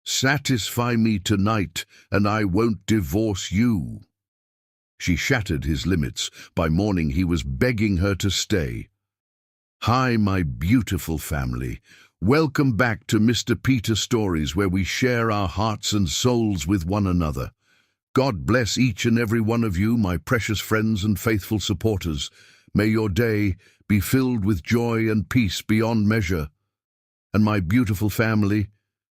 Satisfy me tonight, and I won't divorce you." She shattered his limits. By morning he was begging her to stay. "Hi, my beautiful family. Welcome back to Mr. Peter Stories, where we share our hearts and souls with one another. God bless each and every one of you, my precious friends and faithful supporters. May your day be filled with joy and peace beyond measure. And my beautiful family,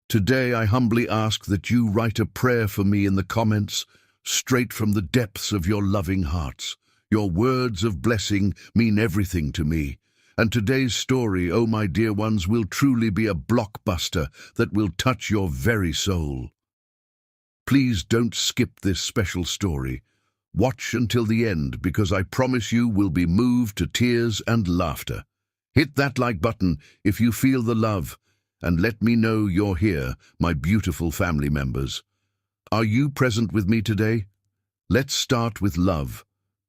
today I humbly ask that you write a prayer for me in the comments, straight from the depths of your loving hearts. Your words of blessing mean everything to me. And today's story, oh my dear ones, will truly be a blockbuster that will touch your very soul. Please don't skip this special story. Watch until the end, because I promise you will be moved to tears and laughter. Hit that like button if you feel the love, and let me know you're here, my beautiful family members. Are you present with me today? Let's start with love,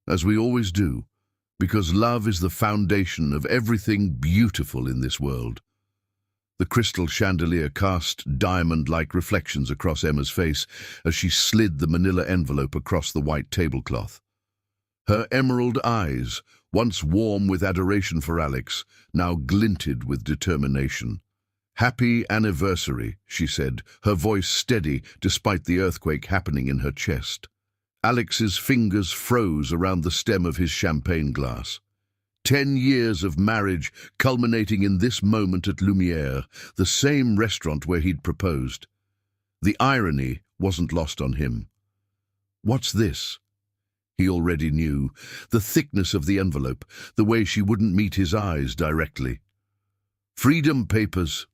as we always do, because love is the foundation of everything beautiful in this world. The crystal chandelier cast diamond-like reflections across Emma's face as she slid the manila envelope across the white tablecloth. Her emerald eyes, once warm with adoration for Alex, now glinted with determination. "Happy anniversary," she said, her voice steady despite the earthquake happening in her chest. Alex's fingers froze around the stem of his champagne glass. 10 years of marriage culminating in this moment at Lumiere, the same restaurant where he'd proposed. The irony wasn't lost on him. What's this? He already knew. The thickness of the envelope, the way she wouldn't meet his eyes directly. "Freedom papers.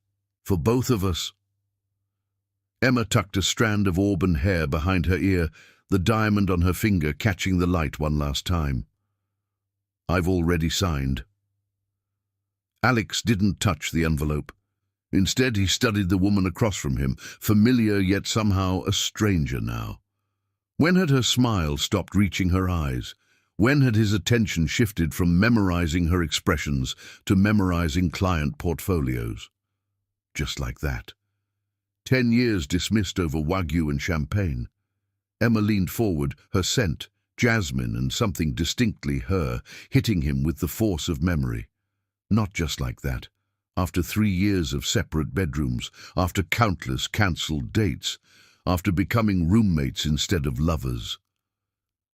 For both of us." Emma tucked a strand of auburn hair behind her ear, the diamond on her finger catching the light one last time. "I've already signed." Alex didn't touch the envelope. Instead, he studied the woman across from him, familiar yet somehow a stranger now. When had her smile stopped reaching her eyes? When had his attention shifted from memorizing her expressions to memorizing client portfolios? Just like that. 10 years dismissed over Wagyu and champagne. Emma leaned forward, her scent, jasmine and something distinctly her, hitting him with the force of memory. Not just like that. After 3 years of separate bedrooms, after countless cancelled dates, after becoming roommates instead of lovers.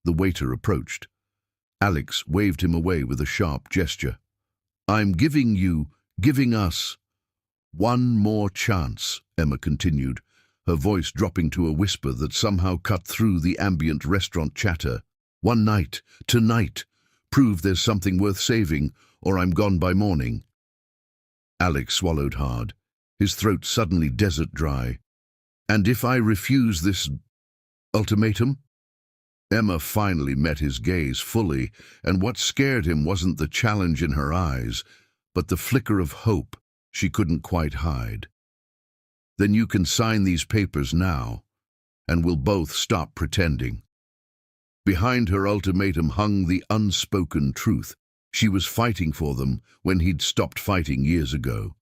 The waiter approached. Alex waved him away with a sharp gesture. "I'm giving us one more chance," Emma continued, her voice dropping to a whisper that somehow cut through the ambient restaurant chatter. "One night, tonight. Prove there's something worth saving, or I'm gone by morning." Alex swallowed hard, his throat suddenly desert dry. "And if I refuse this ultimatum?" Emma finally met his gaze fully, and what scared him wasn't the challenge in her eyes, but the flicker of hope she couldn't quite hide. "Then you can sign these papers now, and we'll both stop pretending." Behind her ultimatum hung the unspoken truth. She was fighting for them when he'd stopped fighting years ago.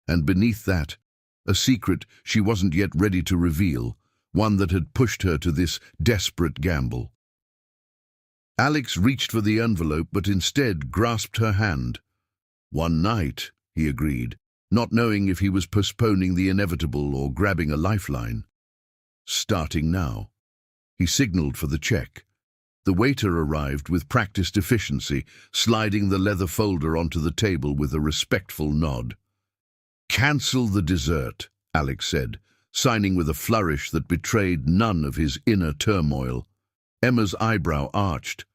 And beneath that, a secret she wasn't yet ready to reveal, one that had pushed her to this desperate gamble. Alex reached for the envelope, but instead grasped her hand. "One night," he agreed, not knowing if he was postponing the inevitable or grabbing a lifeline. "Starting now." He signaled for the check. The waiter arrived with practiced efficiency, sliding the leather folder onto the table with a respectful nod. "Cancel the dessert," Alex said, signing with a flourish that betrayed none of his inner turmoil. Emma's eyebrow arched.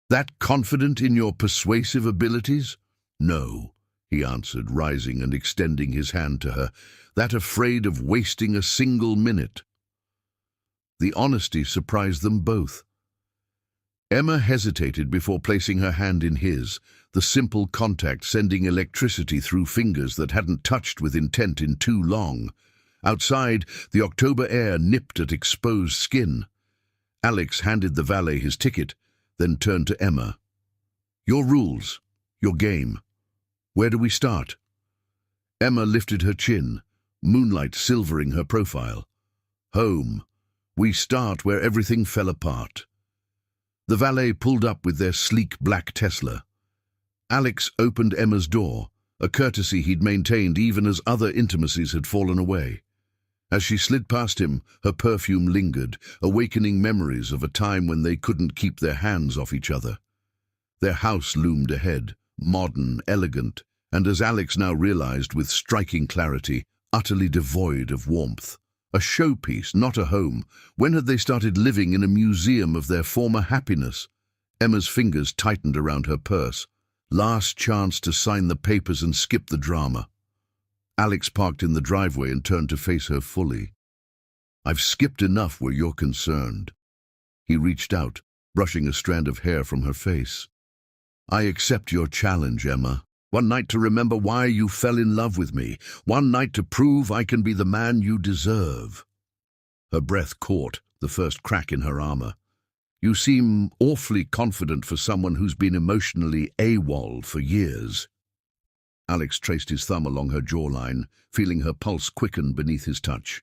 "That confident in your persuasive abilities?" "No," he answered, rising and extending his hand to her. "That afraid of wasting a single minute." The honesty surprised them both. Emma hesitated before placing her hand in his, the simple contact sending electricity through fingers that hadn't touched with intent in too long. Outside, the October air nipped at exposed skin. Alex handed the valet his ticket, then turned to Emma. "Your rules, your game. Where do we start?" Emma lifted her chin, moonlight silvering her profile. Home. We start where everything fell apart. The valet pulled up with their sleek black Tesla. Alex opened Emma's door, a courtesy he'd maintained even as other intimacies had fallen away. As she slid past him, her perfume lingered, awakening memories of a time when they couldn't keep their hands off each other. Their house loomed ahead, modern, elegant, and as Alex now realized with striking clarity, utterly devoid of warmth. A showpiece, not a home. When had they started living in a museum of their former happiness? Emma's fingers tightened around her purse. Last chance to sign the papers and skip the drama. Alex parked in the driveway and turned to face her fully. I've skipped enough where you're concerned. He reached out, brushing a strand of hair from her face. I accept your challenge, Emma. One night to remember why you fell in love with me. One night to prove I can be the man you deserve. Her breath caught, the first crack in her armor. You seem awfully confident for someone who's been emotionally AWOL for years. Alex traced his thumb along her jawline, feeling her pulse quicken beneath his touch.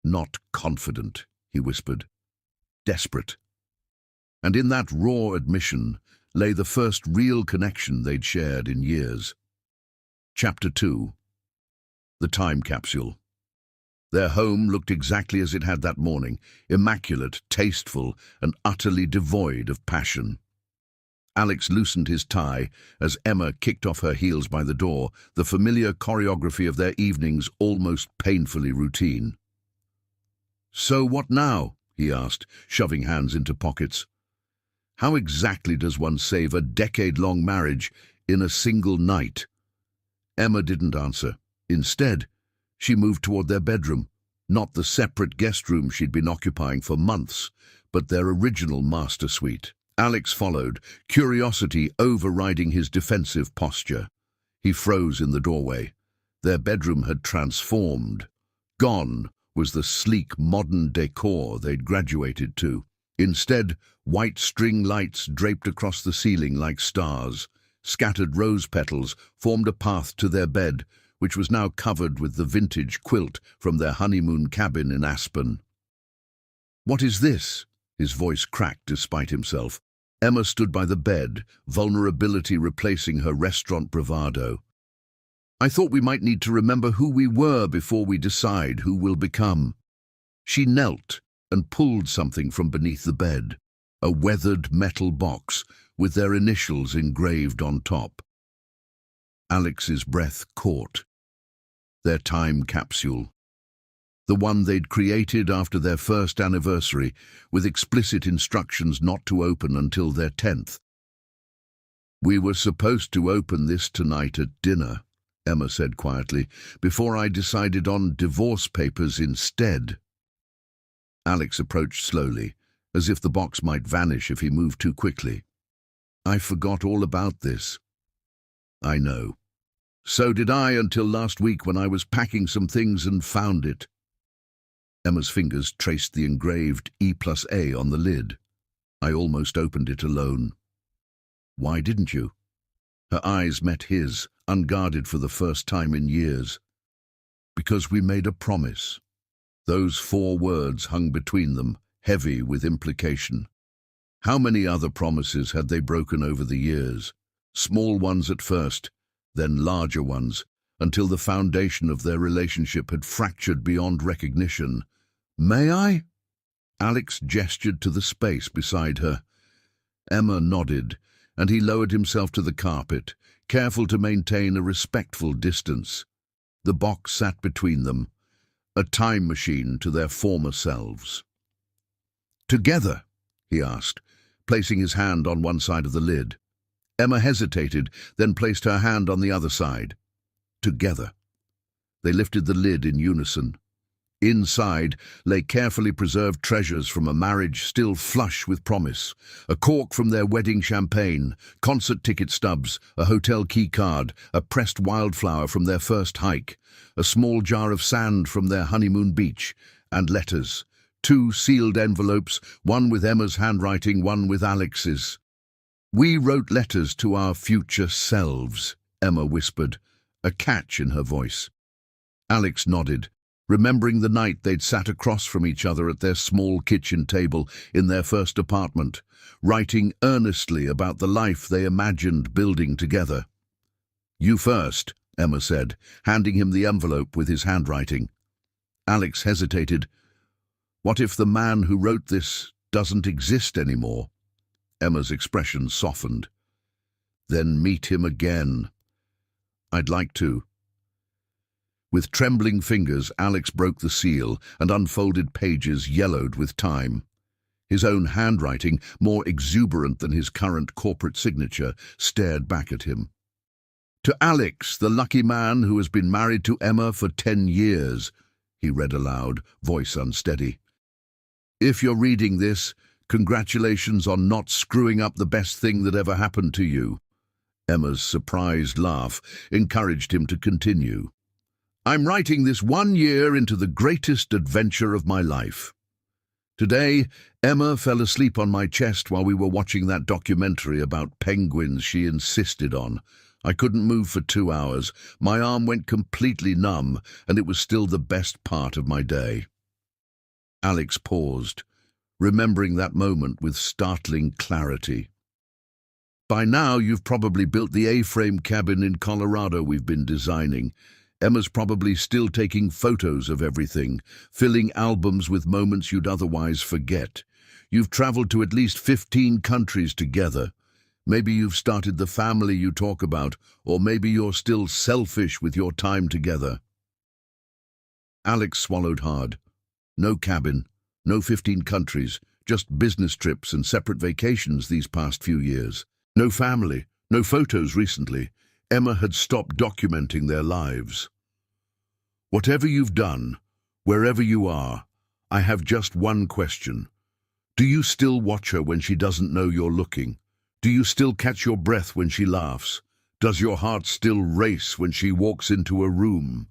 Not confident, he whispered. Desperate. And in that raw admission lay the first real connection they'd shared in years. Chapter 2. The Time Capsule. Their home looked exactly as it had that morning, immaculate, tasteful, and utterly devoid of passion. Alex loosened his tie as Emma kicked off her heels by the door, the familiar choreography of their evenings almost painfully routine. So what now? He asked, shoving hands into pockets. How exactly does one save a decade-long marriage in a single night? Emma didn't answer. Instead, she moved toward their bedroom, not the separate guest room she'd been occupying for months, but their original master suite. Alex followed, curiosity overriding his defensive posture. He froze in the doorway. Their bedroom had transformed. Gone was the sleek modern decor they'd graduated to. Instead, white string lights draped across the ceiling like stars. Scattered rose petals formed a path to their bed, which was now covered with the vintage quilt from their honeymoon cabin in Aspen. What is this? His voice cracked despite himself. Emma stood by the bed, vulnerability replacing her restaurant bravado. I thought we might need to remember who we were before we decide who we'll become. She knelt and pulled something from beneath the bed, a weathered metal box with their initials engraved on top. Alex's breath caught. Their time capsule. The one they'd created after their first anniversary, with explicit instructions not to open until their 10th. We were supposed to open this tonight at dinner, Emma said quietly, before I decided on divorce papers instead. Alex approached slowly, as if the box might vanish if he moved too quickly. I forgot all about this. I know. So did I until last week when I was packing some things and found it. Emma's fingers traced the engraved E+A on the lid. I almost opened it alone. Why didn't you? Her eyes met his, unguarded for the first time in years. Because we made a promise. Those 4 words hung between them, heavy with implication. How many other promises had they broken over the years? Small ones at first, then larger ones, until the foundation of their relationship had fractured beyond recognition. May I? Alex gestured to the space beside her. Emma nodded, and he lowered himself to the carpet, careful to maintain a respectful distance. The box sat between them, a time machine to their former selves. Together, he asked, placing his hand on one side of the lid. Emma hesitated, then placed her hand on the other side. Together. They lifted the lid in unison. Inside lay carefully preserved treasures from a marriage still flush with promise, a cork from their wedding champagne, concert ticket stubs, a hotel key card, a pressed wildflower from their first hike, a small jar of sand from their honeymoon beach, and letters. 2 sealed envelopes, one with Emma's handwriting, one with Alex's. We wrote letters to our future selves, Emma whispered, a catch in her voice. Alex nodded, remembering the night they'd sat across from each other at their small kitchen table in their first apartment, writing earnestly about the life they imagined building together. "You first," Emma said, handing him the envelope with his handwriting. Alex hesitated. What if the man who wrote this doesn't exist anymore? Emma's expression softened. "Then meet him again." "I'd like to." With trembling fingers, Alex broke the seal and unfolded pages yellowed with time. His own handwriting, more exuberant than his current corporate signature, stared back at him. "To Alex, the lucky man who has been married to Emma for 10 years, he read aloud, voice unsteady. "If you're reading this, congratulations on not screwing up the best thing that ever happened to you." Emma's surprised laugh encouraged him to continue. "I'm writing this 1 year into the greatest adventure of my life. Today, Emma fell asleep on my chest while we were watching that documentary about penguins she insisted on. I couldn't move for 2 hours. My arm went completely numb, and it was still the best part of my day." Alex paused, remembering that moment with startling clarity. "By now, you've probably built the A-frame cabin in Colorado we've been designing. Emma's probably still taking photos of everything, filling albums with moments you'd otherwise forget. You've traveled to at least 15 countries together. Maybe you've started the family you talk about, or maybe you're still selfish with your time together." Alex swallowed hard. No cabin, no 15 countries, just business trips and separate vacations these past few years. No family, no photos recently. Emma had stopped documenting their lives. "Whatever you've done, wherever you are, I have just one question. Do you still watch her when she doesn't know you're looking? Do you still catch your breath when she laughs? Does your heart still race when she walks into a room?"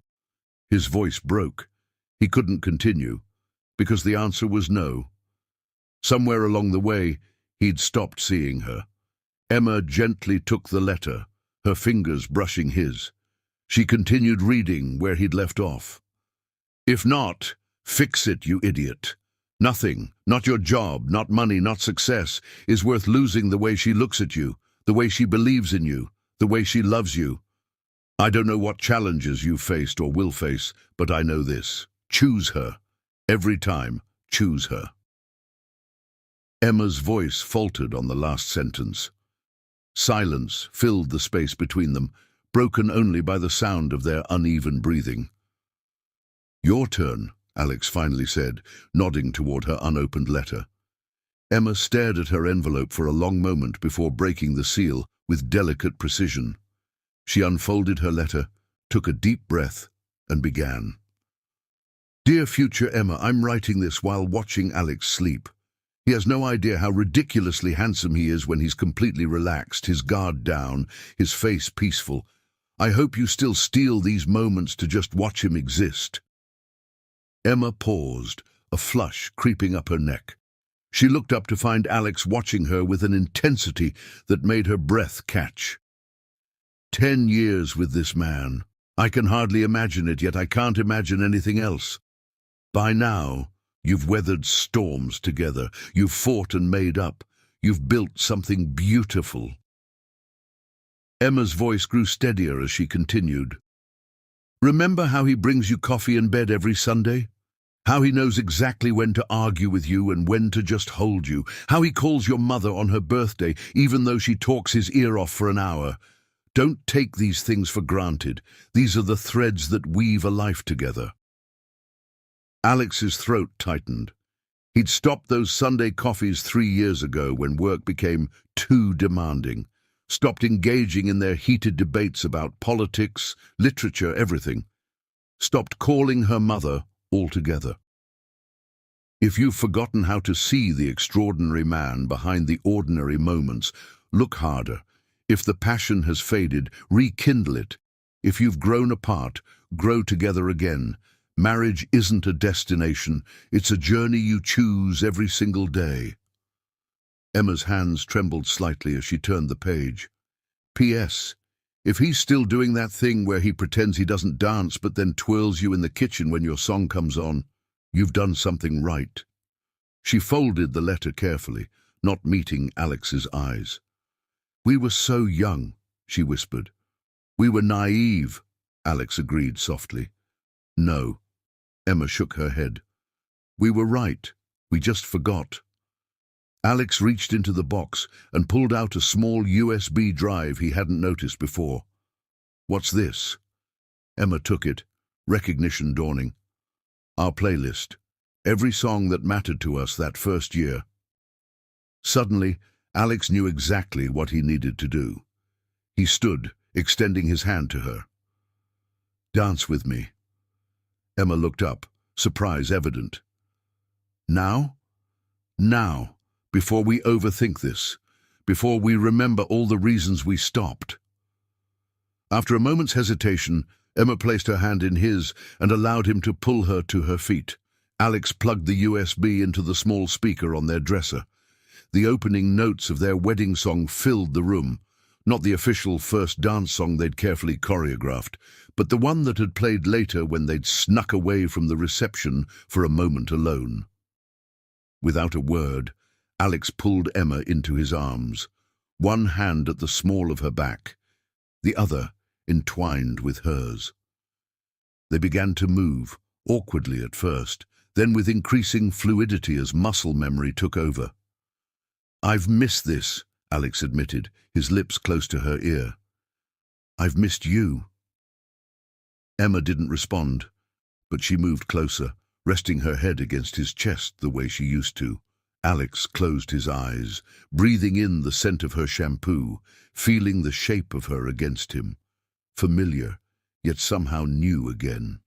His voice broke. He couldn't continue, because the answer was no. Somewhere along the way, he'd stopped seeing her. Emma gently took the letter, her fingers brushing his. She continued reading where he'd left off. "If not, fix it, you idiot. Nothing, not your job, not money, not success, is worth losing the way she looks at you, the way she believes in you, the way she loves you. I don't know what challenges you've faced or will face, but I know this. Choose her. Every time, choose her." Emma's voice faltered on the last sentence. Silence filled the space between them, broken only by the sound of their uneven breathing. "Your turn," Alex finally said, nodding toward her unopened letter. Emma stared at her envelope for a long moment before breaking the seal with delicate precision. She unfolded her letter, took a deep breath, and began. "Dear future Emma, I'm writing this while watching Alex sleep. He has no idea how ridiculously handsome he is when he's completely relaxed, his guard down, his face peaceful. I hope you still steal these moments to just watch him exist." Emma paused, a flush creeping up her neck. She looked up to find Alex watching her with an intensity that made her breath catch. 10 years with this man. I can hardly imagine it, yet I can't imagine anything else. By now, you've weathered storms together. You've fought and made up. You've built something beautiful. Emma's voice grew steadier as she continued. "Remember how he brings you coffee in bed every Sunday? How he knows exactly when to argue with you and when to just hold you? How he calls your mother on her birthday, even though she talks his ear off for an hour? Don't take these things for granted. These are the threads that weave a life together." Alex's throat tightened. He'd stopped those Sunday coffees 3 years ago when work became too demanding. Stopped engaging in their heated debates about politics, literature, everything. Stopped calling her mother altogether. If you've forgotten how to see the extraordinary man behind the ordinary moments, look harder. If the passion has faded, rekindle it. If you've grown apart, grow together again. Marriage isn't a destination, it's a journey you choose every single day. Emma's hands trembled slightly as she turned the page. "P.S. If he's still doing that thing where he pretends he doesn't dance but then twirls you in the kitchen when your song comes on, you've done something right. She folded the letter carefully, not meeting Alex's eyes. We were so young, she whispered. We were naive, Alex agreed softly. No, Emma shook her head. We were right. We just forgot. Alex reached into the box and pulled out a small USB drive he hadn't noticed before. What's this? Emma took it, recognition dawning. Our playlist. Every song that mattered to us that first year. Suddenly, Alex knew exactly what he needed to do. He stood, extending his hand to her. Dance with me. Emma looked up, surprise evident. Now? Now, before we overthink this, before we remember all the reasons we stopped. After a moment's hesitation, Emma placed her hand in his and allowed him to pull her to her feet. Alex plugged the USB into the small speaker on their dresser. The opening notes of their wedding song filled the room, not the official first dance song they'd carefully choreographed, but the one that had played later when they'd snuck away from the reception for a moment alone. Without a word, Alex pulled Emma into his arms, one hand at the small of her back, the other entwined with hers. They began to move, awkwardly at first, then with increasing fluidity as muscle memory took over. I've missed this, Alex admitted, his lips close to her ear. I've missed you. Emma didn't respond, but she moved closer, resting her head against his chest the way she used to. Alex closed his eyes, breathing in the scent of her shampoo, feeling the shape of her against him. Familiar, yet somehow new again.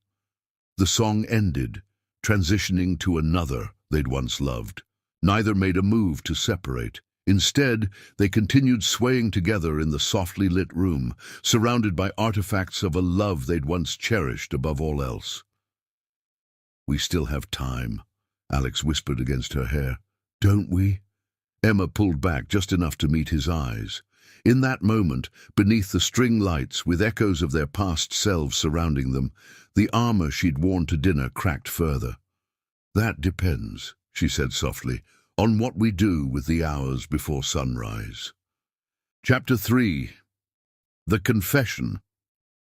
The song ended, transitioning to another they'd once loved. Neither made a move to separate. Instead, they continued swaying together in the softly lit room, surrounded by artifacts of a love they'd once cherished above all else. We still have time, Alex whispered against her hair. Don't we? Emma pulled back just enough to meet his eyes. In that moment, beneath the string lights, with echoes of their past selves surrounding them, the armor she'd worn to dinner cracked further. That depends, she said softly, on what we do with the hours before sunrise. Chapter 3. The Confession.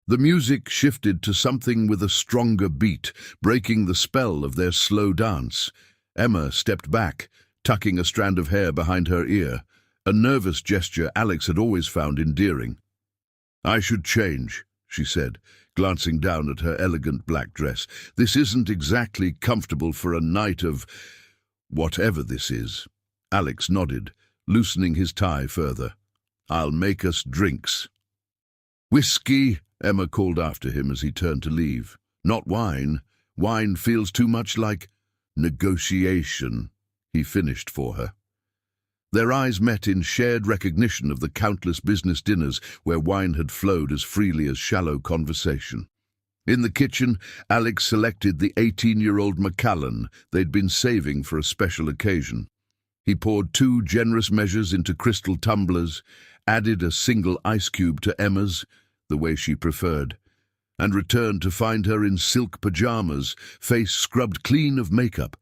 The music shifted to something with a stronger beat, breaking the spell of their slow dance. Emma stepped back, tucking a strand of hair behind her ear, a nervous gesture Alex had always found endearing. I should change, she said, glancing down at her elegant black dress. This isn't exactly comfortable for a night of whatever this is. Alex nodded, loosening his tie further. I'll make us drinks. Whiskey, Emma called after him as he turned to leave. Not wine. Wine feels too much like negotiation, he finished for her. Their eyes met in shared recognition of the countless business dinners where wine had flowed as freely as shallow conversation. In the kitchen, Alex selected the 18-year-old Macallan they'd been saving for a special occasion. He poured 2 generous measures into crystal tumblers, added a single ice cube to Emma's, the way she preferred, and returned to find her in silk pajamas, face scrubbed clean of makeup.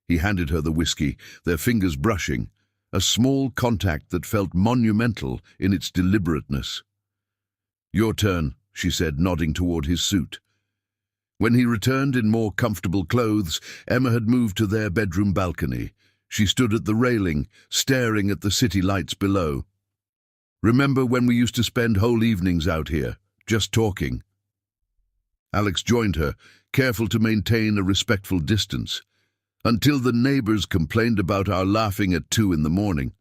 He handed her the whiskey, their fingers brushing, a small contact that felt monumental in its deliberateness. Your turn, she said, nodding toward his suit. When he returned in more comfortable clothes, Emma had moved to their bedroom balcony. She stood at the railing, staring at the city lights below. Remember when we used to spend whole evenings out here, just talking? Alex joined her, careful to maintain a respectful distance, until the neighbors complained about our laughing at 2 in the morning.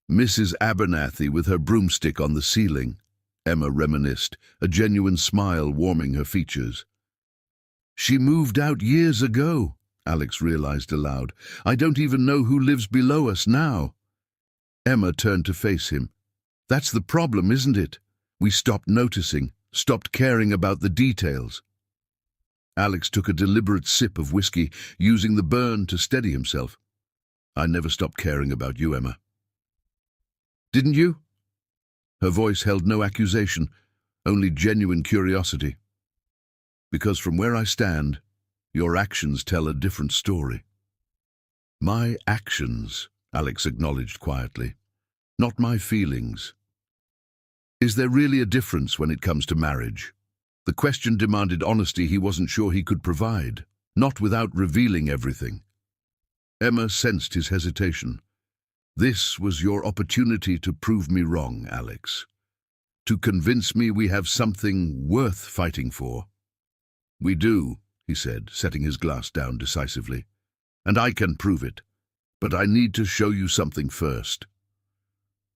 Mrs. Abernathy with her broomstick on the ceiling, Emma reminisced, a genuine smile warming her features. She moved out years ago, Alex realized aloud. I don't even know who lives below us now. Emma turned to face him. That's the problem, isn't it? We stopped noticing, stopped caring about the details. Alex took a deliberate sip of whiskey, using the burn to steady himself. I never stopped caring about you, Emma. Didn't you? Her voice held no accusation, only genuine curiosity. Because from where I stand, your actions tell a different story. My actions, Alex acknowledged quietly, not my feelings. Is there really a difference when it comes to marriage? The question demanded honesty he wasn't sure he could provide, not without revealing everything. Emma sensed his hesitation. This was your opportunity to prove me wrong, Alex. To convince me we have something worth fighting for. We do, he said, setting his glass down decisively. And I can prove it. But I need to show you something first.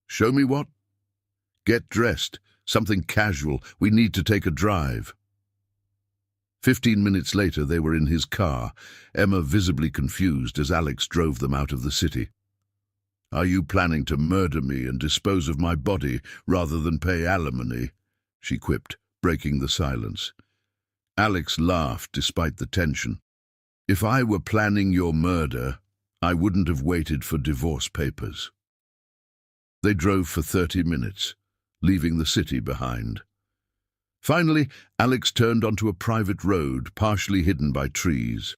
Show me what? Get dressed. Something casual. We need to take a drive. 15 minutes later, they were in his car, Emma visibly confused as Alex drove them out of the city. Are you planning to murder me and dispose of my body rather than pay alimony? She quipped, breaking the silence. Alex laughed despite the tension. If I were planning your murder, I wouldn't have waited for divorce papers. They drove for 30 minutes, leaving the city behind. Finally, Alex turned onto a private road, partially hidden by trees.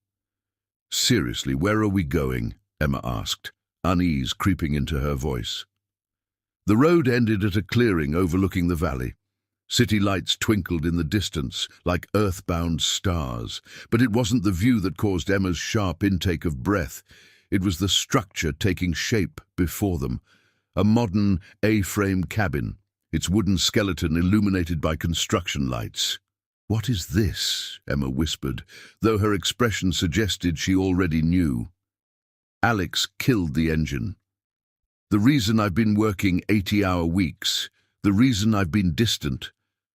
Seriously, where are we going? Emma asked, unease creeping into her voice. The road ended at a clearing overlooking the valley. City lights twinkled in the distance like earthbound stars, but it wasn't the view that caused Emma's sharp intake of breath. It was the structure taking shape before them, a modern A-frame cabin, its wooden skeleton illuminated by construction lights. What is this? Emma whispered, though her expression suggested she already knew. Alex killed the engine. The reason I've been working 80-hour weeks, the reason I've been distant,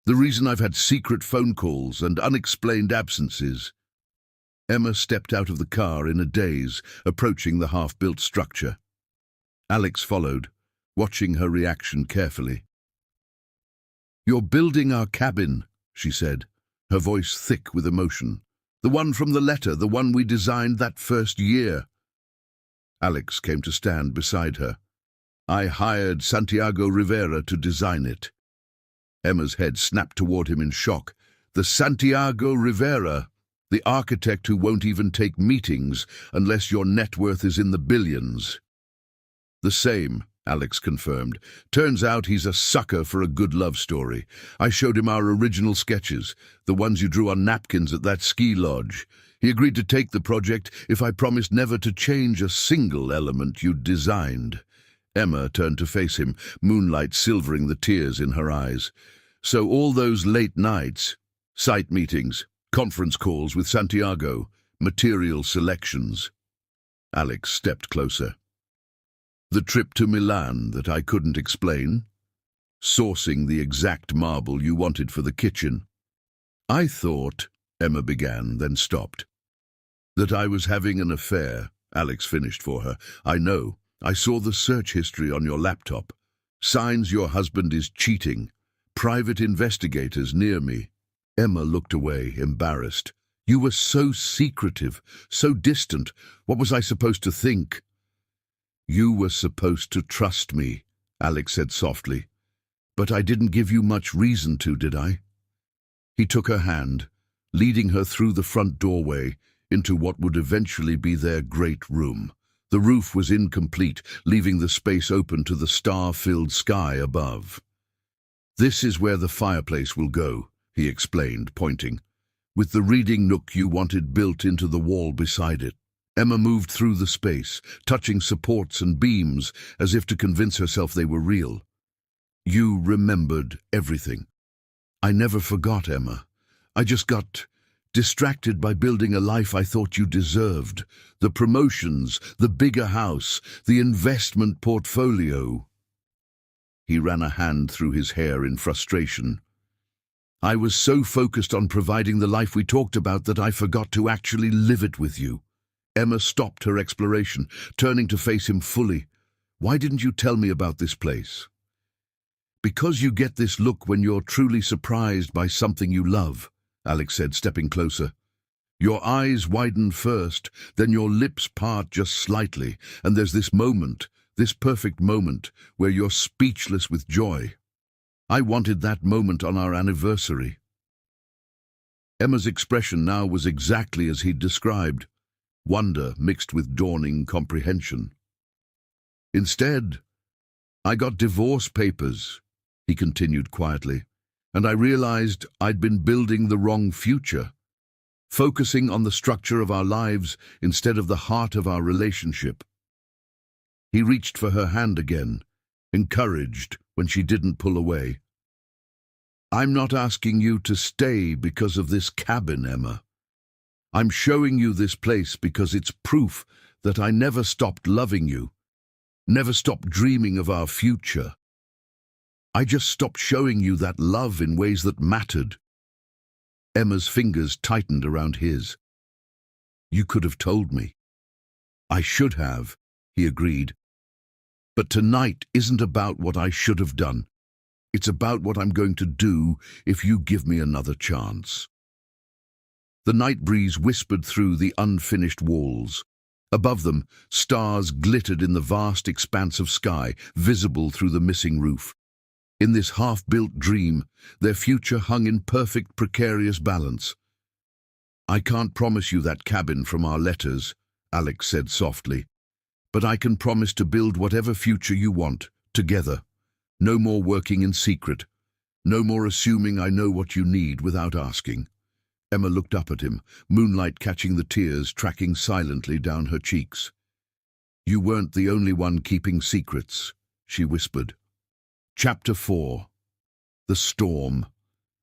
the reason I've had secret phone calls and unexplained absences. Emma stepped out of the car in a daze, approaching the half-built structure. Alex followed, watching her reaction carefully. You're building our cabin, she said, her voice thick with emotion. The one from the letter, the one we designed that first year. Alex came to stand beside her. I hired Santiago Rivera to design it. Emma's head snapped toward him in shock. The Santiago Rivera, the architect who won't even take meetings unless your net worth is in the billions. The same, Alex confirmed. Turns out he's a sucker for a good love story. I showed him our original sketches, the ones you drew on napkins at that ski lodge. He agreed to take the project if I promised never to change a single element you'd designed. Emma turned to face him, moonlight silvering the tears in her eyes. So all those late nights, site meetings, conference calls with Santiago, material selections. Alex stepped closer. The trip to Milan that I couldn't explain? Sourcing the exact marble you wanted for the kitchen? I thought, Emma began, then stopped. That I was having an affair, Alex finished for her. I know. I saw the search history on your laptop. Signs your husband is cheating. Private investigators near me. Emma looked away, embarrassed. You were so secretive, so distant. What was I supposed to think? You were supposed to trust me, Alex said softly. But I didn't give you much reason to, did I? He took her hand, leading her through the front doorway into what would eventually be their great room. The roof was incomplete, leaving the space open to the star-filled sky above. This is where the fireplace will go, he explained, pointing, with the reading nook you wanted built into the wall beside it. Emma moved through the space, touching supports and beams as if to convince herself they were real. You remembered everything. I never forgot, Emma. I just got distracted by building a life I thought you deserved. The promotions, the bigger house, the investment portfolio. He ran a hand through his hair in frustration. I was so focused on providing the life we talked about that I forgot to actually live it with you. Emma stopped her exploration, turning to face him fully. Why didn't you tell me about this place? Because you get this look when you're truly surprised by something you love, Alex said, stepping closer. Your eyes widen first, then your lips part just slightly, and there's this moment, this perfect moment, where you're speechless with joy. I wanted that moment on our anniversary." Emma's expression now was exactly as he'd described, wonder mixed with dawning comprehension. "Instead, I got divorce papers," he continued quietly, "and I realized I'd been building the wrong future, focusing on the structure of our lives instead of the heart of our relationship." He reached for her hand again, encouraged when she didn't pull away. "I'm not asking you to stay because of this cabin, Emma. I'm showing you this place because it's proof that I never stopped loving you, never stopped dreaming of our future. I just stopped showing you that love in ways that mattered." Emma's fingers tightened around his. "You could have told me." "I should have," he agreed. "But tonight isn't about what I should have done. It's about what I'm going to do if you give me another chance." The night breeze whispered through the unfinished walls. Above them, stars glittered in the vast expanse of sky, visible through the missing roof. In this half-built dream, their future hung in perfect, precarious balance. "I can't promise you that cabin from our letters," Alex said softly, "but I can promise to build whatever future you want, together. No more working in secret. No more assuming I know what you need without asking." Emma looked up at him, moonlight catching the tears tracking silently down her cheeks. "You weren't the only one keeping secrets," she whispered. Chapter 4. The Storm.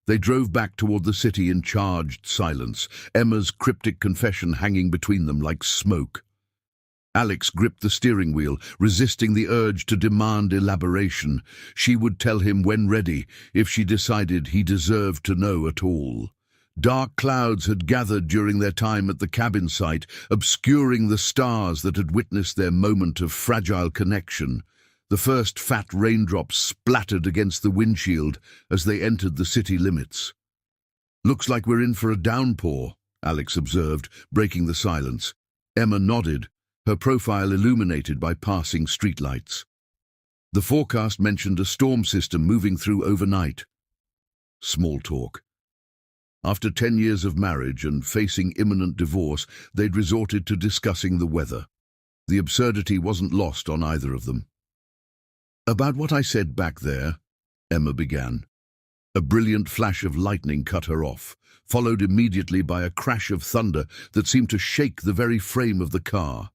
They drove back toward the city in charged silence, Emma's cryptic confession hanging between them like smoke. Alex gripped the steering wheel, resisting the urge to demand elaboration. She would tell him when ready, if she decided he deserved to know at all. Dark clouds had gathered during their time at the cabin site, obscuring the stars that had witnessed their moment of fragile connection. The first fat raindrops splattered against the windshield as they entered the city limits. "Looks like we're in for a downpour," Alex observed, breaking the silence. Emma nodded, her profile illuminated by passing streetlights. The forecast mentioned a storm system moving through overnight. Small talk. After 10 years of marriage and facing imminent divorce, they'd resorted to discussing the weather. The absurdity wasn't lost on either of them. "About what I said back there," Emma began. A brilliant flash of lightning cut her off, followed immediately by a crash of thunder that seemed to shake the very frame of the car.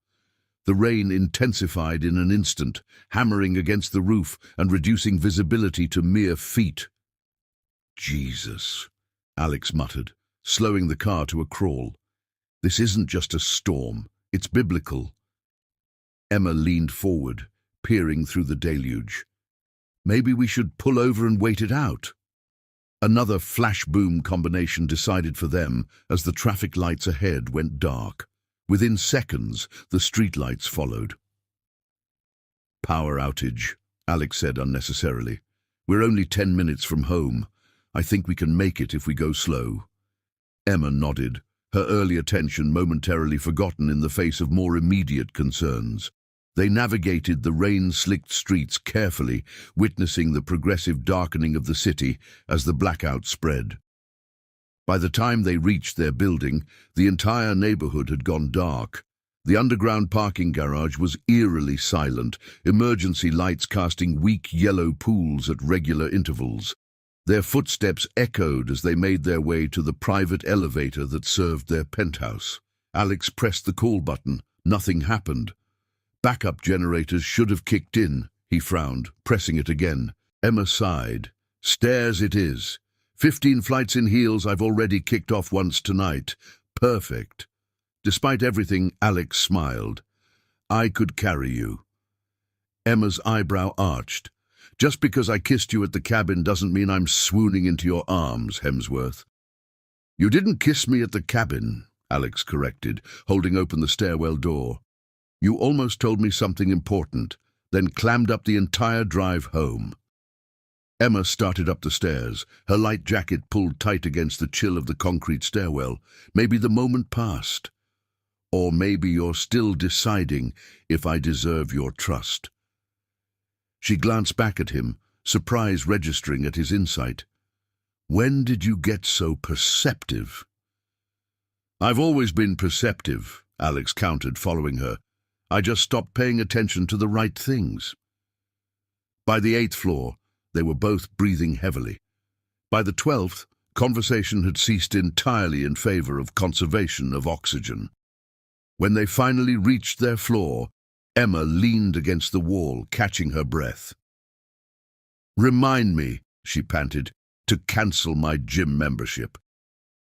The rain intensified in an instant, hammering against the roof and reducing visibility to mere feet. "Jesus," Alex muttered, slowing the car to a crawl. "This isn't just a storm, it's biblical." Emma leaned forward, peering through the deluge. "Maybe we should pull over and wait it out." Another flash-boom combination decided for them as the traffic lights ahead went dark. Within seconds, the streetlights followed. "Power outage," Alex said unnecessarily. "We're only 10 minutes from home. I think we can make it if we go slow." Emma nodded, her earlier tension momentarily forgotten in the face of more immediate concerns. They navigated the rain-slicked streets carefully, witnessing the progressive darkening of the city as the blackout spread. By the time they reached their building, the entire neighborhood had gone dark. The underground parking garage was eerily silent, emergency lights casting weak yellow pools at regular intervals. Their footsteps echoed as they made their way to the private elevator that served their penthouse. Alex pressed the call button. Nothing happened. "Backup generators should have kicked in," he frowned, pressing it again. Emma sighed. "Stairs it is. 15 flights in heels I've already kicked off once tonight. Perfect." Despite everything, Alex smiled. "I could carry you." Emma's eyebrow arched. "Just because I kissed you at the cabin doesn't mean I'm swooning into your arms, Hemsworth." "You didn't kiss me at the cabin," Alex corrected, holding open the stairwell door. "You almost told me something important, then clammed up the entire drive home." Emma started up the stairs, her light jacket pulled tight against the chill of the concrete stairwell. Maybe the moment passed. "Or maybe you're still deciding if I deserve your trust." She glanced back at him, surprise registering at his insight. "When did you get so perceptive?" "I've always been perceptive," Alex countered, following her. "I just stopped paying attention to the right things." By the 8th floor, they were both breathing heavily. By the 12th, conversation had ceased entirely in favor of conservation of oxygen. When they finally reached their floor, Emma leaned against the wall, catching her breath. "Remind me," she panted, "to cancel my gym membership.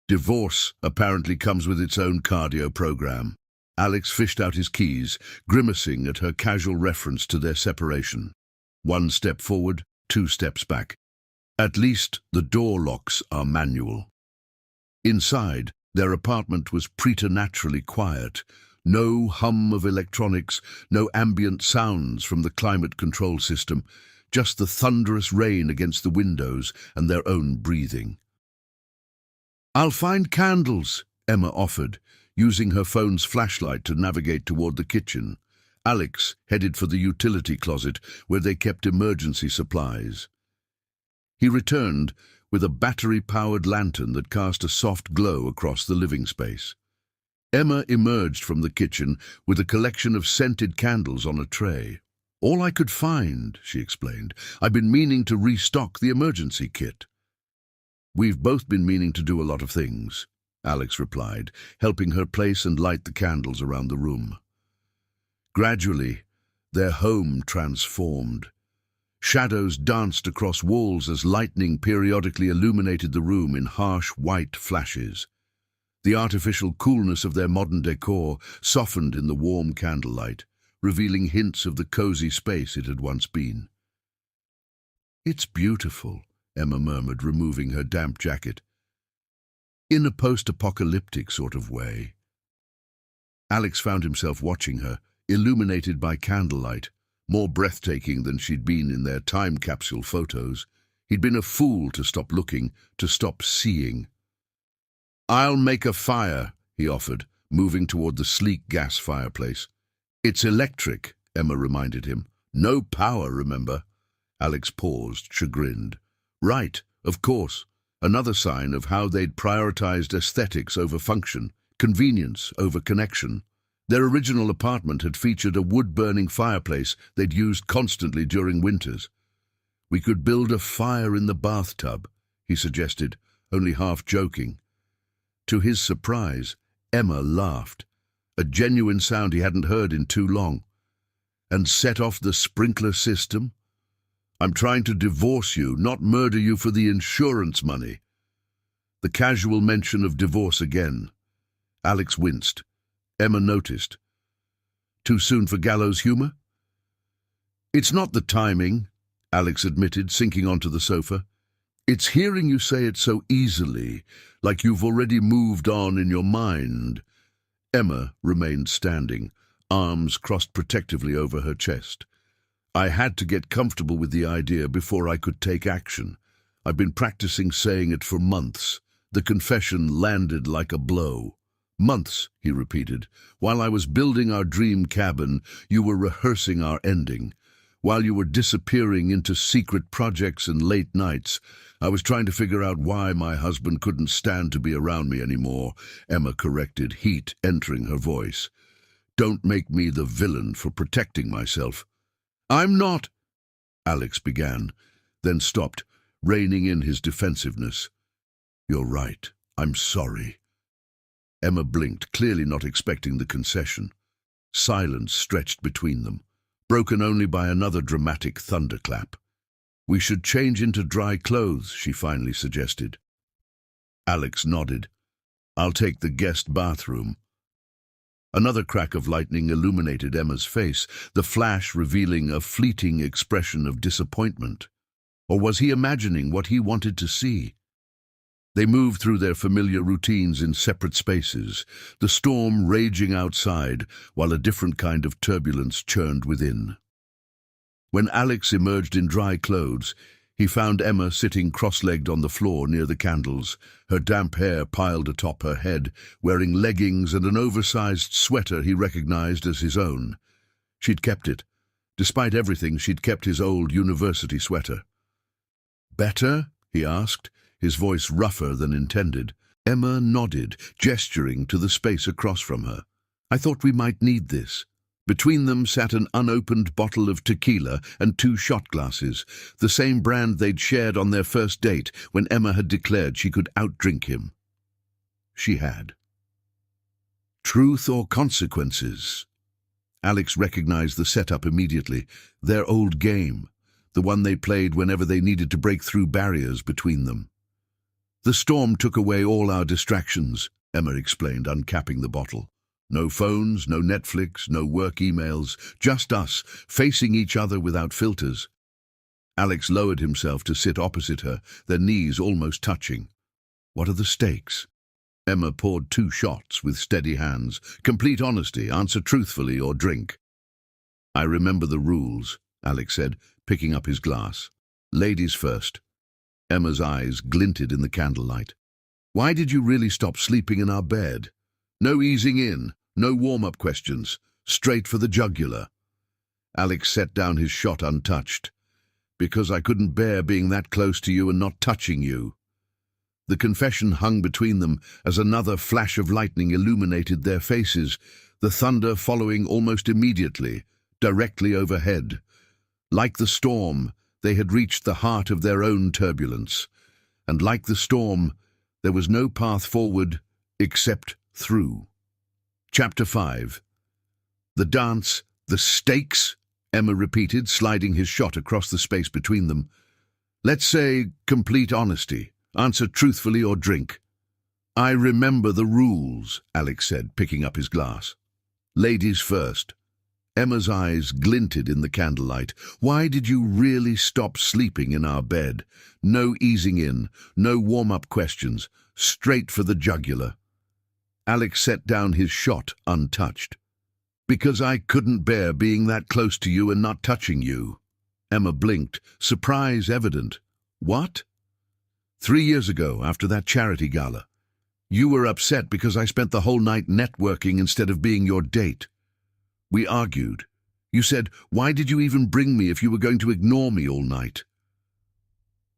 Divorce apparently comes with its own cardio program." Alex fished out his keys, grimacing at her casual reference to their separation. 1 step forward, 2 steps back. At least the door locks are manual. Inside, their apartment was preternaturally quiet. No hum of electronics, no ambient sounds from the climate control system, just the thunderous rain against the windows and their own breathing. "I'll find candles," Emma offered, using her phone's flashlight to navigate toward the kitchen. Alex headed for the utility closet, where they kept emergency supplies. He returned with a battery-powered lantern that cast a soft glow across the living space. Emma emerged from the kitchen with a collection of scented candles on a tray. "All I could find," she explained. "I've been meaning to restock the emergency kit." "We've both been meaning to do a lot of things," Alex replied, helping her place and light the candles around the room. Gradually, their home transformed. Shadows danced across walls as lightning periodically illuminated the room in harsh white flashes. The artificial coolness of their modern decor softened in the warm candlelight, revealing hints of the cozy space it had once been. "It's beautiful," Emma murmured, removing her damp jacket. "In a post-apocalyptic sort of way." Alex found himself watching her, illuminated by candlelight, more breathtaking than she'd been in their time capsule photos. He'd been a fool to stop looking, to stop seeing. "I'll make a fire," he offered, moving toward the sleek gas fireplace. "It's electric," Emma reminded him. "No power, remember?" Alex paused, chagrined. Right, of course. Another sign of how they'd prioritized aesthetics over function, convenience over connection. Their original apartment had featured a wood-burning fireplace they'd used constantly during winters. "We could build a fire in the bathtub," he suggested, only half joking. To his surprise, Emma laughed, a genuine sound he hadn't heard in too long. "And set off the sprinkler system? I'm trying to divorce you, not murder you for the insurance money." The casual mention of divorce again. Alex winced. Emma noticed. "Too soon for gallows humor?" "It's not the timing," Alex admitted, sinking onto the sofa. "It's hearing you say it so easily, like you've already moved on in your mind." Emma remained standing, arms crossed protectively over her chest. "I had to get comfortable with the idea before I could take action. I've been practicing saying it for months." The confession landed like a blow. "Months," he repeated. "While I was building our dream cabin, you were rehearsing our ending. While you were disappearing into secret projects and late nights, I was trying to figure out why my husband couldn't stand to be around me anymore," Emma corrected, heat entering her voice. "Don't make me the villain for protecting myself." "I'm not," Alex began, then stopped, reining in his defensiveness. "You're right. I'm sorry." Emma blinked, clearly not expecting the concession. Silence stretched between them, broken only by another dramatic thunderclap. "We should change into dry clothes," she finally suggested. Alex nodded. "I'll take the guest bathroom." Another crack of lightning illuminated Emma's face, the flash revealing a fleeting expression of disappointment. Or was he imagining what he wanted to see? They moved through their familiar routines in separate spaces, the storm raging outside while a different kind of turbulence churned within. When Alex emerged in dry clothes, he found Emma sitting cross-legged on the floor near the candles, her damp hair piled atop her head, wearing leggings and an oversized sweater he recognized as his own. She'd kept it. Despite everything, she'd kept his old university sweater. Better? He asked, his voice rougher than intended. Emma nodded, gesturing to the space across from her. I thought we might need this. Between them sat an unopened bottle of tequila and 2 shot glasses, the same brand they'd shared on their first date when Emma had declared she could outdrink him. She had. Truth or consequences? Alex recognized the setup immediately. Their old game, the one they played whenever they needed to break through barriers between them. The storm took away all our distractions, Emma explained, uncapping the bottle. No phones, no Netflix, no work emails, just us, facing each other without filters. Alex lowered himself to sit opposite her, their knees almost touching. What are the stakes? Emma poured 2 shots with steady hands. Complete honesty, answer truthfully or drink. I remember the rules, Alex said, picking up his glass. Ladies first. Emma's eyes glinted in the candlelight. Why did you really stop sleeping in our bed? No easing in, no warm-up questions, straight for the jugular. Alex set down his shot untouched. Because I couldn't bear being that close to you and not touching you. The confession hung between them as another flash of lightning illuminated their faces, the thunder following almost immediately, directly overhead. Like the storm, they had reached the heart of their own turbulence, and like the storm, there was no path forward except through. Chapter 5. The dance, the stakes, Emma repeated, sliding his shot across the space between them. Let's say complete honesty. Answer truthfully or drink. I remember the rules, Alex said, picking up his glass. Ladies first. Emma's eyes glinted in the candlelight. Why did you really stop sleeping in our bed? No easing in, no warm-up questions, straight for the jugular. Alex set down his shot untouched. Because I couldn't bear being that close to you and not touching you. Emma blinked, surprise evident. What? 3 years ago, after that charity gala. You were upset because I spent the whole night networking instead of being your date. We argued. You said, why did you even bring me if you were going to ignore me all night?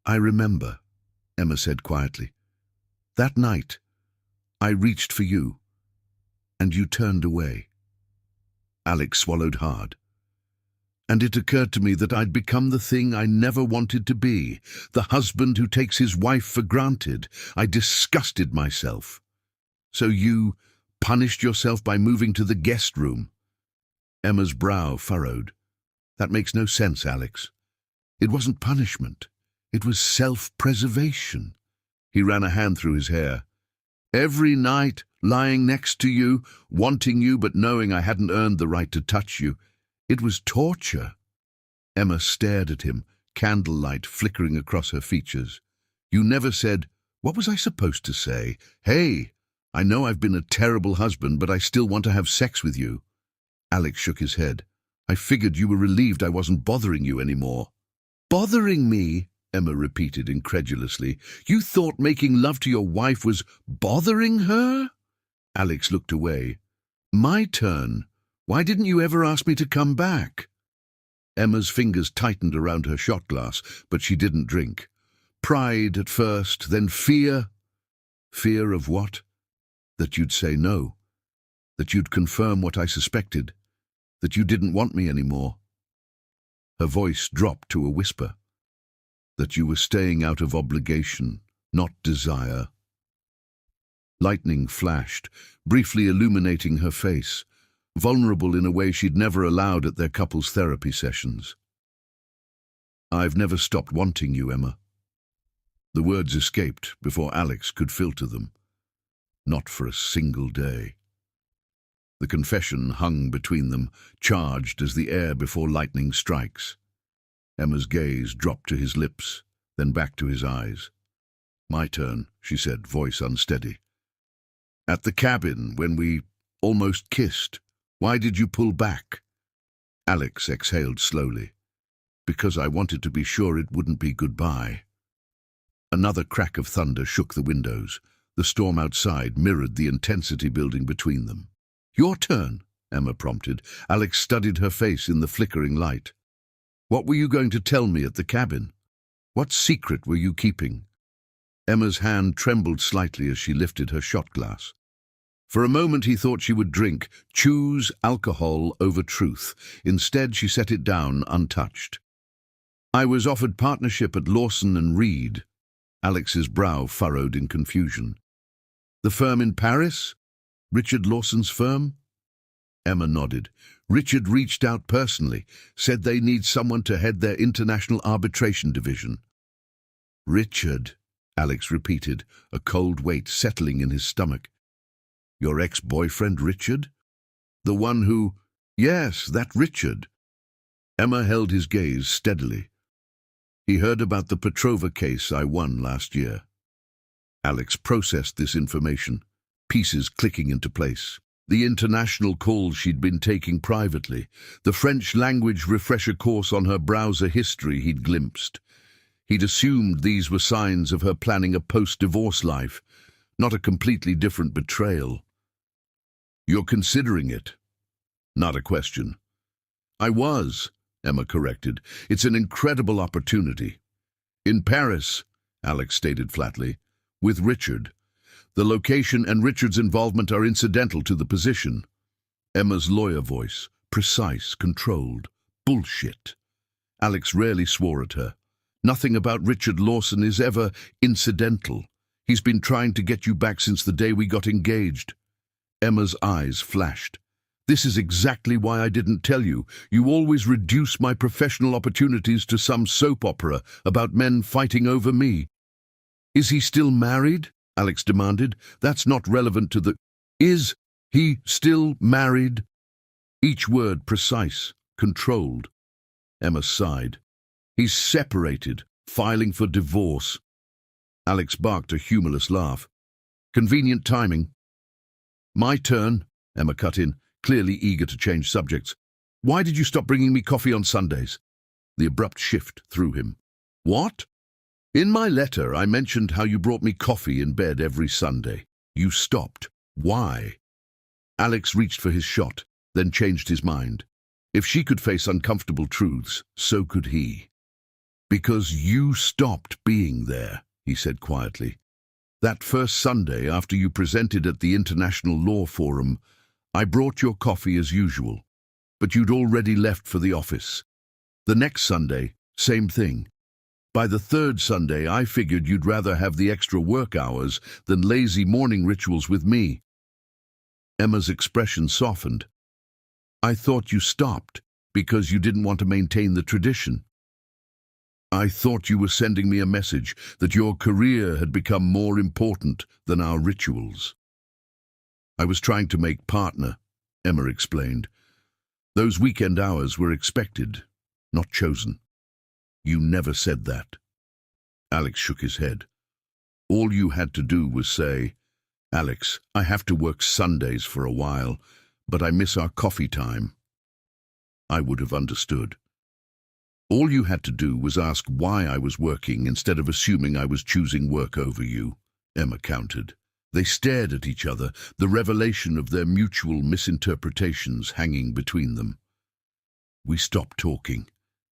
I remember, Emma said quietly. That night, I reached for you, and you turned away. Alex swallowed hard. And it occurred to me that I'd become the thing I never wanted to be, the husband who takes his wife for granted. I disgusted myself. So you punished yourself by moving to the guest room. Emma's brow furrowed. That makes no sense, Alex. It wasn't punishment. It was self-preservation. He ran a hand through his hair. Every night, lying next to you, wanting you but knowing I hadn't earned the right to touch you. It was torture. Emma stared at him, candlelight flickering across her features. You never said, what was I supposed to say? Hey, I know I've been a terrible husband, but I still want to have sex with you. Alex shook his head. I figured you were relieved I wasn't bothering you anymore. Bothering me? Emma repeated incredulously. You thought making love to your wife was bothering her? Alex looked away. My turn. Why didn't you ever ask me to come back? Emma's fingers tightened around her shot glass, but she didn't drink. Pride at first, then fear. Fear of what? That you'd say no. That you'd confirm what I suspected. That you didn't want me anymore. Her voice dropped to a whisper. That you were staying out of obligation, not desire. Lightning flashed, briefly illuminating her face, vulnerable in a way she'd never allowed at their couples' therapy sessions. I've never stopped wanting you, Emma. The words escaped before Alex could filter them. Not for a single day. The confession hung between them, charged as the air before lightning strikes. Emma's gaze dropped to his lips, then back to his eyes. My turn, she said, voice unsteady. At the cabin, when we almost kissed, why did you pull back? Alex exhaled slowly. Because I wanted to be sure it wouldn't be goodbye. Another crack of thunder shook the windows. The storm outside mirrored the intensity building between them. Your turn, Emma prompted. Alex studied her face in the flickering light. What were you going to tell me at the cabin? What secret were you keeping? Emma's hand trembled slightly as she lifted her shot glass. For a moment he thought she would drink, choose alcohol over truth. Instead, she set it down untouched. I was offered partnership at Lawson & Reed. Alex's brow furrowed in confusion. The firm in Paris? Richard Lawson's firm? Emma nodded. Richard reached out personally, said they need someone to head their international arbitration division. Richard, Alex repeated, a cold weight settling in his stomach. Your ex-boyfriend Richard? The one who... Yes, that Richard. Emma held his gaze steadily. He heard about the Petrova case I won last year. Alex processed this information, pieces clicking into place. The international calls she'd been taking privately, the French language refresher course on her browser history he'd glimpsed. He'd assumed these were signs of her planning a post-divorce life, not a completely different betrayal. You're considering it? Not a question. I was, Emma corrected. It's an incredible opportunity. In Paris, Alex stated flatly, with Richard. The location and Richard's involvement are incidental to the position. Emma's lawyer voice, precise, controlled. Bullshit. Alex rarely swore at her. Nothing about Richard Lawson is ever incidental. He's been trying to get you back since the day we got engaged. Emma's eyes flashed. This is exactly why I didn't tell you. You always reduce my professional opportunities to some soap opera about men fighting over me. Is he still married? Alex demanded. That's not relevant to the... Is he still married? Each word precise, controlled. Emma sighed. He's separated, filing for divorce. Alex barked a humorless laugh. Convenient timing. My turn, Emma cut in, clearly eager to change subjects. Why did you stop bringing me coffee on Sundays? The abrupt shift threw him. What? In my letter, I mentioned how you brought me coffee in bed every Sunday. You stopped. Why? Alex reached for his shot, then changed his mind. If she could face uncomfortable truths, so could he. Because you stopped being there, he said quietly. That first Sunday after you presented at the International Law Forum, I brought your coffee as usual, but you'd already left for the office. The next Sunday, same thing. By the third Sunday, I figured you'd rather have the extra work hours than lazy morning rituals with me. Emma's expression softened. I thought you stopped because you didn't want to maintain the tradition. I thought you were sending me a message that your career had become more important than our rituals. I was trying to make partner, Emma explained. Those weekend hours were expected, not chosen. You never said that. Alex shook his head. All you had to do was say, Alex, I have to work Sundays for a while, but I miss our coffee time. I would have understood. All you had to do was ask why I was working instead of assuming I was choosing work over you, Emma countered. They stared at each other, the revelation of their mutual misinterpretations hanging between them. We stopped talking,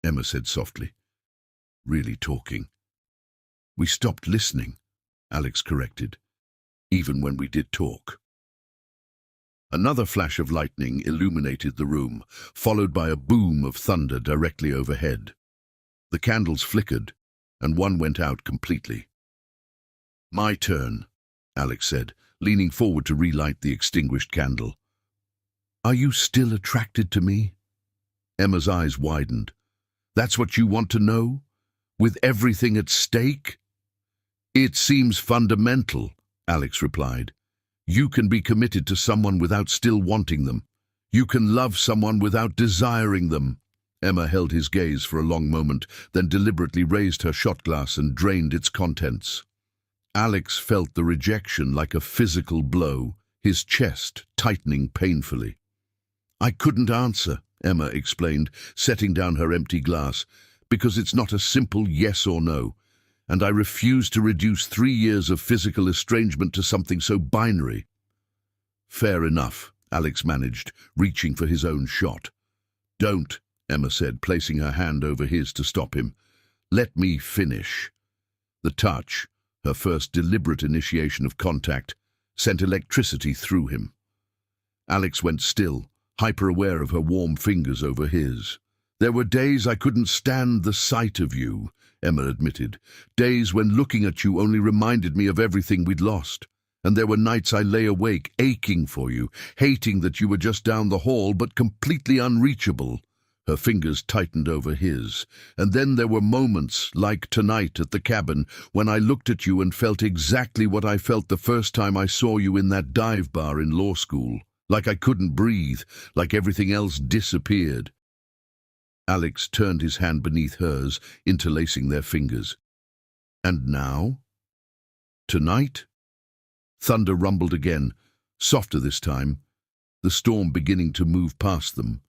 Emma said softly. Really talking. We stopped listening, Alex corrected, even when we did talk. Another flash of lightning illuminated the room, followed by a boom of thunder directly overhead. The candles flickered, and one went out completely. My turn, Alex said, leaning forward to relight the extinguished candle. Are you still attracted to me? Emma's eyes widened. That's what you want to know? With everything at stake? It seems fundamental, Alex replied. You can be committed to someone without still wanting them. You can love someone without desiring them. Emma held his gaze for a long moment, then deliberately raised her shot glass and drained its contents. Alex felt the rejection like a physical blow, his chest tightening painfully. I couldn't answer, Emma explained, setting down her empty glass, because it's not a simple yes or no, and I refuse to reduce 3 years of physical estrangement to something so binary. Fair enough, Alex managed, reaching for his own shot. Don't, Emma said, placing her hand over his to stop him. Let me finish. The touch, her first deliberate initiation of contact, sent electricity through him. Alex went still, hyper-aware of her warm fingers over his. There were days I couldn't stand the sight of you, Emma admitted. Days when looking at you only reminded me of everything we'd lost. And there were nights I lay awake, aching for you, hating that you were just down the hall, but completely unreachable. Her fingers tightened over his. And then there were moments, like tonight at the cabin, when I looked at you and felt exactly what I felt the first time I saw you in that dive bar in law school. Like I couldn't breathe, like everything else disappeared. Alex turned his hand beneath hers, interlacing their fingers. And now? Tonight? Thunder rumbled again, softer this time, the storm beginning to move past them.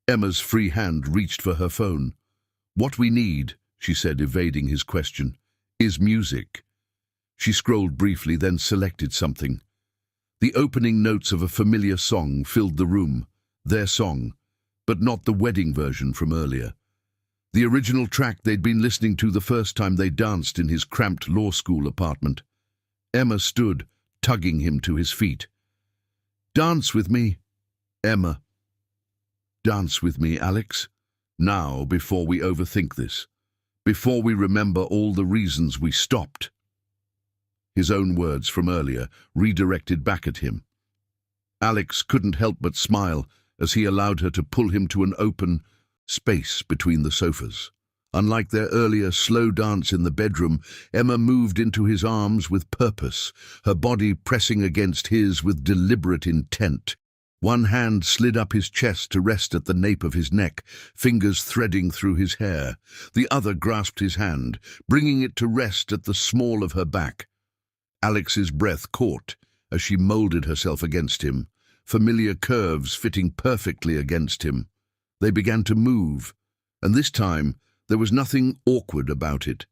Emma's free hand reached for her phone. What we need, she said, evading his question, is music. She scrolled briefly, then selected something. The opening notes of a familiar song filled the room, their song, but not the wedding version from earlier. The original track they'd been listening to the first time they danced in his cramped law school apartment. Emma stood, tugging him to his feet. Dance with me, Emma. Dance with me, Alex. Now, before we overthink this. Before we remember all the reasons we stopped. His own words from earlier, redirected back at him. Alex couldn't help but smile as he allowed her to pull him to an open space between the sofas. Unlike their earlier slow dance in the bedroom, Emma moved into his arms with purpose, her body pressing against his with deliberate intent. One hand slid up his chest to rest at the nape of his neck, fingers threading through his hair. The other grasped his hand, bringing it to rest at the small of her back. Alex's breath caught as she molded herself against him, familiar curves fitting perfectly against him. They began to move, and this time there was nothing awkward about it.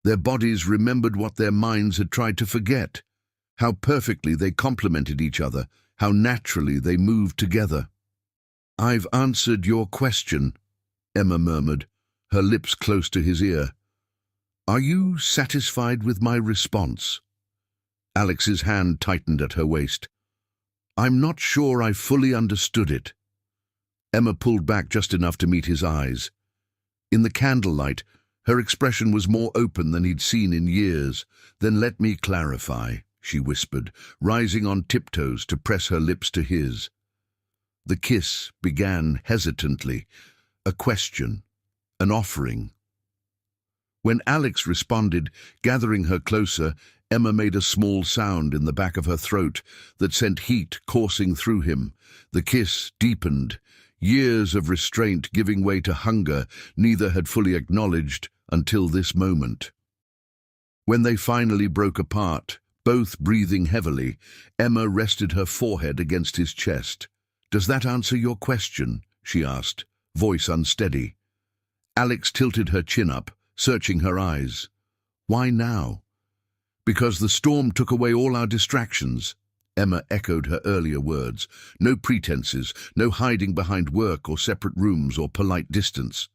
Their bodies remembered what their minds had tried to forget, how perfectly they complemented each other, how naturally they moved together. I've answered your question, Emma murmured, her lips close to his ear. Are you satisfied with my response? Alex's hand tightened at her waist. I'm not sure I fully understood it. Emma pulled back just enough to meet his eyes. In the candlelight, her expression was more open than he'd seen in years. Then let me clarify, she whispered, rising on tiptoes to press her lips to his. The kiss began hesitantly, a question, an offering. When Alex responded, gathering her closer, Emma made a small sound in the back of her throat that sent heat coursing through him. The kiss deepened, years of restraint giving way to hunger neither had fully acknowledged until this moment. When they finally broke apart, both breathing heavily, Emma rested her forehead against his chest. Does that answer your question? She asked, voice unsteady. Alex tilted her chin up, searching her eyes. Why now? Because the storm took away all our distractions. Emma echoed her earlier words. No pretenses, no hiding behind work or separate rooms or polite distance.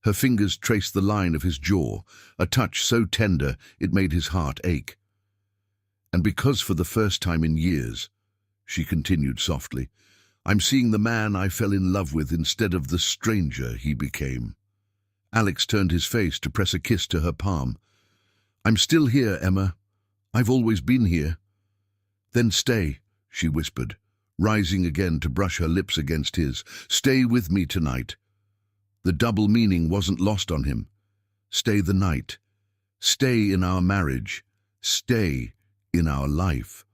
Her fingers traced the line of his jaw, a touch so tender it made his heart ache. And because for the first time in years, she continued softly, I'm seeing the man I fell in love with instead of the stranger he became. Alex turned his face to press a kiss to her palm. I'm still here, Emma. I've always been here. Then stay, she whispered, rising again to brush her lips against his. Stay with me tonight. The double meaning wasn't lost on him. Stay the night. Stay in our marriage. Stay in our life.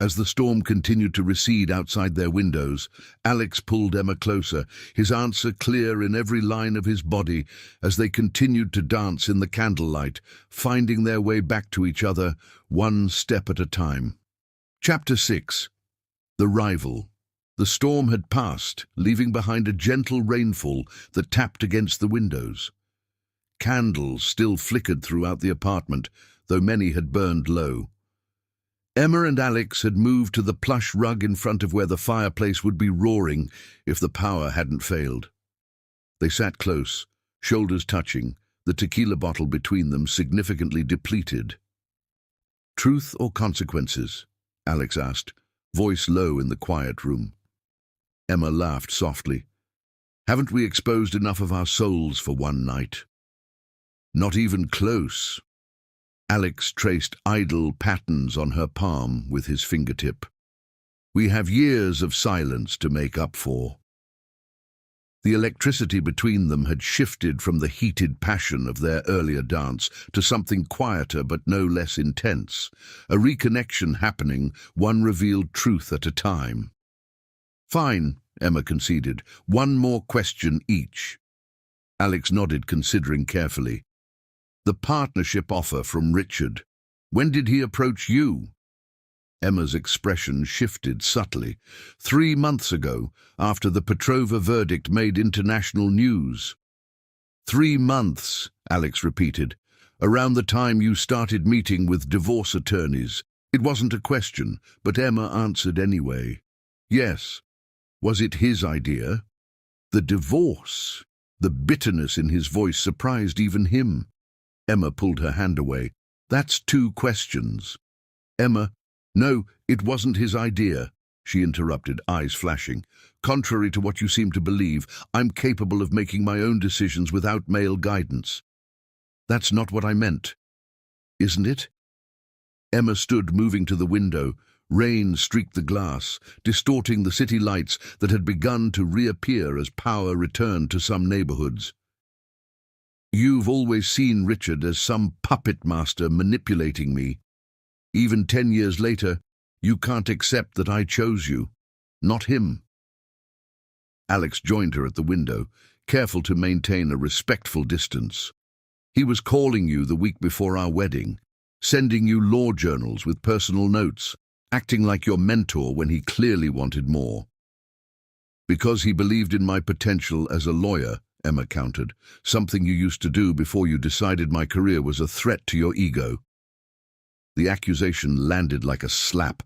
As the storm continued to recede outside their windows, Alex pulled Emma closer, his answer clear in every line of his body as they continued to dance in the candlelight, finding their way back to each other, one step at a time. Chapter 6. The Rival. The storm had passed, leaving behind a gentle rainfall that tapped against the windows. Candles still flickered throughout the apartment, though many had burned low. Emma and Alex had moved to the plush rug in front of where the fireplace would be roaring if the power hadn't failed. They sat close, Shoulders touching, the tequila bottle between them significantly depleted. "Truth or consequences?" Alex asked, voice low in the quiet room. Emma laughed softly. "Haven't we exposed enough of our souls for one night?" "Not even close." Alex traced idle patterns on her palm with his fingertip. "We have years of silence to make up for." The electricity between them had shifted from the heated passion of their earlier dance to something quieter but no less intense, a reconnection happening, one revealed truth at a time. "Fine," Emma conceded. "One more question each." Alex nodded, considering carefully. "The partnership offer from Richard. When did he approach you?" Emma's expression shifted subtly. 3 months ago, after the Petrova verdict made international news." 3 months, Alex repeated. "Around the time you started meeting with divorce attorneys." It wasn't a question, but Emma answered anyway. "Yes." Was it his idea? The divorce. The bitterness in his voice surprised even him. Emma pulled her hand away. "That's 2 questions." "Emma, no, it wasn't his idea," she interrupted, eyes flashing. "Contrary to what you seem to believe, I'm capable of making my own decisions without male guidance." "That's not what I meant." "Isn't it?" Emma stood, moving to the window. Rain streaked the glass, distorting the city lights that had begun to reappear as power returned to some neighborhoods. "You've always seen Richard as some puppet master manipulating me. Even 10 years later, you can't accept that I chose you, not him." Alex joined her at the window, careful to maintain a respectful distance. "He was calling you the week before our wedding, sending you law journals with personal notes, acting like your mentor when he clearly wanted more." "Because he believed in my potential as a lawyer," Emma countered, "something you used to do before you decided my career was a threat to your ego." The accusation landed like a slap.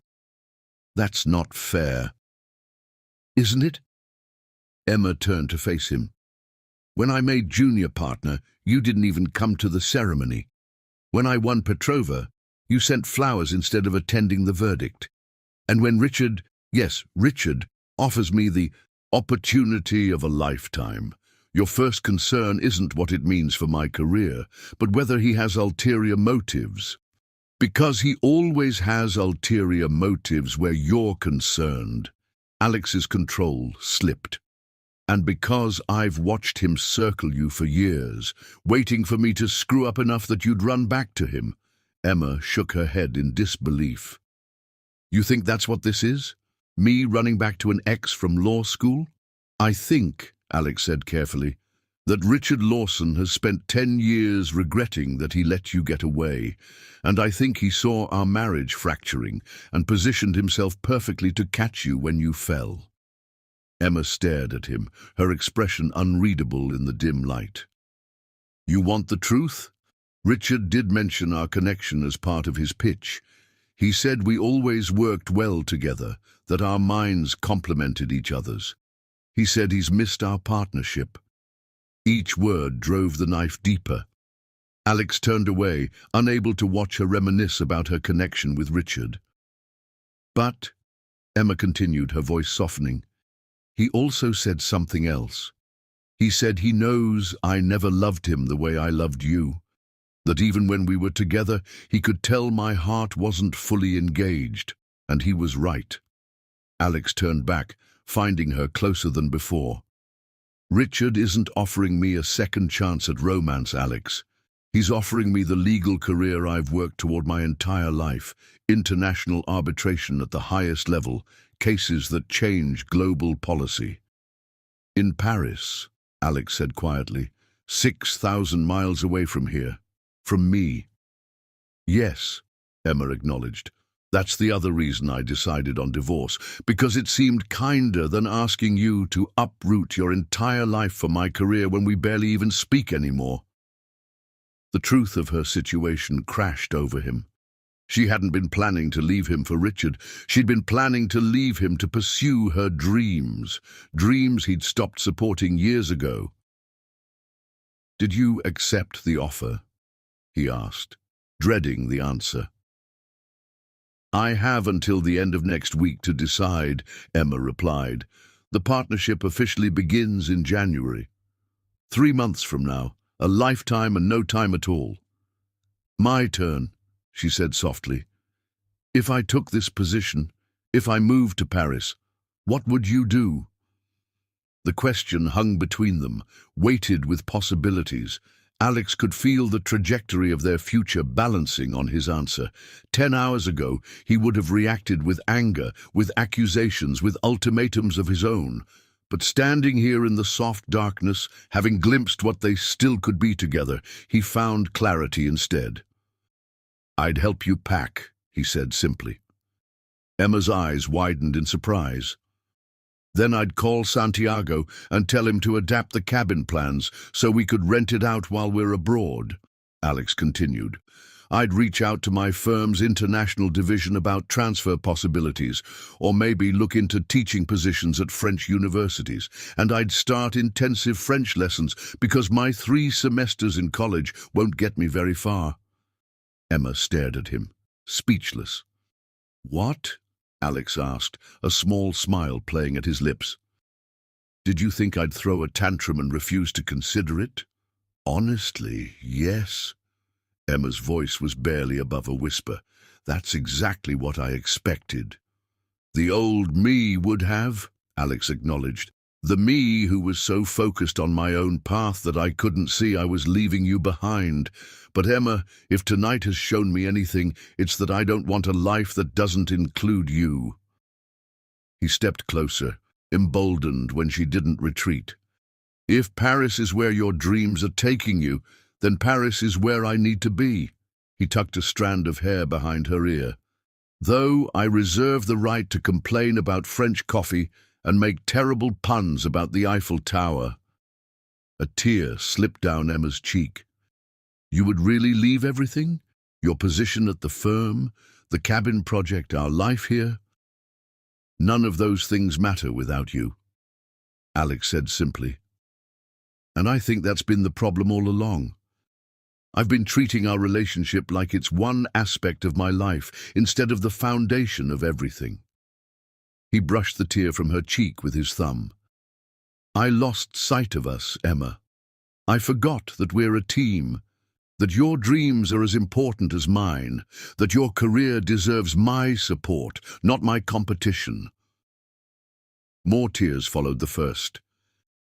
"That's not fair." "Isn't it?" Emma turned to face him. "When I made junior partner, you didn't even come to the ceremony. When I won Petrova, you sent flowers instead of attending the verdict. And when Richard, yes, Richard, offers me the opportunity of a lifetime, your first concern isn't what it means for my career, but whether he has ulterior motives. Because he always has ulterior motives where you're concerned." Alex's control slipped. "And because I've watched him circle you for years, waiting for me to screw up enough that you'd run back to him." Emma shook her head in disbelief. "You think that's what this is? Me running back to an ex from law school?" "I think," Alex said carefully, "that Richard Lawson has spent 10 years regretting that he let you get away, and I think he saw our marriage fracturing and positioned himself perfectly to catch you when you fell." Emma stared at him, her expression unreadable in the dim light. "You want the truth? Richard did mention our connection as part of his pitch. He said we always worked well together, that our minds complemented each other's. He said he's missed our partnership." Each word drove the knife deeper. Alex turned away, unable to watch her reminisce about her connection with Richard. "But," Emma continued, her voice softening, "he also said something else. He said he knows I never loved him the way I loved you. That even when we were together, he could tell my heart wasn't fully engaged, and he was right." Alex turned back, finding her closer than before. "Richard isn't offering me a second chance at romance, Alex. He's offering me the legal career I've worked toward my entire life, international arbitration at the highest level, cases that change global policy." "In Paris," Alex said quietly, 6,000 miles away from here. From me." "Yes," Emma acknowledged. "That's the other reason I decided on divorce, because it seemed kinder than asking you to uproot your entire life for my career when we barely even speak anymore." The truth of her situation crashed over him. She hadn't been planning to leave him for Richard. She'd been planning to leave him to pursue her dreams, dreams he'd stopped supporting years ago. Did you accept the offer? He asked, dreading the answer. I have until the end of next week to decide, Emma replied. The partnership officially begins in January. 3 months from now, a lifetime and no time at all. My turn, she said softly. If I took this position, if I moved to Paris, what would you do? The question hung between them, weighted with possibilities. Alex could feel the trajectory of their future balancing on his answer. 10 hours ago, he would have reacted with anger, with accusations, with ultimatums of his own. But standing here in the soft darkness, having glimpsed what they still could be together, he found clarity instead. I'd help you pack, he said simply. Emma's eyes widened in surprise. Then I'd call Santiago and tell him to adapt the cabin plans so we could rent it out while we're abroad, Alex continued. I'd reach out to my firm's international division about transfer possibilities, or maybe look into teaching positions at French universities, and I'd start intensive French lessons because my 3 semesters in college won't get me very far. Emma stared at him, speechless. What? Alex asked, a small smile playing at his lips. Did you think I'd throw a tantrum and refuse to consider it? Honestly, yes. Emma's voice was barely above a whisper. That's exactly what I expected. The old me would have, Alex acknowledged. The me who was so focused on my own path that I couldn't see I was leaving you behind. But Emma, if tonight has shown me anything, it's that I don't want a life that doesn't include you. He stepped closer, emboldened when she didn't retreat. If Paris is where your dreams are taking you, then Paris is where I need to be. He tucked a strand of hair behind her ear. Though I reserve the right to complain about French coffee and make terrible puns about the Eiffel Tower. A tear slipped down Emma's cheek. You would really leave everything? Your position at the firm, the cabin project, our life here? None of those things matter without you, Alex said simply. And I think that's been the problem all along. I've been treating our relationship like it's one aspect of my life instead of the foundation of everything. He brushed the tear from her cheek with his thumb. I lost sight of us, Emma. I forgot that we're a team, that your dreams are as important as mine, that your career deserves my support, not my competition. More tears followed the first.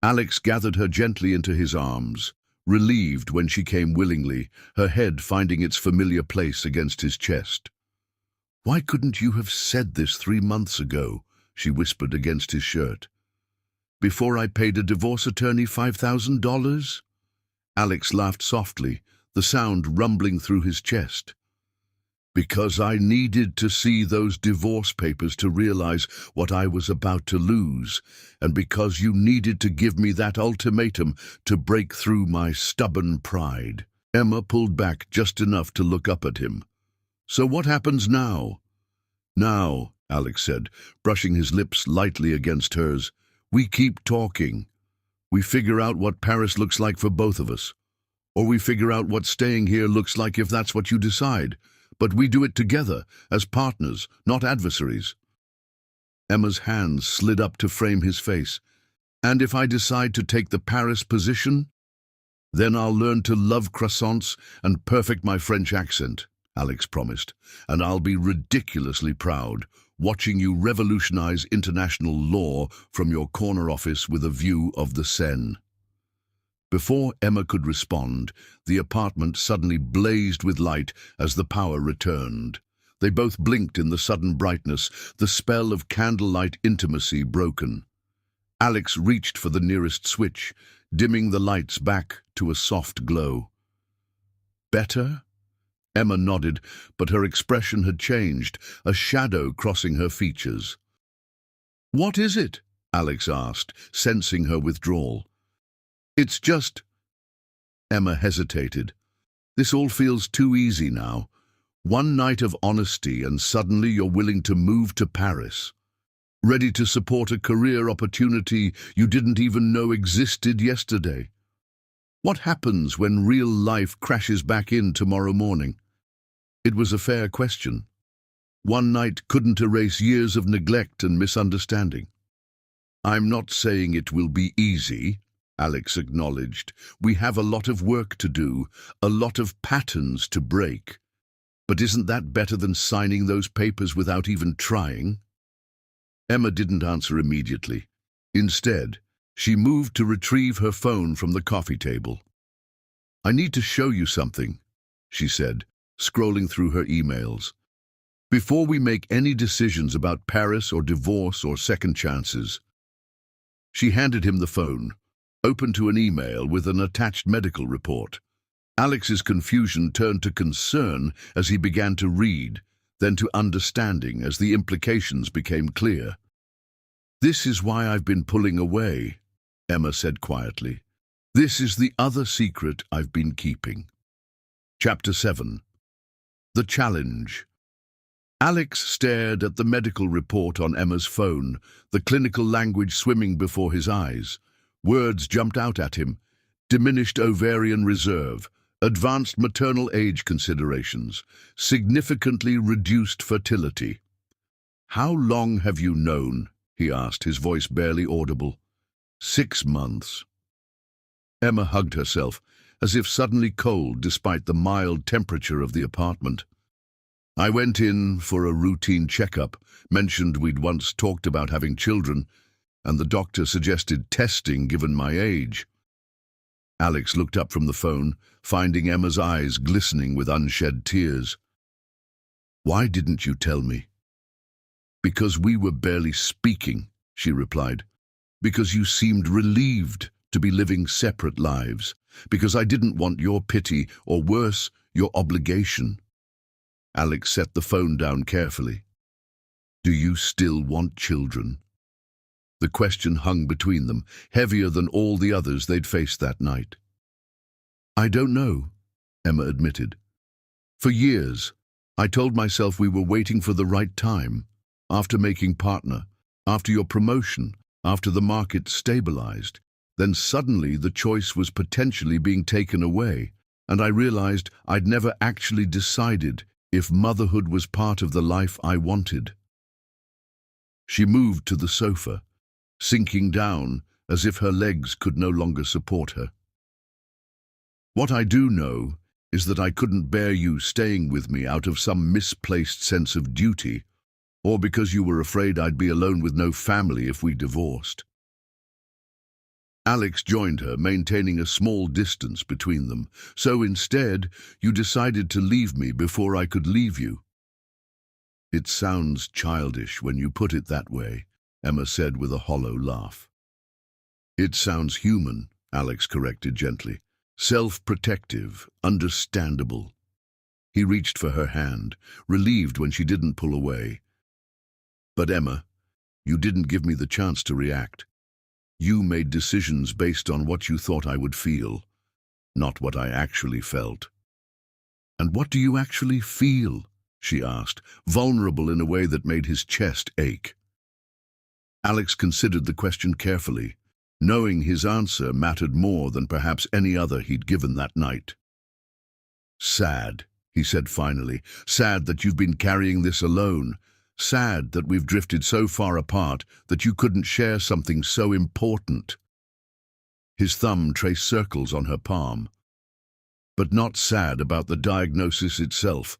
Alex gathered her gently into his arms, relieved when she came willingly, her head finding its familiar place against his chest. Why couldn't you have said this 3 months ago? She whispered against his shirt. Before I paid a divorce attorney $5,000? Alex laughed softly, the sound rumbling through his chest. Because I needed to see those divorce papers to realize what I was about to lose, and because you needed to give me that ultimatum to break through my stubborn pride. Emma pulled back just enough to look up at him. So what happens now? Now, Alex said, brushing his lips lightly against hers, we keep talking. We figure out what Paris looks like for both of us. Or we figure out what staying here looks like if that's what you decide. But we do it together, as partners, not adversaries. Emma's hands slid up to frame his face. And if I decide to take the Paris position? Then I'll learn to love croissants and perfect my French accent, Alex promised. And I'll be ridiculously proud, watching you revolutionize international law from your corner office with a view of the Seine. Before Emma could respond, the apartment suddenly blazed with light as the power returned. They both blinked in the sudden brightness, the spell of candlelight intimacy broken. Alex reached for the nearest switch, dimming the lights back to a soft glow. Better? Emma nodded, but her expression had changed, a shadow crossing her features. What is it? Alex asked, sensing her withdrawal. It's just... Emma hesitated. This all feels too easy now. One night of honesty and suddenly you're willing to move to Paris. Ready to support a career opportunity you didn't even know existed yesterday. What happens when real life crashes back in tomorrow morning? It was a fair question. One night couldn't erase years of neglect and misunderstanding. I'm not saying it will be easy, Alex acknowledged. We have a lot of work to do, a lot of patterns to break. But isn't that better than signing those papers without even trying? Emma didn't answer immediately. Instead, she moved to retrieve her phone from the coffee table. I need to show you something, she said, scrolling through her emails. Before we make any decisions about Paris or divorce or second chances. She handed him the phone, open to an email with an attached medical report. Alex's confusion turned to concern as he began to read, then to understanding as the implications became clear. This is why I've been pulling away, Emma said quietly. This is the other secret I've been keeping. Chapter 7. The Challenge. Alex stared at the medical report on Emma's phone, the clinical language swimming before his eyes. Words jumped out at him. Diminished ovarian reserve, advanced maternal age considerations, significantly reduced fertility. How long have you known? He asked, his voice barely audible. 6 months. Emma hugged herself, as if suddenly cold despite the mild temperature of the apartment. I went in for a routine checkup, mentioned we'd once talked about having children, and the doctor suggested testing given my age. Alex looked up from the phone, finding Emma's eyes glistening with unshed tears. Why didn't you tell me? Because we were barely speaking, she replied. Because you seemed relieved to be living separate lives. Because I didn't want your pity, or worse, your obligation. Alex set the phone down carefully. Do you still want children? The question hung between them, heavier than all the others they'd faced that night. I don't know, Emma admitted. For years, I told myself we were waiting for the right time, after making partner, after your promotion, after the market stabilized. Then suddenly the choice was potentially being taken away, and I realized I'd never actually decided if motherhood was part of the life I wanted. She moved to the sofa, sinking down as if her legs could no longer support her. What I do know is that I couldn't bear you staying with me out of some misplaced sense of duty, or because you were afraid I'd be alone with no family if we divorced. Alex joined her, maintaining a small distance between them. So instead, you decided to leave me before I could leave you. It sounds childish when you put it that way, Emma said with a hollow laugh. It sounds human, Alex corrected gently. Self-protective, understandable. He reached for her hand, relieved when she didn't pull away. But Emma, you didn't give me the chance to react. You made decisions based on what you thought I would feel, not what I actually felt. And what do you actually feel? She asked, vulnerable in a way that made his chest ache. Alex considered the question carefully, knowing his answer mattered more than perhaps any other he'd given that night. Sad, he said finally, sad that you've been carrying this alone. Sad that we've drifted so far apart that you couldn't share something so important. His thumb traced circles on her palm. But not sad about the diagnosis itself.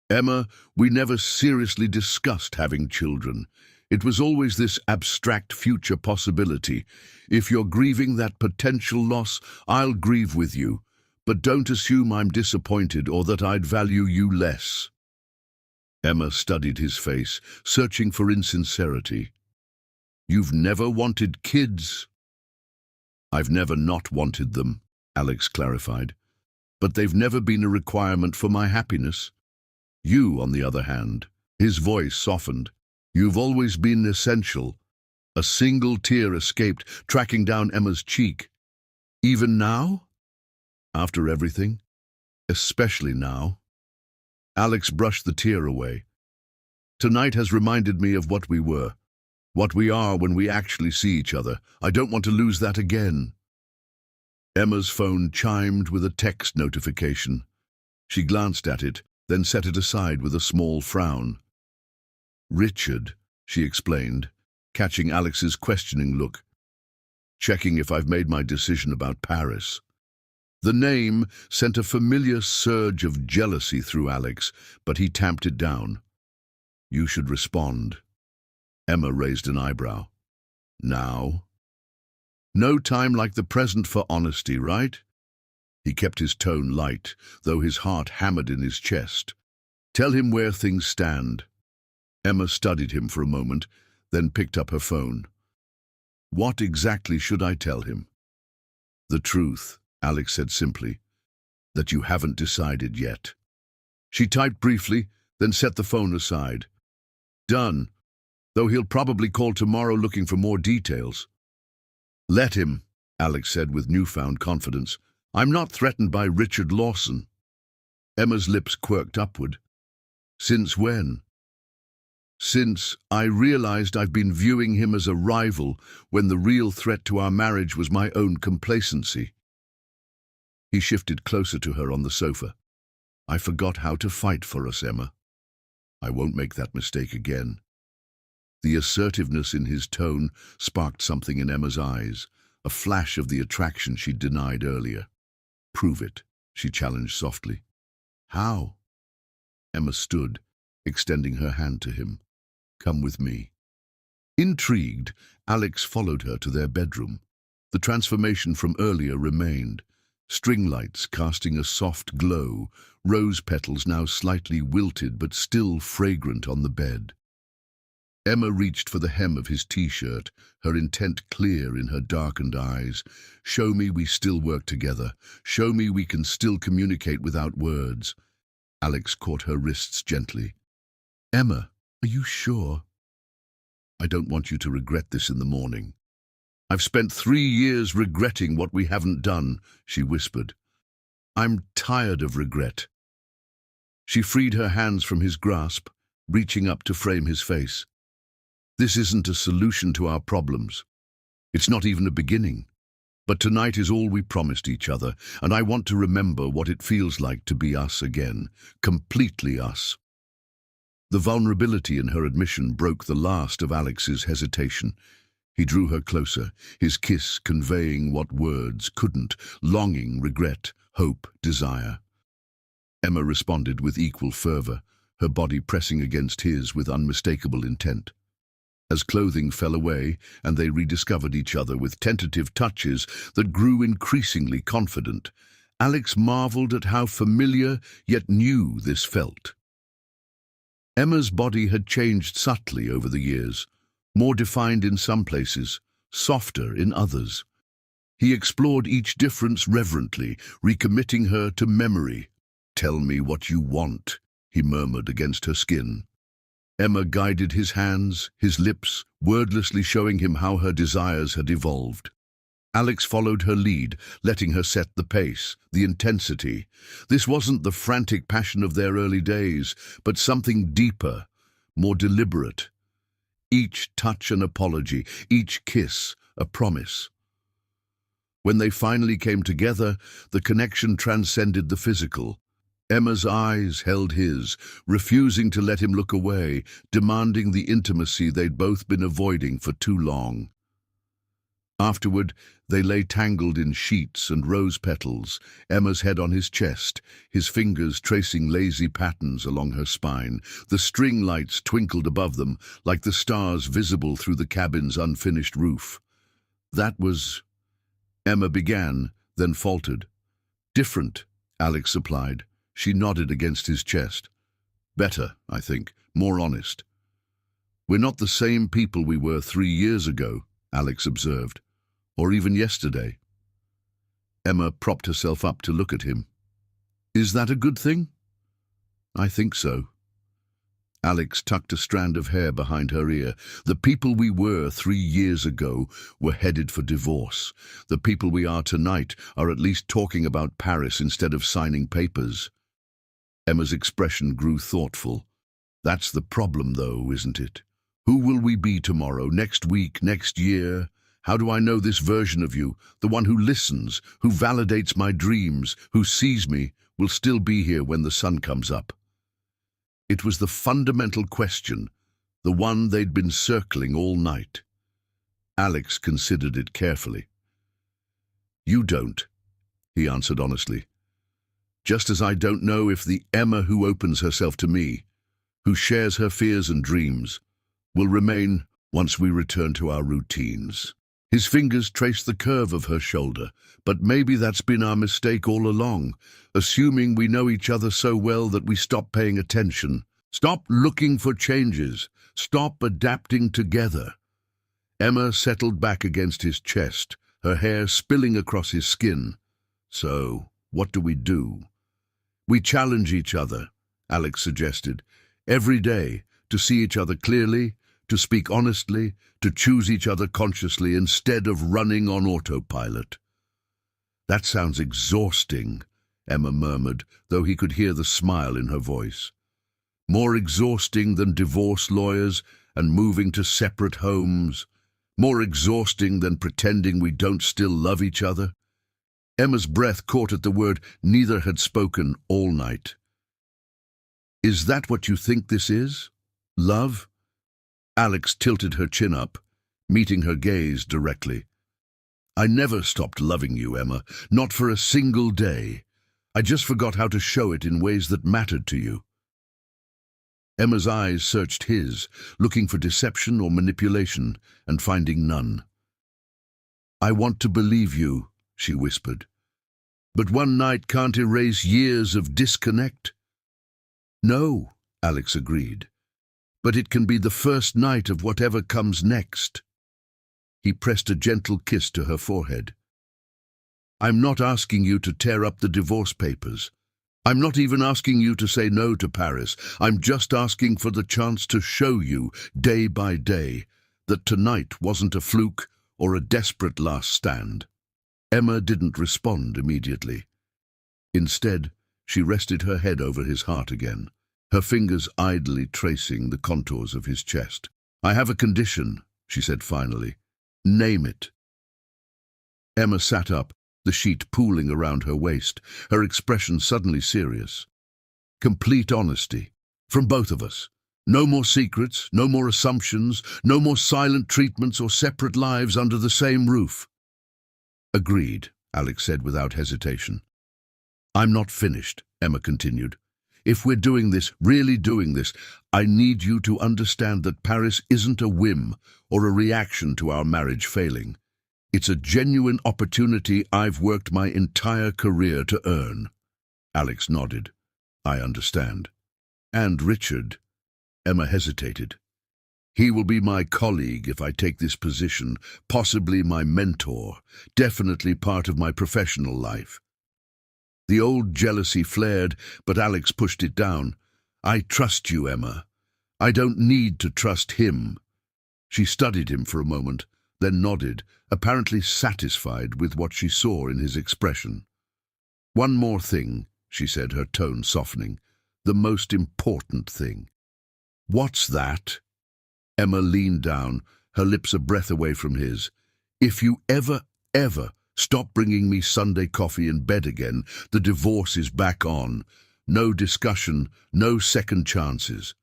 Emma, we never seriously discussed having children. It was always this abstract future possibility. If you're grieving that potential loss, I'll grieve with you. But don't assume I'm disappointed or that I'd value you less. Emma studied his face, searching for insincerity. You've never wanted kids? I've never not wanted them, Alex clarified. But they've never been a requirement for my happiness. You, on the other hand, his voice softened. You've always been essential. A single tear escaped, tracking down Emma's cheek. Even now? After everything? Especially now? Alex brushed the tear away. Tonight has reminded me of what we were, what we are when we actually see each other. I don't want to lose that again. Emma's phone chimed with a text notification. She glanced at it, then set it aside with a small frown. "Richard," she explained, catching Alex's questioning look. "Checking if I've made my decision about Paris." The name sent a familiar surge of jealousy through Alex, but he tamped it down. "You should respond." Emma raised an eyebrow. "Now?" "No time like the present for honesty, right?" He kept his tone light, though his heart hammered in his chest. "Tell him where things stand." Emma studied him for a moment, then picked up her phone. "What exactly should I tell him?" "The truth," Alex said simply. "That you haven't decided yet." She typed briefly, then set the phone aside. "Done. Though he'll probably call tomorrow looking for more details." "Let him," Alex said with newfound confidence. "I'm not threatened by Richard Lawson." Emma's lips quirked upward. "Since when?" "Since I realized I've been viewing him as a rival when the real threat to our marriage was my own complacency." He shifted closer to her on the sofa. "I forgot how to fight for us, Emma. I won't make that mistake again." The assertiveness in his tone sparked something in Emma's eyes, a flash of the attraction she'd denied earlier. "Prove it," she challenged softly. "How?" Emma stood, extending her hand to him. "Come with me." Intrigued, Alex followed her to their bedroom. The transformation from earlier remained. String lights casting a soft glow, rose petals now slightly wilted but still fragrant on the bed. Emma reached for the hem of his t-shirt, her intent clear in her darkened eyes. "Show me we still work together. Show me we can still communicate without words." Alex caught her wrists gently. "Emma, are you sure?" "I don't want you to regret this in the morning." "I've spent 3 years regretting what we haven't done," she whispered. "I'm tired of regret." She freed her hands from his grasp, reaching up to frame his face. "This isn't a solution to our problems. It's not even a beginning. But tonight is all we promised each other, and I want to remember what it feels like to be us again, completely us." The vulnerability in her admission broke the last of Alex's hesitation. He drew her closer, his kiss conveying what words couldn't: longing, regret, hope, desire. Emma responded with equal fervor, her body pressing against his with unmistakable intent. As clothing fell away and they rediscovered each other with tentative touches that grew increasingly confident, Alex marveled at how familiar yet new this felt. Emma's body had changed subtly over the years, more defined in some places, softer in others. He explored each difference reverently, recommitting her to memory. "Tell me what you want," he murmured against her skin. Emma guided his hands, his lips, wordlessly showing him how her desires had evolved. Alex followed her lead, letting her set the pace, the intensity. This wasn't the frantic passion of their early days, but something deeper, more deliberate. Each touch an apology, each kiss a promise. When they finally came together, the connection transcended the physical. Emma's eyes held his, refusing to let him look away, demanding the intimacy they'd both been avoiding for too long. Afterward, they lay tangled in sheets and rose petals, Emma's head on his chest, his fingers tracing lazy patterns along her spine. The string lights twinkled above them, like the stars visible through the cabin's unfinished roof. "That was—" Emma began, then faltered. "Different," Alex supplied. She nodded against his chest. "Better, I think, more honest." "We're not the same people we were 3 years ago," Alex observed. "Or even yesterday." Emma propped herself up to look at him. "Is that a good thing?" "I think so." Alex tucked a strand of hair behind her ear. "The people we were 3 years ago were headed for divorce. The people we are tonight are at least talking about Paris instead of signing papers." Emma's expression grew thoughtful. "That's the problem, though, isn't it? Who will we be tomorrow, next week, next year? How do I know this version of you, the one who listens, who validates my dreams, who sees me, will still be here when the sun comes up? It was the fundamental question, the one they'd been circling all night. Alex considered it carefully. You don't, he answered honestly. Just as I don't know if the Emma who opens herself to me, who shares her fears and dreams, will remain once we return to our routines. His fingers traced the curve of her shoulder, but maybe that's been our mistake all along, assuming we know each other so well that we stop paying attention. Stop looking for changes. Stop adapting together. Emma settled back against his chest, her hair spilling across his skin. So, what do we do? We challenge each other, Alex suggested, every day, to see each other clearly, to speak honestly, to choose each other consciously instead of running on autopilot. That sounds exhausting, Emma murmured, though he could hear the smile in her voice. More exhausting than divorce lawyers and moving to separate homes. More exhausting than pretending we don't still love each other. Emma's breath caught at the word neither had spoken all night. Is that what you think this is? Love? Alex tilted her chin up, meeting her gaze directly. I never stopped loving you, Emma, not for a single day. I just forgot how to show it in ways that mattered to you. Emma's eyes searched his, looking for deception or manipulation, and finding none. I want to believe you, she whispered. But one night can't erase years of disconnect. No, Alex agreed. But it can be the first night of whatever comes next. He pressed a gentle kiss to her forehead. I'm not asking you to tear up the divorce papers. I'm not even asking you to say no to Paris. I'm just asking for the chance to show you, day by day, that tonight wasn't a fluke or a desperate last stand. Emma didn't respond immediately. Instead, she rested her head over his heart again, her fingers idly tracing the contours of his chest. I have a condition, she said finally. Name it. Emma sat up, the sheet pooling around her waist, her expression suddenly serious. Complete honesty, from both of us. No more secrets, no more assumptions, no more silent treatments or separate lives under the same roof. Agreed, Alex said without hesitation. I'm not finished, Emma continued. If we're doing this, really doing this, I need you to understand that Paris isn't a whim or a reaction to our marriage failing. It's a genuine opportunity I've worked my entire career to earn. Alex nodded. I understand. And Richard, Emma hesitated. He will be my colleague if I take this position, possibly my mentor, definitely part of my professional life. The old jealousy flared, but Alex pushed it down. I trust you, Emma. I don't need to trust him. She studied him for a moment, then nodded, apparently satisfied with what she saw in his expression. One more thing, she said, her tone softening. The most important thing. What's that? Emma leaned down, her lips a breath away from his. If you ever stop bringing me Sunday coffee in bed again, the divorce is back on. No discussion, no second chances.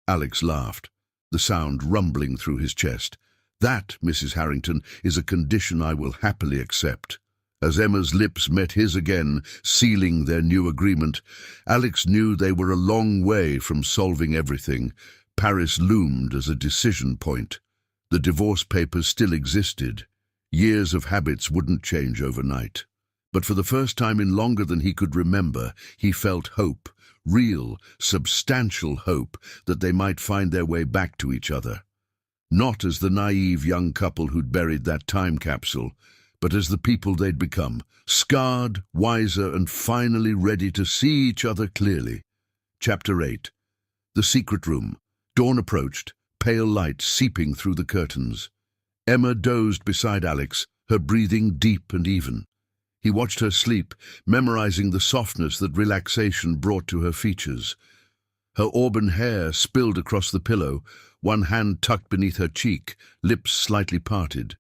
Alex laughed, the sound rumbling through his chest. That, Mrs. Harrington, is a condition I will happily accept. As Emma's lips met his again, sealing their new agreement, Alex knew they were a long way from solving everything. Paris loomed as a decision point. The divorce papers still existed. Years of habits wouldn't change overnight. But for the first time in longer than he could remember, he felt hope, real, substantial hope, that they might find their way back to each other. Not as the naive young couple who'd buried that time capsule, but as the people they'd become, scarred, wiser, and finally ready to see each other clearly. Chapter 8. The secret room. Dawn approached, pale light seeping through the curtains. Emma dozed beside Alex, her breathing deep and even. He watched her sleep, memorizing the softness that relaxation brought to her features. Her auburn hair spilled across the pillow, one hand tucked beneath her cheek, lips slightly parted.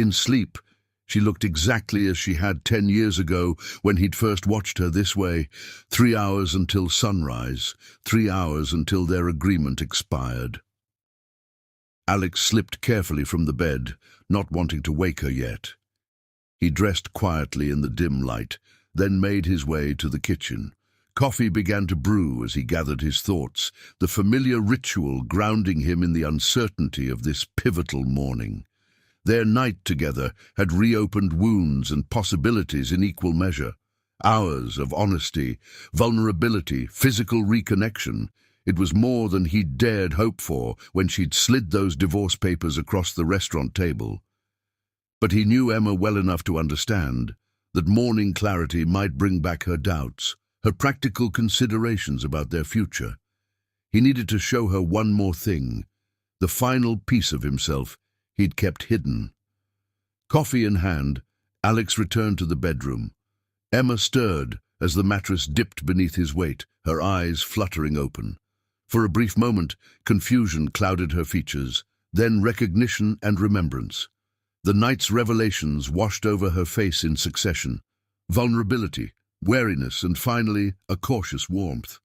In sleep, she looked exactly as she had 10 years ago when he'd first watched her this way. 3 hours until sunrise, 3 hours until their agreement expired. Alex slipped carefully from the bed, not wanting to wake her yet. He dressed quietly in the dim light, then made his way to the kitchen. Coffee began to brew as he gathered his thoughts, the familiar ritual grounding him in the uncertainty of this pivotal morning. Their night together had reopened wounds and possibilities in equal measure. Hours of honesty, vulnerability, physical reconnection. It was more than he'd dared hope for when she'd slid those divorce papers across the restaurant table. But he knew Emma well enough to understand that morning clarity might bring back her doubts, her practical considerations about their future. He needed to show her one more thing, the final piece of himself he'd kept hidden. Coffee in hand, Alex returned to the bedroom. Emma stirred as the mattress dipped beneath his weight, her eyes fluttering open. For a brief moment, confusion clouded her features, then recognition and remembrance. The night's revelations washed over her face in succession. Vulnerability, wariness, and finally, a cautious warmth.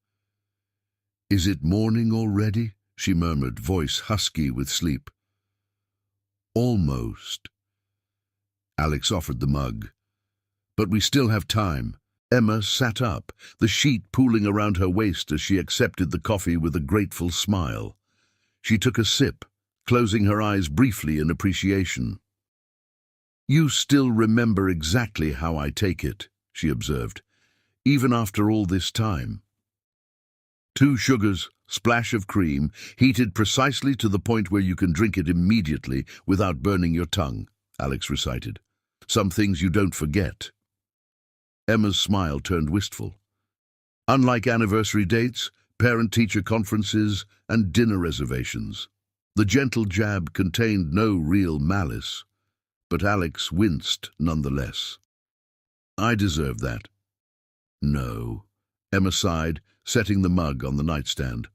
"Is it morning already?" she murmured, voice husky with sleep. "Almost." Alex offered the mug. "But we still have time." Emma sat up, the sheet pooling around her waist as she accepted the coffee with a grateful smile. She took a sip, closing her eyes briefly in appreciation. "You still remember exactly how I take it," she observed, "even after all this time." 2 sugars, splash of cream, heated precisely to the point where you can drink it immediately without burning your tongue, Alex recited. "Some things you don't forget." Emma's smile turned wistful. Unlike anniversary dates, parent-teacher conferences, and dinner reservations, the gentle jab contained no real malice. But Alex winced nonetheless. "I deserve that." "No." Emma sighed, setting the mug on the nightstand.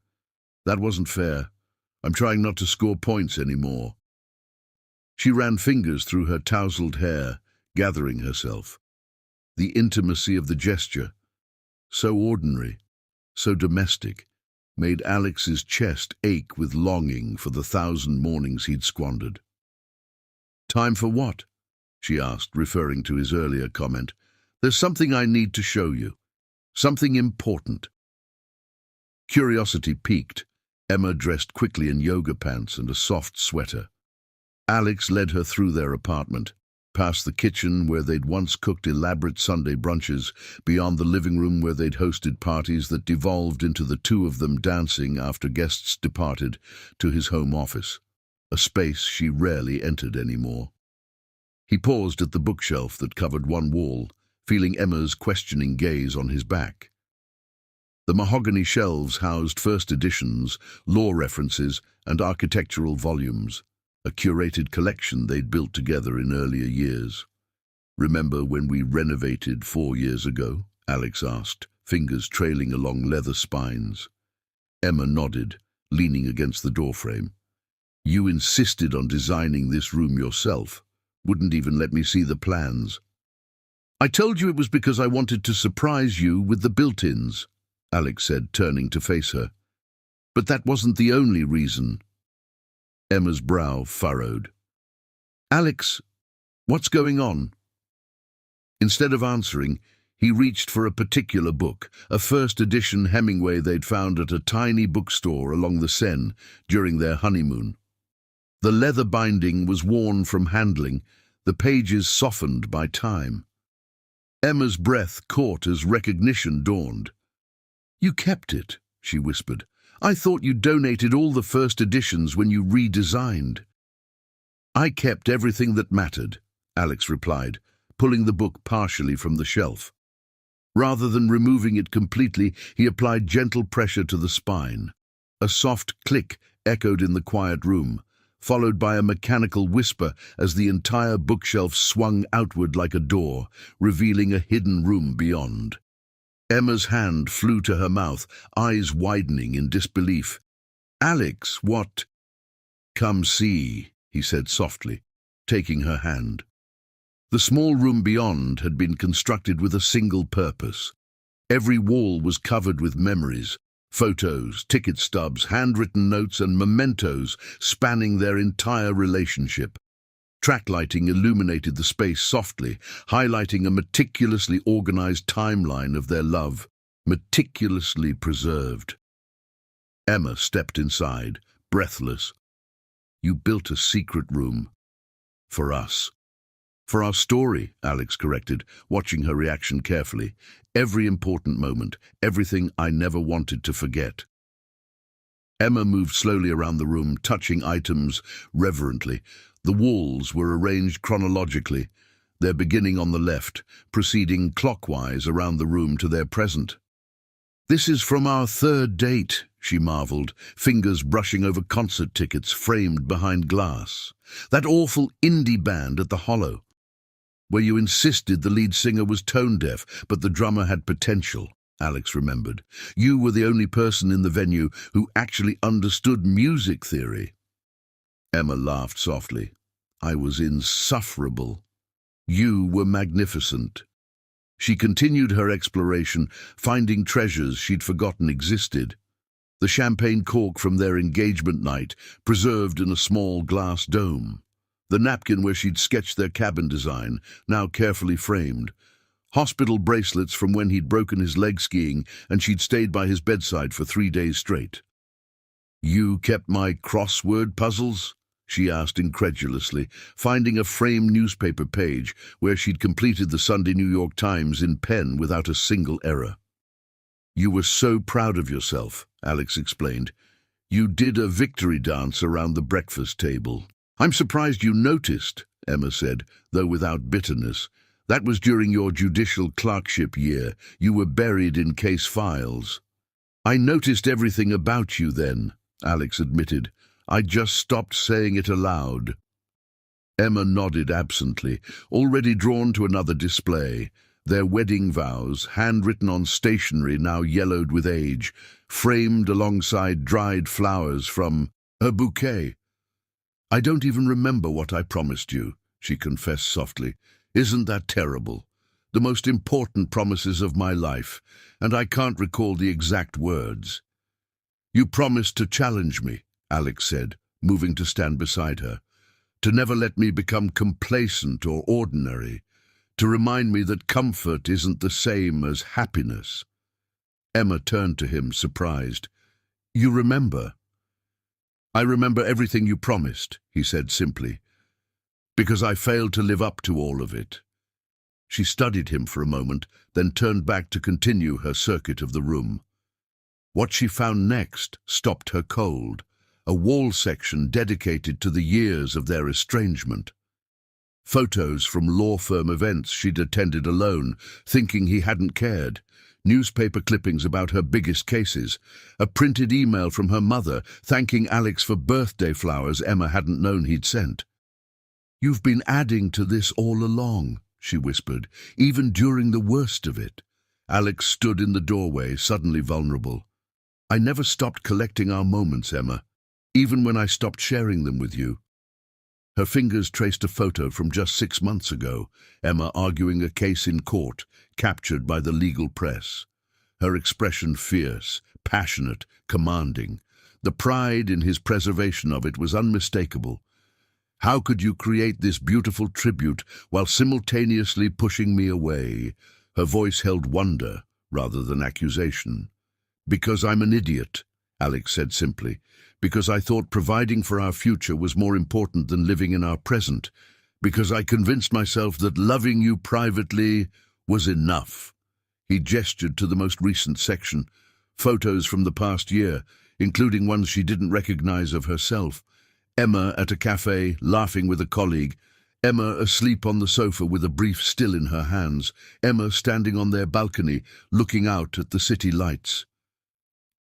"That wasn't fair. I'm trying not to score points anymore." She ran fingers through her tousled hair, gathering herself. The intimacy of the gesture, so ordinary, so domestic, made Alex's chest ache with longing for the 1,000 mornings he'd squandered. "Time for what?" she asked, referring to his earlier comment. "There's something I need to show you. Something important." Curiosity piqued. Emma dressed quickly in yoga pants and a soft sweater. Alex led her through their apartment, past the kitchen where they'd once cooked elaborate Sunday brunches, beyond the living room where they'd hosted parties that devolved into the 2 of them dancing after guests departed, to his home office, a space she rarely entered anymore. He paused at the bookshelf that covered one wall, feeling Emma's questioning gaze on his back. The mahogany shelves housed first editions, law references, and architectural volumes, a curated collection they'd built together in earlier years. "Remember when we renovated 4 years ago?" Alex asked, fingers trailing along leather spines. Emma nodded, leaning against the doorframe. "You insisted on designing this room yourself. Wouldn't even let me see the plans." "I told you it was because I wanted to surprise you with the built-ins," Alex said, turning to face her. "But that wasn't the only reason." Emma's brow furrowed. "Alex, what's going on?" Instead of answering, he reached for a particular book, a first-edition Hemingway they'd found at a tiny bookstore along the Seine during their honeymoon. The leather binding was worn from handling, the pages softened by time. Emma's breath caught as recognition dawned. "You kept it," she whispered. "I thought you donated all the first editions when you redesigned." "I kept everything that mattered," Alex replied, pulling the book partially from the shelf. Rather than removing it completely, he applied gentle pressure to the spine. A soft click echoed in the quiet room, followed by a mechanical whisper as the entire bookshelf swung outward like a door, revealing a hidden room beyond. Emma's hand flew to her mouth, eyes widening in disbelief. "Alex, what?" "Come see," he said softly, taking her hand. The small room beyond had been constructed with a single purpose. Every wall was covered with memories, photos, ticket stubs, handwritten notes and mementos spanning their entire relationship. Track lighting illuminated the space softly, highlighting a meticulously organized timeline of their love, meticulously preserved. Emma stepped inside, breathless. "You built a secret room. For us." "For our story," Alex corrected, watching her reaction carefully. "Every important moment, everything I never wanted to forget." Emma moved slowly around the room, touching items reverently. The walls were arranged chronologically, their beginning on the left, proceeding clockwise around the room to their present. "This is from our third date," she marveled, fingers brushing over concert tickets framed behind glass. "That awful indie band at the Hollow, where you insisted the lead singer was tone-deaf, but the drummer had potential," Alex remembered. "You were the only person in the venue who actually understood music theory." Emma laughed softly. "I was insufferable. You were magnificent." She continued her exploration, finding treasures she'd forgotten existed. The champagne cork from their engagement night, preserved in a small glass dome. The napkin where she'd sketched their cabin design, now carefully framed. Hospital bracelets from when he'd broken his leg skiing and she'd stayed by his bedside for 3 days straight. "You kept my crossword puzzles?" she asked incredulously, finding a framed newspaper page where she'd completed the Sunday New York Times in pen without a single error. "You were so proud of yourself," Alex explained. "You did a victory dance around the breakfast table." "I'm surprised you noticed," Emma said, though without bitterness. "That was during your judicial clerkship year. You were buried in case files." "I noticed everything about you then," Alex admitted. "I just stopped saying it aloud." Emma nodded absently, already drawn to another display. Their wedding vows, handwritten on stationery now yellowed with age, framed alongside dried flowers from a bouquet. "I don't even remember what I promised you," she confessed softly. "Isn't that terrible? The most important promises of my life, and I can't recall the exact words." "You promised to challenge me," Alex said, moving to stand beside her. "To never let me become complacent or ordinary. To remind me that comfort isn't the same as happiness." Emma turned to him, surprised. "You remember?" "I remember everything you promised," he said simply, "because I failed to live up to all of it." She studied him for a moment, then turned back to continue her circuit of the room. What she found next stopped her cold, a wall section dedicated to the years of their estrangement. Photos from law firm events she'd attended alone, thinking he hadn't cared. Newspaper clippings about her biggest cases. A printed email from her mother thanking Alex for birthday flowers Emma hadn't known he'd sent. "You've been adding to this all along," she whispered, "even during the worst of it." Alex stood in the doorway, suddenly vulnerable. "I never stopped collecting our moments, Emma, even when I stopped sharing them with you." Her fingers traced a photo from just 6 months ago, Emma arguing a case in court, captured by the legal press. Her expression fierce, passionate, commanding. The pride in his preservation of it was unmistakable. "How could you create this beautiful tribute while simultaneously pushing me away?" Her voice held wonder rather than accusation. "Because I'm an idiot," Alex said simply. "Because I thought providing for our future was more important than living in our present. Because I convinced myself that loving you privately was enough." He gestured to the most recent section, photos from the past year, including ones she didn't recognize of herself. Emma at a cafe, laughing with a colleague. Emma asleep on the sofa with a brief still in her hands. Emma standing on their balcony, looking out at the city lights.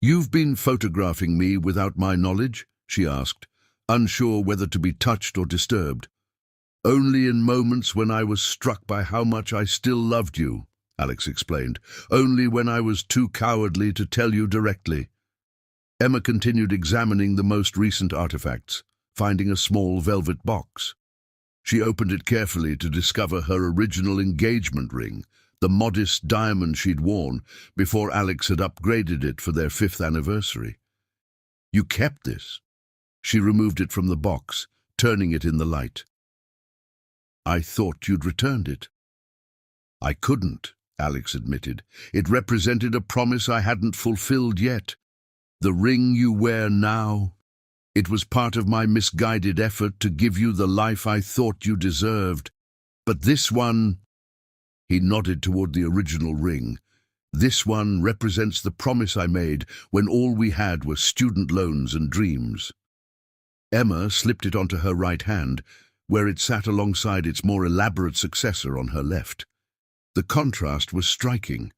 "You've been photographing me without my knowledge?" she asked, unsure whether to be touched or disturbed. "Only in moments when I was struck by how much I still loved you," Alex explained. "Only when I was too cowardly to tell you directly." Emma continued examining the most recent artifacts, finding a small velvet box. She opened it carefully to discover her original engagement ring, the modest diamond she'd worn before Alex had upgraded it for their 5th anniversary. "You kept this?" She removed it from the box, turning it in the light. "I thought you'd returned it." "I couldn't," Alex admitted. "It represented a promise I hadn't fulfilled yet. The ring you wear now, it was part of my misguided effort to give you the life I thought you deserved. But this one," he nodded toward the original ring, "this one represents the promise I made when all we had were student loans and dreams." Emma slipped it onto her right hand, where it sat alongside its more elaborate successor on her left. The contrast was striking.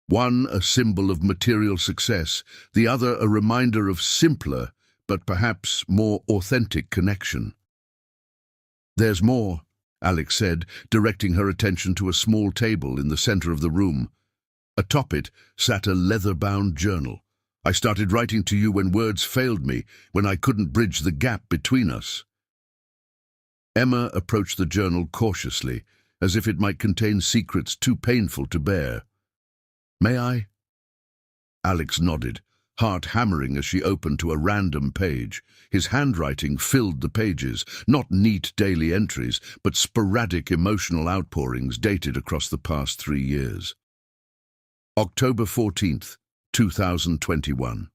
One a symbol of material success, the other a reminder of simpler, but perhaps more authentic connection. "There's more," Alex said, directing her attention to a small table in the center of the room. Atop it sat a leather-bound journal. "I started writing to you when words failed me, when I couldn't bridge the gap between us." Emma approached the journal cautiously, as if it might contain secrets too painful to bear. "May I?" Alex nodded, heart hammering as she opened to a random page. His handwriting filled the pages, not neat daily entries, but sporadic emotional outpourings dated across the past 3 years. October 14th, 2021.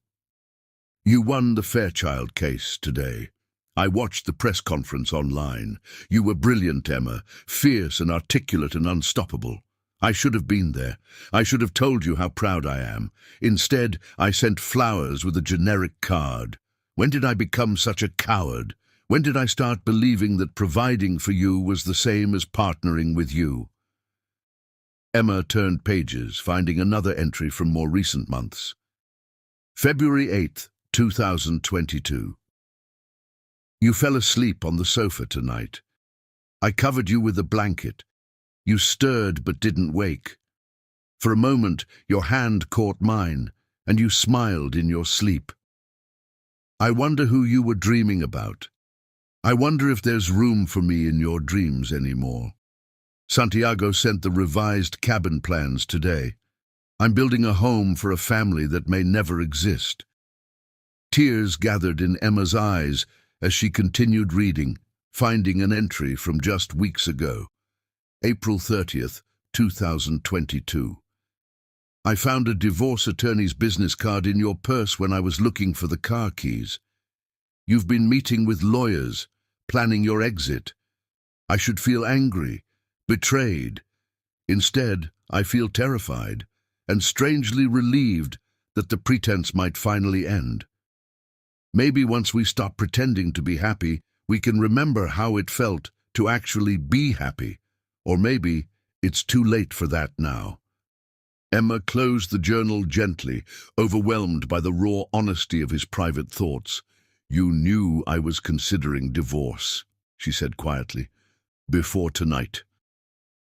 "You won the Fairchild case today. I watched the press conference online. You were brilliant, Emma, fierce and articulate and unstoppable. I should have been there. I should have told you how proud I am. Instead, I sent flowers with a generic card. When did I become such a coward? When did I start believing that providing for you was the same as partnering with you?" Emma turned pages, finding another entry from more recent months. February 8th, 2022. "You fell asleep on the sofa tonight. I covered you with a blanket. You stirred but didn't wake. For a moment, your hand caught mine, and you smiled in your sleep. I wonder who you were dreaming about. I wonder if there's room for me in your dreams anymore. Santiago sent the revised cabin plans today. I'm building a home for a family that may never exist." Tears gathered in Emma's eyes as she continued reading, finding an entry from just weeks ago. April 30th, 2022. "I found a divorce attorney's business card in your purse when I was looking for the car keys. You've been meeting with lawyers, planning your exit. I should feel angry, betrayed. Instead, I feel terrified and strangely relieved that the pretense might finally end. Maybe once we stop pretending to be happy, we can remember how it felt to actually be happy. Or maybe it's too late for that now." Emma closed the journal gently, overwhelmed by the raw honesty of his private thoughts. "You knew I was considering divorce," she said quietly, "before tonight."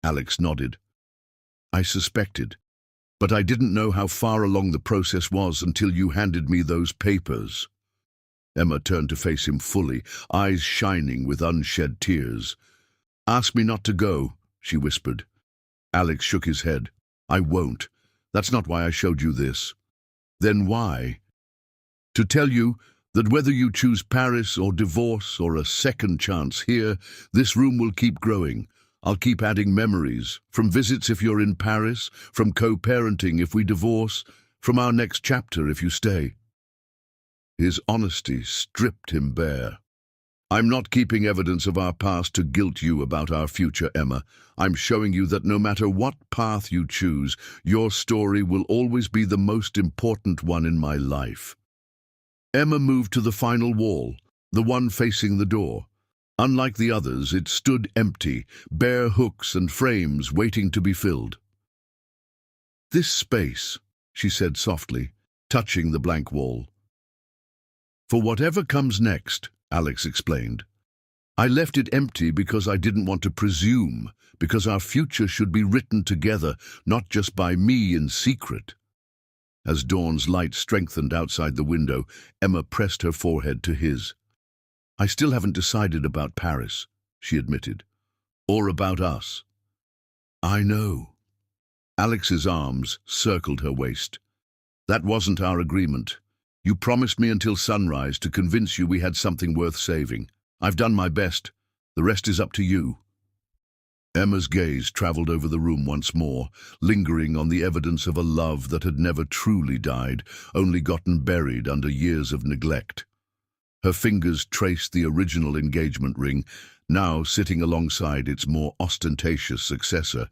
Alex nodded. "I suspected, but I didn't know how far along the process was until you handed me those papers." Emma turned to face him fully, eyes shining with unshed tears. "Ask me not to go," she whispered. Alex shook his head. "I won't. That's not why I showed you this." "Then why?" "To tell you that whether you choose Paris or divorce or a second chance here, this room will keep growing. I'll keep adding memories, from visits if you're in Paris, from co-parenting if we divorce, from our next chapter if you stay." His honesty stripped him bare. "I'm not keeping evidence of our past to guilt you about our future, Emma. I'm showing you that no matter what path you choose, your story will always be the most important one in my life." Emma moved to the final wall, the one facing the door. Unlike the others, it stood empty, bare hooks and frames waiting to be filled. "This space," she said softly, touching the blank wall. "For whatever comes next," Alex explained. "I left it empty because I didn't want to presume, because our future should be written together, not just by me in secret." As dawn's light strengthened outside the window, Emma pressed her forehead to his. "I still haven't decided about Paris. she admitted. Or about us. I know. Alex's arms circled her waist. That wasn't our agreement. You promised me until sunrise to convince you we had something worth saving. I've done my best. The rest is up to you. Emma's gaze traveled over the room once more, lingering on the evidence of a love that had never truly died, only gotten buried under years of neglect. Her fingers traced the original engagement ring, now sitting alongside its more ostentatious successor.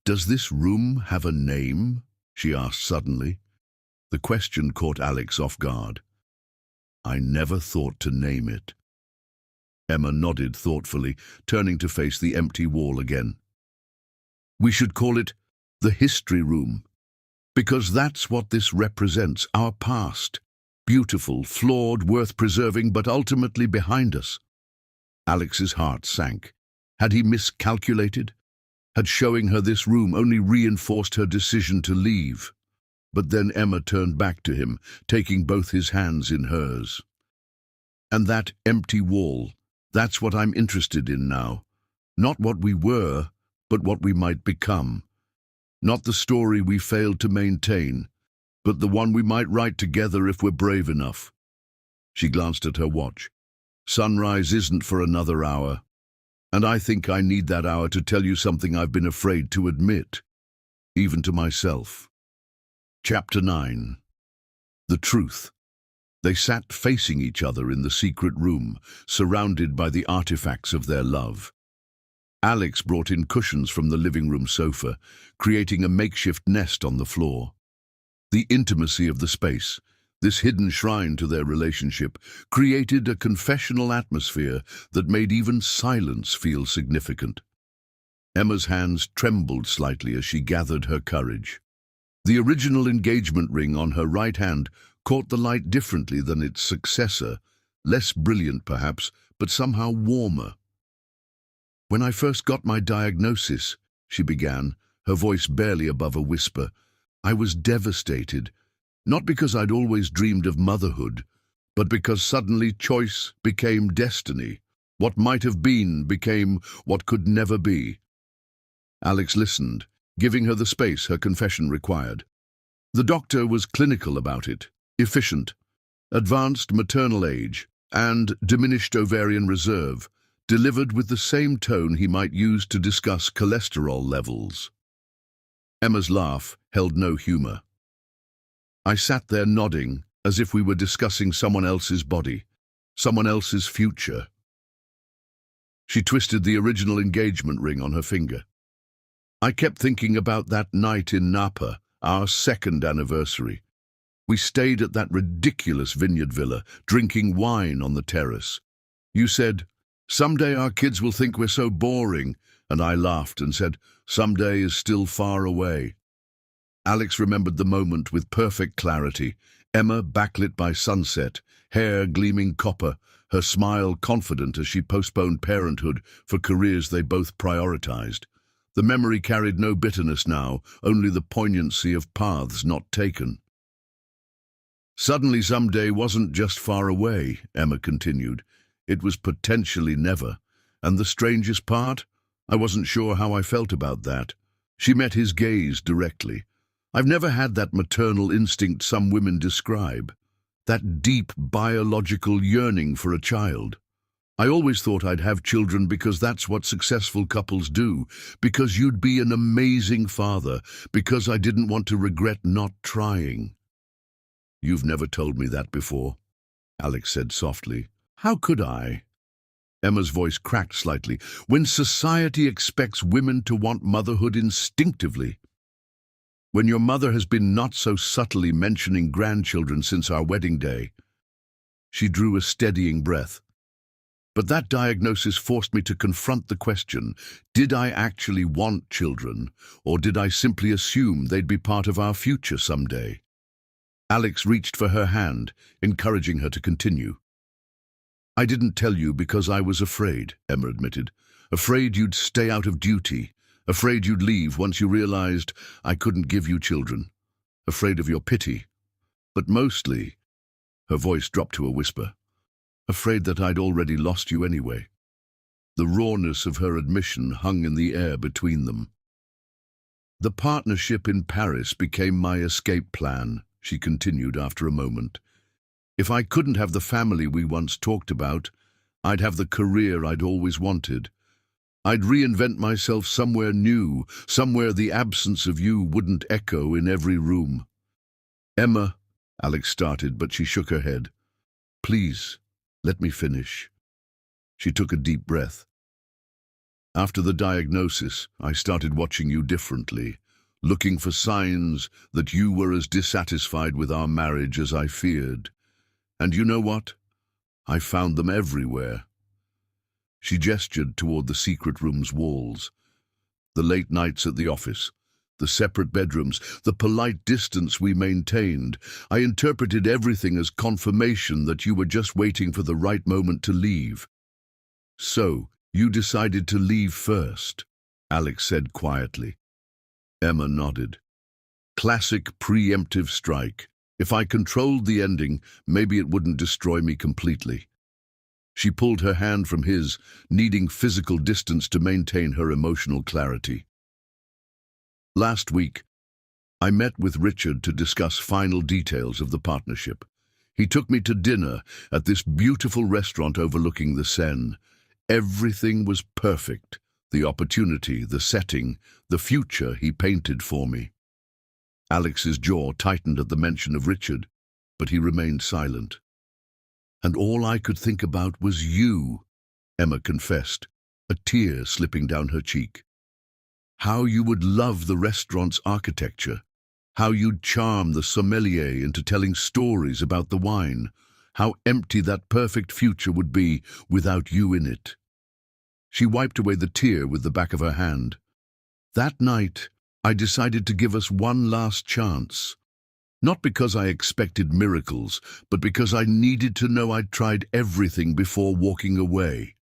"Does this room have a name?" she asked suddenly. The question caught Alex off guard. "I never thought to name it." Emma nodded thoughtfully, turning to face the empty wall again. "We should call it the history room, because that's what this represents, our past. Beautiful, flawed, worth preserving, but ultimately behind us." Alex's heart sank. Had he miscalculated? Had showing her this room only reinforced her decision to leave? But then Emma turned back to him, taking both his hands in hers. "And that empty wall, that's what I'm interested in now. Not what we were, but what we might become. Not the story we failed to maintain, but the one we might write together if we're brave enough." She glanced at her watch. "Sunrise isn't for another hour, and I think I need that hour to tell you something I've been afraid to admit, even to myself." Chapter 9. The Truth. They sat facing each other in the secret room, surrounded by the artifacts of their love. Alex brought in cushions from the living room sofa, creating a makeshift nest on the floor. The intimacy of the space, this hidden shrine to their relationship, created a confessional atmosphere that made even silence feel significant. Emma's hands trembled slightly as she gathered her courage. The original engagement ring on her right hand caught the light differently than its successor, less brilliant perhaps, but somehow warmer. "When I first got my diagnosis," she began, her voice barely above a whisper, "I was devastated, not because I'd always dreamed of motherhood, but because suddenly choice became destiny. What might have been became what could never be." Alex listened, giving her the space her confession required. The doctor was clinical about it, efficient, advanced maternal age, and diminished ovarian reserve, delivered with the same tone he might use to discuss cholesterol levels. Emma's laugh held no humor. I sat there nodding, as if we were discussing someone else's body, someone else's future. She twisted the original engagement ring on her finger. "I kept thinking about that night in Napa, our second anniversary. We stayed at that ridiculous vineyard villa, drinking wine on the terrace. You said, 'Someday our kids will think we're so boring,' and I laughed and said, 'Someday is still far away.'" Alex remembered the moment with perfect clarity. Emma backlit by sunset, hair gleaming copper, her smile confident as she postponed parenthood for careers they both prioritized. The memory carried no bitterness now, only the poignancy of paths not taken. "Suddenly someday wasn't just far away," Emma continued. "It was potentially never. And the strangest part? I wasn't sure how I felt about that." She met his gaze directly. "I've never had that maternal instinct some women describe, that deep biological yearning for a child. I always thought I'd have children because that's what successful couples do, because you'd be an amazing father, because I didn't want to regret not trying." "You've never told me that before," Alex said softly. "How could I?" Emma's voice cracked slightly. "When society expects women to want motherhood instinctively. When your mother has been not so subtly mentioning grandchildren since our wedding day." She drew a steadying breath. "But that diagnosis forced me to confront the question, did I actually want children, or did I simply assume they'd be part of our future someday?" Alex reached for her hand, encouraging her to continue. "I didn't tell you because I was afraid," Emma admitted. "Afraid you'd stay out of duty. Afraid you'd leave once you realized I couldn't give you children. Afraid of your pity. But mostly," her voice dropped to a whisper, "afraid that I'd already lost you anyway." The rawness of her admission hung in the air between them. "The partnership in Paris became my escape plan," she continued after a moment. "If I couldn't have the family we once talked about, I'd have the career I'd always wanted. I'd reinvent myself somewhere new, somewhere the absence of you wouldn't echo in every room." "Emma," Alex started, but she shook her head. "Please, let me finish." She took a deep breath. "After the diagnosis, I started watching you differently, looking for signs that you were as dissatisfied with our marriage as I feared. And you know what? I found them everywhere." She gestured toward the secret room's walls. The late nights at the office, the separate bedrooms, the polite distance we maintained. I interpreted everything as confirmation that you were just waiting for the right moment to leave. "So, you decided to leave first," Alex said quietly. Emma nodded. "Classic preemptive strike. If I controlled the ending, maybe it wouldn't destroy me completely." She pulled her hand from his, needing physical distance to maintain her emotional clarity. "Last week, I met with Richard to discuss final details of the partnership. He took me to dinner at this beautiful restaurant overlooking the Seine. Everything was perfect. The opportunity, the setting, the future he painted for me." Alex's jaw tightened at the mention of Richard, but he remained silent. "And all I could think about was you," Emma confessed, a tear slipping down her cheek. "How you would love the restaurant's architecture, how you'd charm the sommelier into telling stories about the wine, how empty that perfect future would be without you in it." She wiped away the tear with the back of her hand. "That night, I decided to give us one last chance. Not because I expected miracles, but because I needed to know I'd tried everything before walking away."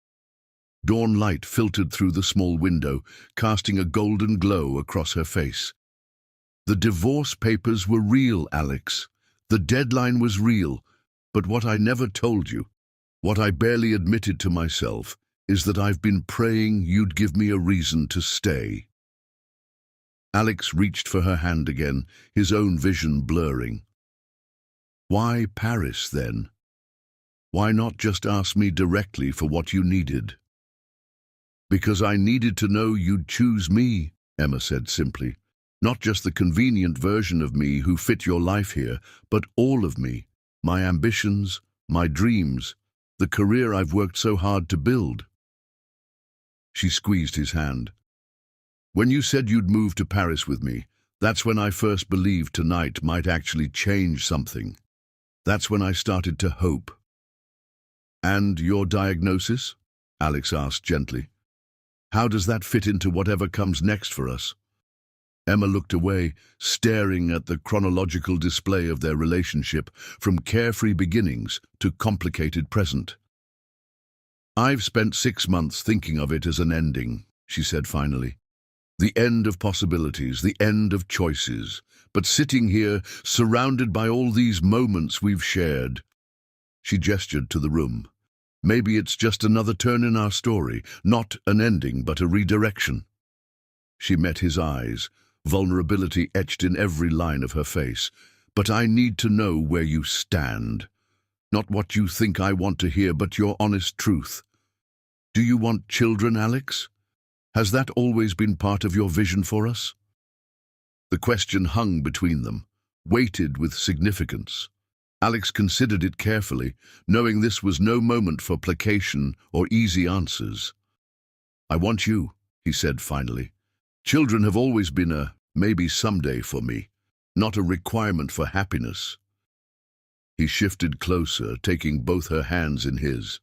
Dawn light filtered through the small window, casting a golden glow across her face. "The divorce papers were real, Alex. The deadline was real. But what I never told you, what I barely admitted to myself, is that I've been praying you'd give me a reason to stay." Alex reached for her hand again, his own vision blurring. "Why Paris, then? Why not just ask me directly for what you needed?" "Because I needed to know you'd choose me," Emma said simply. "Not just the convenient version of me who fit your life here, but all of me, my ambitions, my dreams, the career I've worked so hard to build." She squeezed his hand. "When you said you'd move to Paris with me, that's when I first believed tonight might actually change something. That's when I started to hope." "And your diagnosis?" Alex asked gently. "How does that fit into whatever comes next for us?" Emma looked away, staring at the chronological display of their relationship, from carefree beginnings to complicated present. "I've spent 6 months thinking of it as an ending," she said finally. "The end of possibilities, the end of choices. But sitting here, surrounded by all these moments we've shared." She gestured to the room. "Maybe it's just another turn in our story, not an ending, but a redirection." She met his eyes, vulnerability etched in every line of her face. "But I need to know where you stand. Not what you think I want to hear, but your honest truth. Do you want children, Alex? Has that always been part of your vision for us?" The question hung between them, weighted with significance. Alex considered it carefully, knowing this was no moment for placation or easy answers. "I want you," he said finally. "Children have always been a maybe someday for me, not a requirement for happiness." He shifted closer, taking both her hands in his.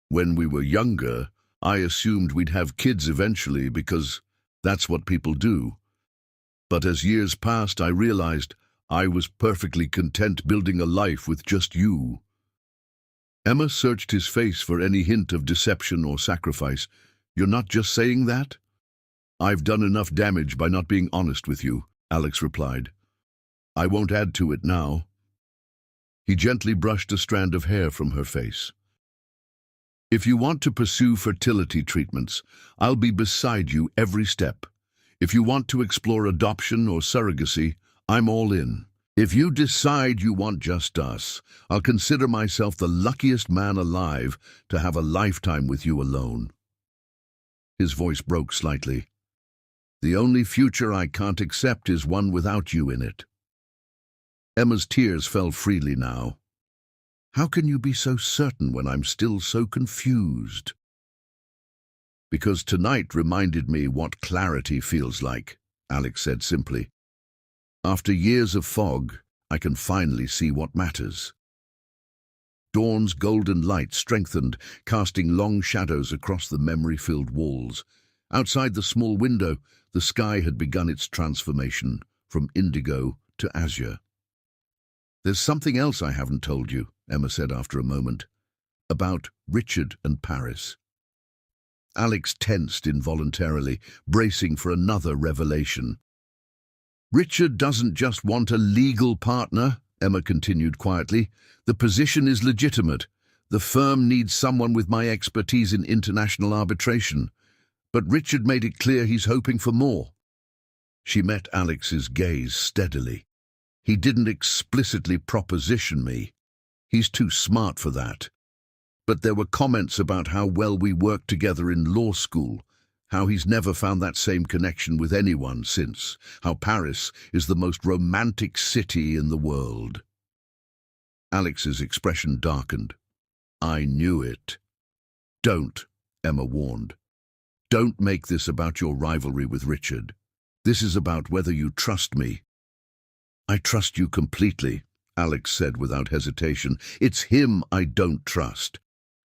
"When we were younger, I assumed we'd have kids eventually because that's what people do. But as years passed, I realized I was perfectly content building a life with just you." Emma searched his face for any hint of deception or sacrifice. "You're not just saying that?" "I've done enough damage by not being honest with you," Alex replied. "I won't add to it now." He gently brushed a strand of hair from her face. If you want to pursue fertility treatments, I'll be beside you every step. If you want to explore adoption or surrogacy, I'm all in. If you decide you want just us, I'll consider myself the luckiest man alive to have a lifetime with you alone. His voice broke slightly. The only future I can't accept is one without you in it. Emma's tears fell freely now. How can you be so certain when I'm still so confused? Because tonight reminded me what clarity feels like, Alex said simply. After years of fog, I can finally see what matters. Dawn's golden light strengthened, casting long shadows across the memory-filled walls. Outside the small window, the sky had begun its transformation from indigo to azure. There's something else I haven't told you, Emma said after a moment, about Richard and Paris. Alex tensed involuntarily, bracing for another revelation. Richard doesn't just want a legal partner, Emma continued quietly. The position is legitimate. The firm needs someone with my expertise in international arbitration. But Richard made it clear he's hoping for more. She met Alex's gaze steadily. He didn't explicitly proposition me. He's too smart for that. But there were comments about how well we worked together in law school, how he's never found that same connection with anyone since, how Paris is the most romantic city in the world. Alex's expression darkened. I knew it. Don't, Emma warned. Don't make this about your rivalry with Richard. This is about whether you trust me. I trust you completely, Alex said without hesitation. It's him I don't trust.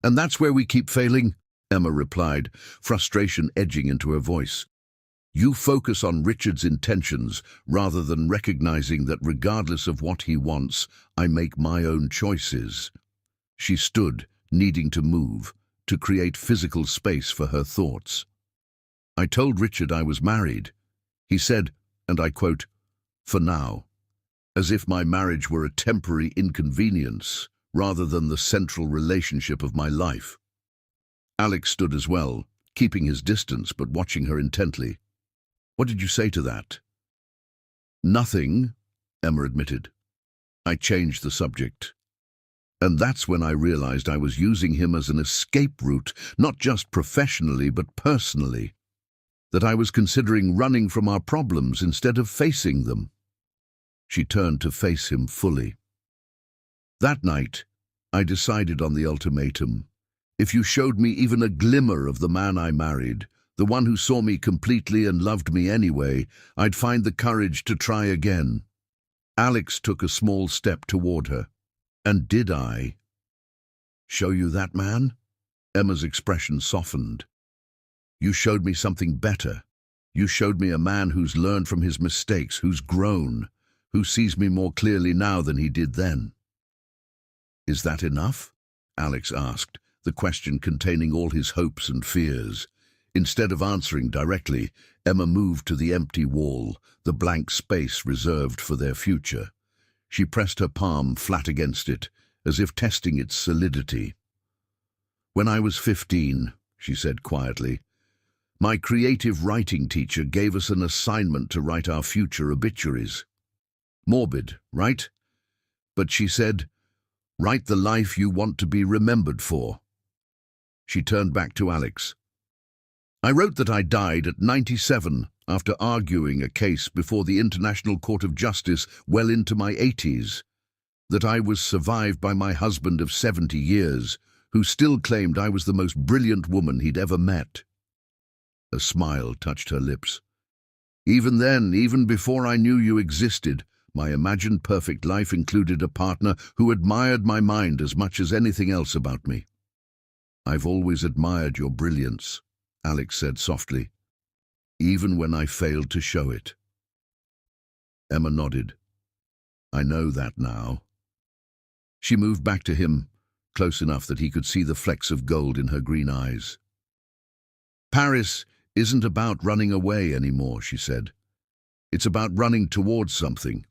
And that's where we keep failing, Emma replied, frustration edging into her voice. You focus on Richard's intentions rather than recognizing that regardless of what he wants, I make my own choices. She stood, needing to move, to create physical space for her thoughts. I told Richard I was married. He said, and I quote, for now, as if my marriage were a temporary inconvenience rather than the central relationship of my life. Alex stood as well, keeping his distance but watching her intently. What did you say to that? Nothing, Emma admitted. I changed the subject. And that's when I realized I was using him as an escape route, not just professionally but personally. That I was considering running from our problems instead of facing them. She turned to face him fully. That night, I decided on the ultimatum. If you showed me even a glimmer of the man I married, the one who saw me completely and loved me anyway, I'd find the courage to try again. Alex took a small step toward her. And did I? Show you that man? Emma's expression softened. You showed me something better. You showed me a man who's learned from his mistakes, who's grown, who sees me more clearly now than he did then. Is that enough? Alex asked, the question containing all his hopes and fears. Instead of answering directly, Emma moved to the empty wall, the blank space reserved for their future. She pressed her palm flat against it, as if testing its solidity. When I was 15, she said quietly, my creative writing teacher gave us an assignment to write our future obituaries. Morbid, right? But she said, write the life you want to be remembered for. She turned back to Alex. I wrote that I died at 97 after arguing a case before the International Court of Justice well into my 80s, that I was survived by my husband of 70 years, who still claimed I was the most brilliant woman he'd ever met. A smile touched her lips. Even then, even before I knew you existed, my imagined perfect life included a partner who admired my mind as much as anything else about me. I've always admired your brilliance, Alex said softly, even when I failed to show it. Emma nodded. I know that now. She moved back to him, close enough that he could see the flecks of gold in her green eyes. Paris isn't about running away anymore, she said. It's about running towards something.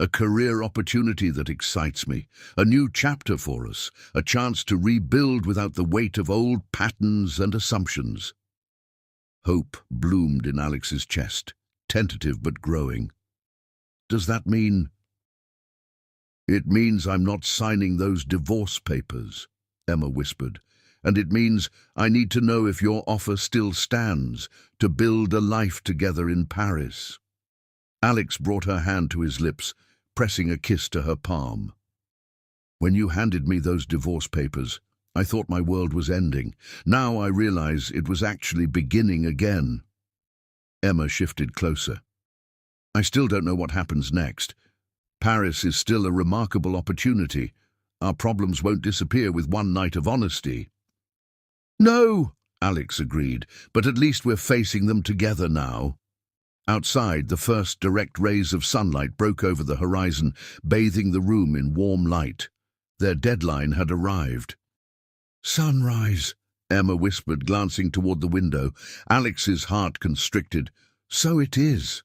A career opportunity that excites me, a new chapter for us, a chance to rebuild without the weight of old patterns and assumptions. Hope bloomed in Alex's chest, tentative but growing. Does that mean... It means I'm not signing those divorce papers, Emma whispered. And it means I need to know if your offer still stands, to build a life together in Paris. Alex brought her hand to his lips, pressing a kiss to her palm. When you handed me those divorce papers, I thought my world was ending. Now I realize it was actually beginning again. Emma shifted closer. I still don't know what happens next. Paris is still a remarkable opportunity. Our problems won't disappear with one night of honesty. No, Alex agreed, but at least we're facing them together now. Outside, the first direct rays of sunlight broke over the horizon, bathing the room in warm light. Their deadline had arrived. Sunrise, Emma whispered, glancing toward the window. Alex's heart constricted. So it is.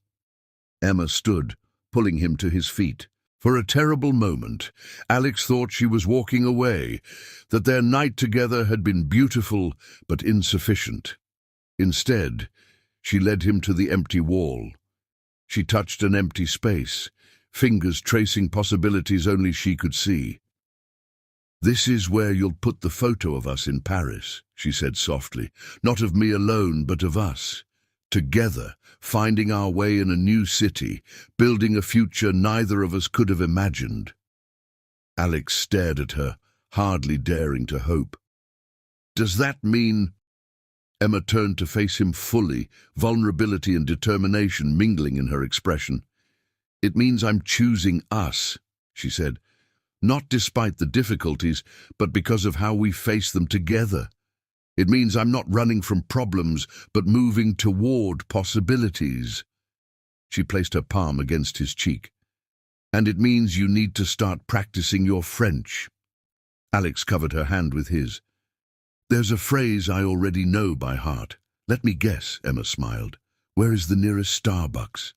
Emma stood, pulling him to his feet. For a terrible moment, Alex thought she was walking away, that their night together had been beautiful but insufficient. Instead, she led him to the empty wall. She touched an empty space, fingers tracing possibilities only she could see. This is where you'll put the photo of us in Paris, she said softly. Not of me alone, but of us. Together, finding our way in a new city, building a future neither of us could have imagined. Alex stared at her, hardly daring to hope. Does that mean... Emma turned to face him fully, vulnerability and determination mingling in her expression. It means I'm choosing us, she said. Not despite the difficulties, but because of how we face them together. It means I'm not running from problems, but moving toward possibilities. She placed her palm against his cheek. And it means you need to start practicing your French. Alex covered her hand with his. There's a phrase I already know by heart. Let me guess, Emma smiled. Where is the nearest Starbucks?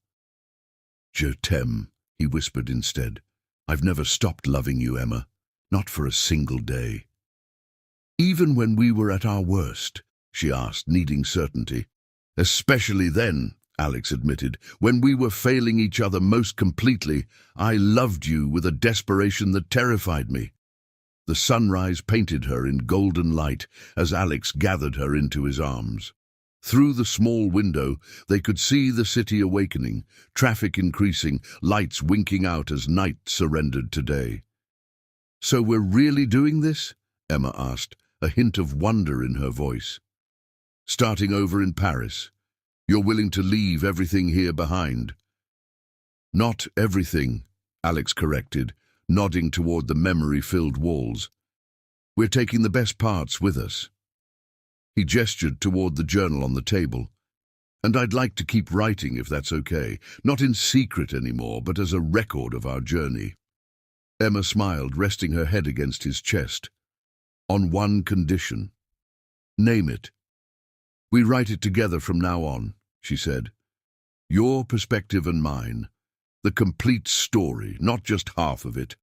Je t'aime, he whispered instead. I've never stopped loving you, Emma. Not for a single day. Even when we were at our worst, she asked, needing certainty. Especially then, Alex admitted, when we were failing each other most completely, I loved you with a desperation that terrified me. The sunrise painted her in golden light as Alex gathered her into his arms. Through the small window, they could see the city awakening, traffic increasing, lights winking out as night surrendered to day. So we're really doing this? Emma asked, a hint of wonder in her voice. Starting over in Paris. You're willing to leave everything here behind. Not everything, Alex corrected, nodding toward the memory-filled walls. We're taking the best parts with us. He gestured toward the journal on the table. And I'd like to keep writing if that's okay, not in secret anymore, but as a record of our journey. Emma smiled, resting her head against his chest. On one condition. Name it. We write it together from now on, she said. Your perspective and mine. The complete story, not just half of it.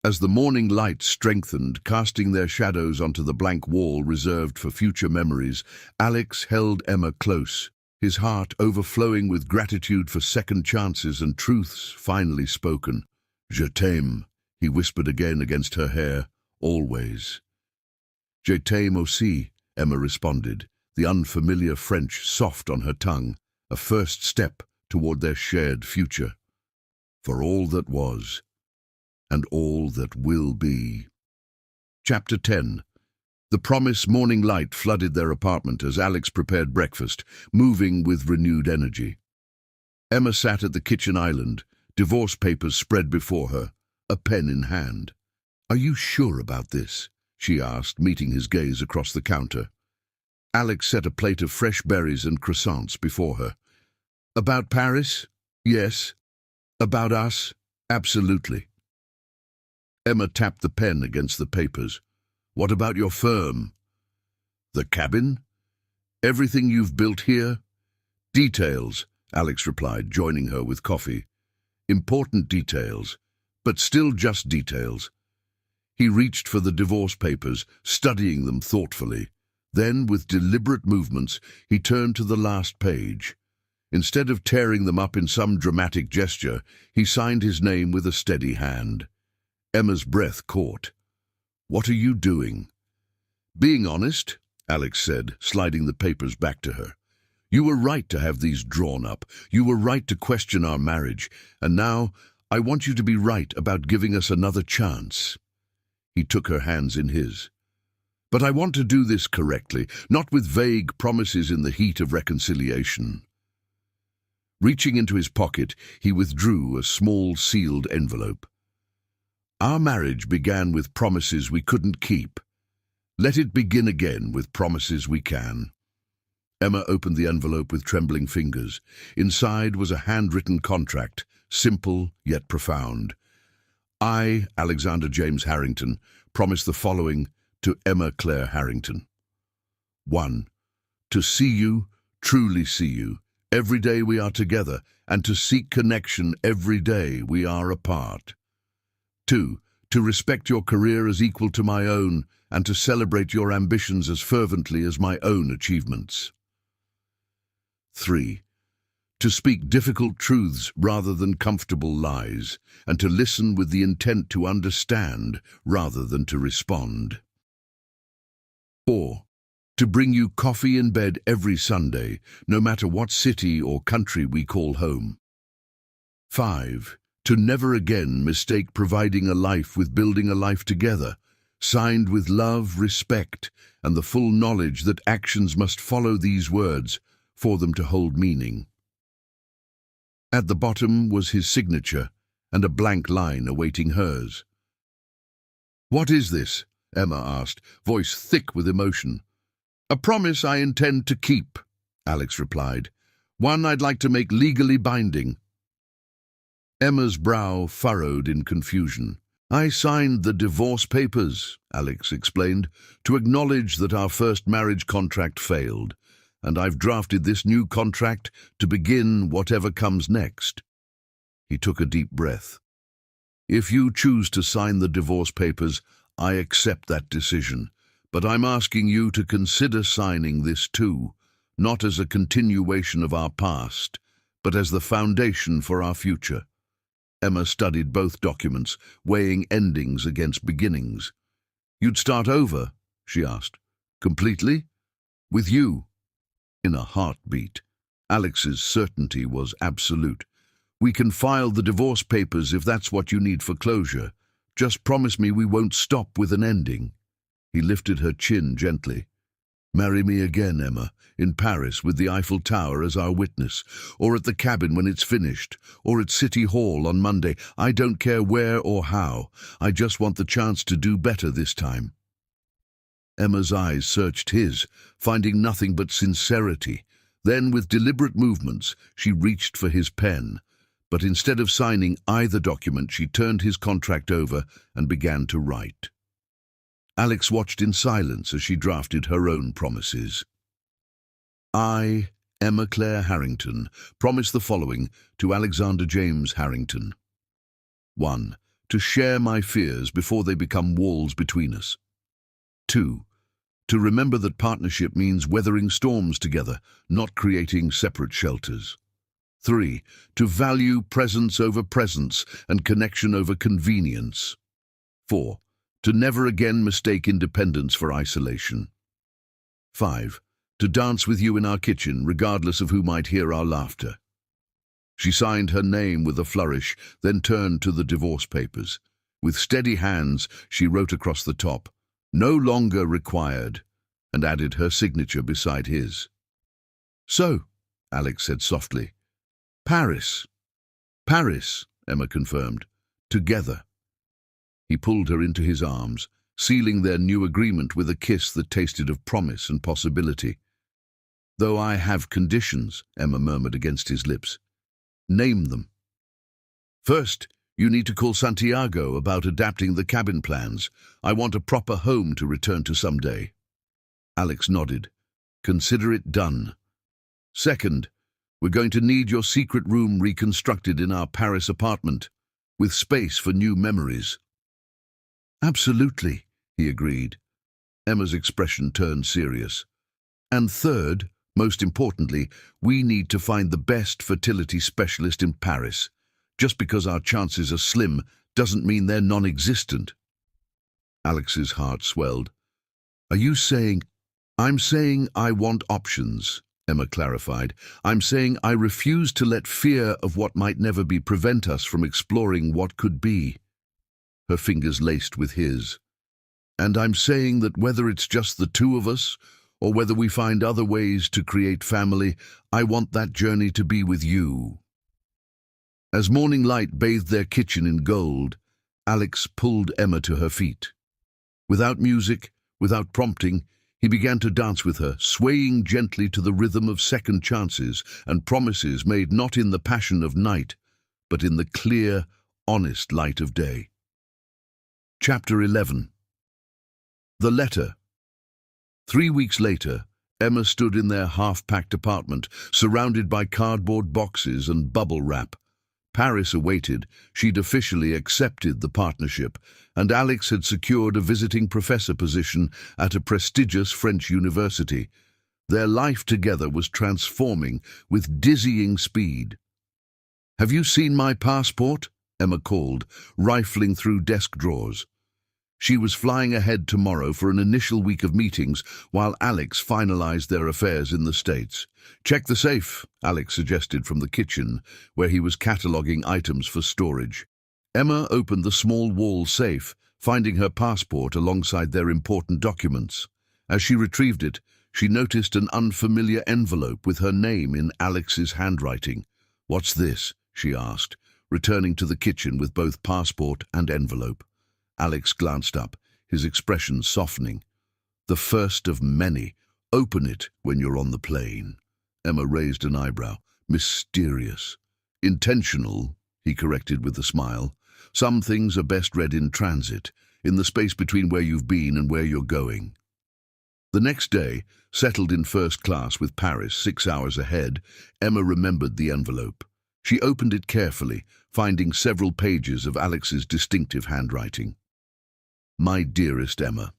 As the morning light strengthened, casting their shadows onto the blank wall reserved for future memories, Alex held Emma close, his heart overflowing with gratitude for second chances and truths finally spoken. Je t'aime, he whispered again against her hair. Always. Je t'aime aussi, Emma responded, the unfamiliar French soft on her tongue, a first step toward their shared future. For all that was, and all that will be. Chapter 10. The promised morning light flooded their apartment as Alex prepared breakfast, moving with renewed energy. Emma sat at the kitchen island, divorce papers spread before her, a pen in hand. Are you sure about this? She asked, meeting his gaze across the counter. Alex set a plate of fresh berries and croissants before her. About Paris? Yes. About us? Absolutely. Emma tapped the pen against the papers. What about your firm? The cabin? Everything you've built here? Details, Alex replied, joining her with coffee. important details, but still just details. He reached for the divorce papers, studying them thoughtfully. Then, with deliberate movements, he turned to the last page. Instead of tearing them up in some dramatic gesture, he signed his name with a steady hand. Emma's breath caught. "What are you doing?" "Being honest," Alex said, sliding the papers back to her. "You were right to have these drawn up. You were right to question our marriage. And now, I want you to be right about giving us another chance." He took her hands in his. "But I want to do this correctly, not with vague promises in the heat of reconciliation." Reaching into his pocket, he withdrew a small sealed envelope. "Our marriage began with promises we couldn't keep. Let it begin again with promises we can." Emma opened the envelope with trembling fingers. Inside was a handwritten contract, simple yet profound. "I, Alexander James Harrington, promise the following to Emma Claire Harrington. 1. To see you, truly see you, every day we are together, and to seek connection every day we are apart. 2. To respect your career as equal to my own, and to celebrate your ambitions as fervently as my own achievements. 3. To speak difficult truths rather than comfortable lies, and to listen with the intent to understand rather than to respond. 4. To bring you coffee in bed every Sunday, no matter what city or country we call home. 5. To never again mistake providing a life with building a life together, signed with love, respect, and the full knowledge that actions must follow these words for them to hold meaning." At the bottom was his signature and a blank line awaiting hers. "What is this?" Emma asked, voice thick with emotion. "A promise I intend to keep," Alex replied. "One I'd like to make legally binding." Emma's brow furrowed in confusion. "I signed the divorce papers," Alex explained, "to acknowledge that our first marriage contract failed, and I've drafted this new contract to begin whatever comes next." He took a deep breath. "If you choose to sign the divorce papers, I accept that decision, but I'm asking you to consider signing this too, not as a continuation of our past, but as the foundation for our future." Emma studied both documents, weighing endings against beginnings. "You'd start over?" she asked. "Completely? With you?" In a heartbeat. Alex's certainty was absolute. "We can file the divorce papers if that's what you need for closure. Just promise me we won't stop with an ending." He lifted her chin gently. "Marry me again, Emma, in Paris with the Eiffel Tower as our witness, or at the cabin when it's finished, or at City Hall on Monday. I don't care where or how. I just want the chance to do better this time." Emma's eyes searched his, finding nothing but sincerity. Then, with deliberate movements, she reached for his pen. But instead of signing either document, she turned his contract over and began to write. Alex watched in silence as she drafted her own promises. "I, Emma Claire Harrington, promise the following to Alexander James Harrington. 1. To share my fears before they become walls between us. 2. To remember that partnership means weathering storms together, not creating separate shelters. 3. To value presence over presence and connection over convenience. 4. To never again mistake independence for isolation. 5. To dance with you in our kitchen, regardless of who might hear our laughter." She signed her name with a flourish, then turned to the divorce papers. With steady hands, she wrote across the top, "No longer required," and added her signature beside his. "So," Alex said softly. "Paris." "Paris," Emma confirmed. "Together." He pulled her into his arms, sealing their new agreement with a kiss that tasted of promise and possibility. "Though I have conditions," Emma murmured against his lips. "Name them." "First, you need to call Santiago about adapting the cabin plans. I want a proper home to return to someday." Alex nodded. "Consider it done." "Second, We're going to need your secret room reconstructed in our Paris apartment, with space for new memories." "Absolutely," he agreed. Emma's expression turned serious. "And third, most importantly, we need to find the best fertility specialist in Paris. Just because our chances are slim doesn't mean they're non-existent." Alex's heart swelled. "Are you saying—" "I'm saying I want options," Emma clarified. "I'm saying I refuse to let fear of what might never be prevent us from exploring what could be." Her fingers laced with his. "And I'm saying that whether it's just the two of us, or whether we find other ways to create family, I want that journey to be with you." As morning light bathed their kitchen in gold, Alex pulled Emma to her feet. Without music, without prompting, he began to dance with her, swaying gently to the rhythm of second chances and promises made not in the passion of night, but in the clear, honest light of day. Chapter 11. The Letter. 3 weeks later, Emma stood in their half-packed apartment, surrounded by cardboard boxes and bubble wrap. Paris awaited. She'd officially accepted the partnership, and Alex had secured a visiting professor position at a prestigious French university. Their life together was transforming with dizzying speed. "Have you seen my passport?" Emma called, rifling through desk drawers. She was flying ahead tomorrow for an initial week of meetings while Alex finalized their affairs in the States. "Check the safe," Alex suggested from the kitchen, where he was cataloging items for storage. Emma opened the small wall safe, finding her passport alongside their important documents. As she retrieved it, she noticed an unfamiliar envelope with her name in Alex's handwriting. "What's this?" she asked, returning to the kitchen with both passport and envelope. Alex glanced up, his expression softening. "The first of many. Open it when you're on the plane." Emma raised an eyebrow. "Mysterious." "Intentional," he corrected with a smile. "Some things are best read in transit, in the space between where you've been and where you're going." The next day, settled in first class with Paris 6 hours ahead, Emma remembered the envelope. She opened it carefully, finding several pages of Alex's distinctive handwriting. "My dearest Emma,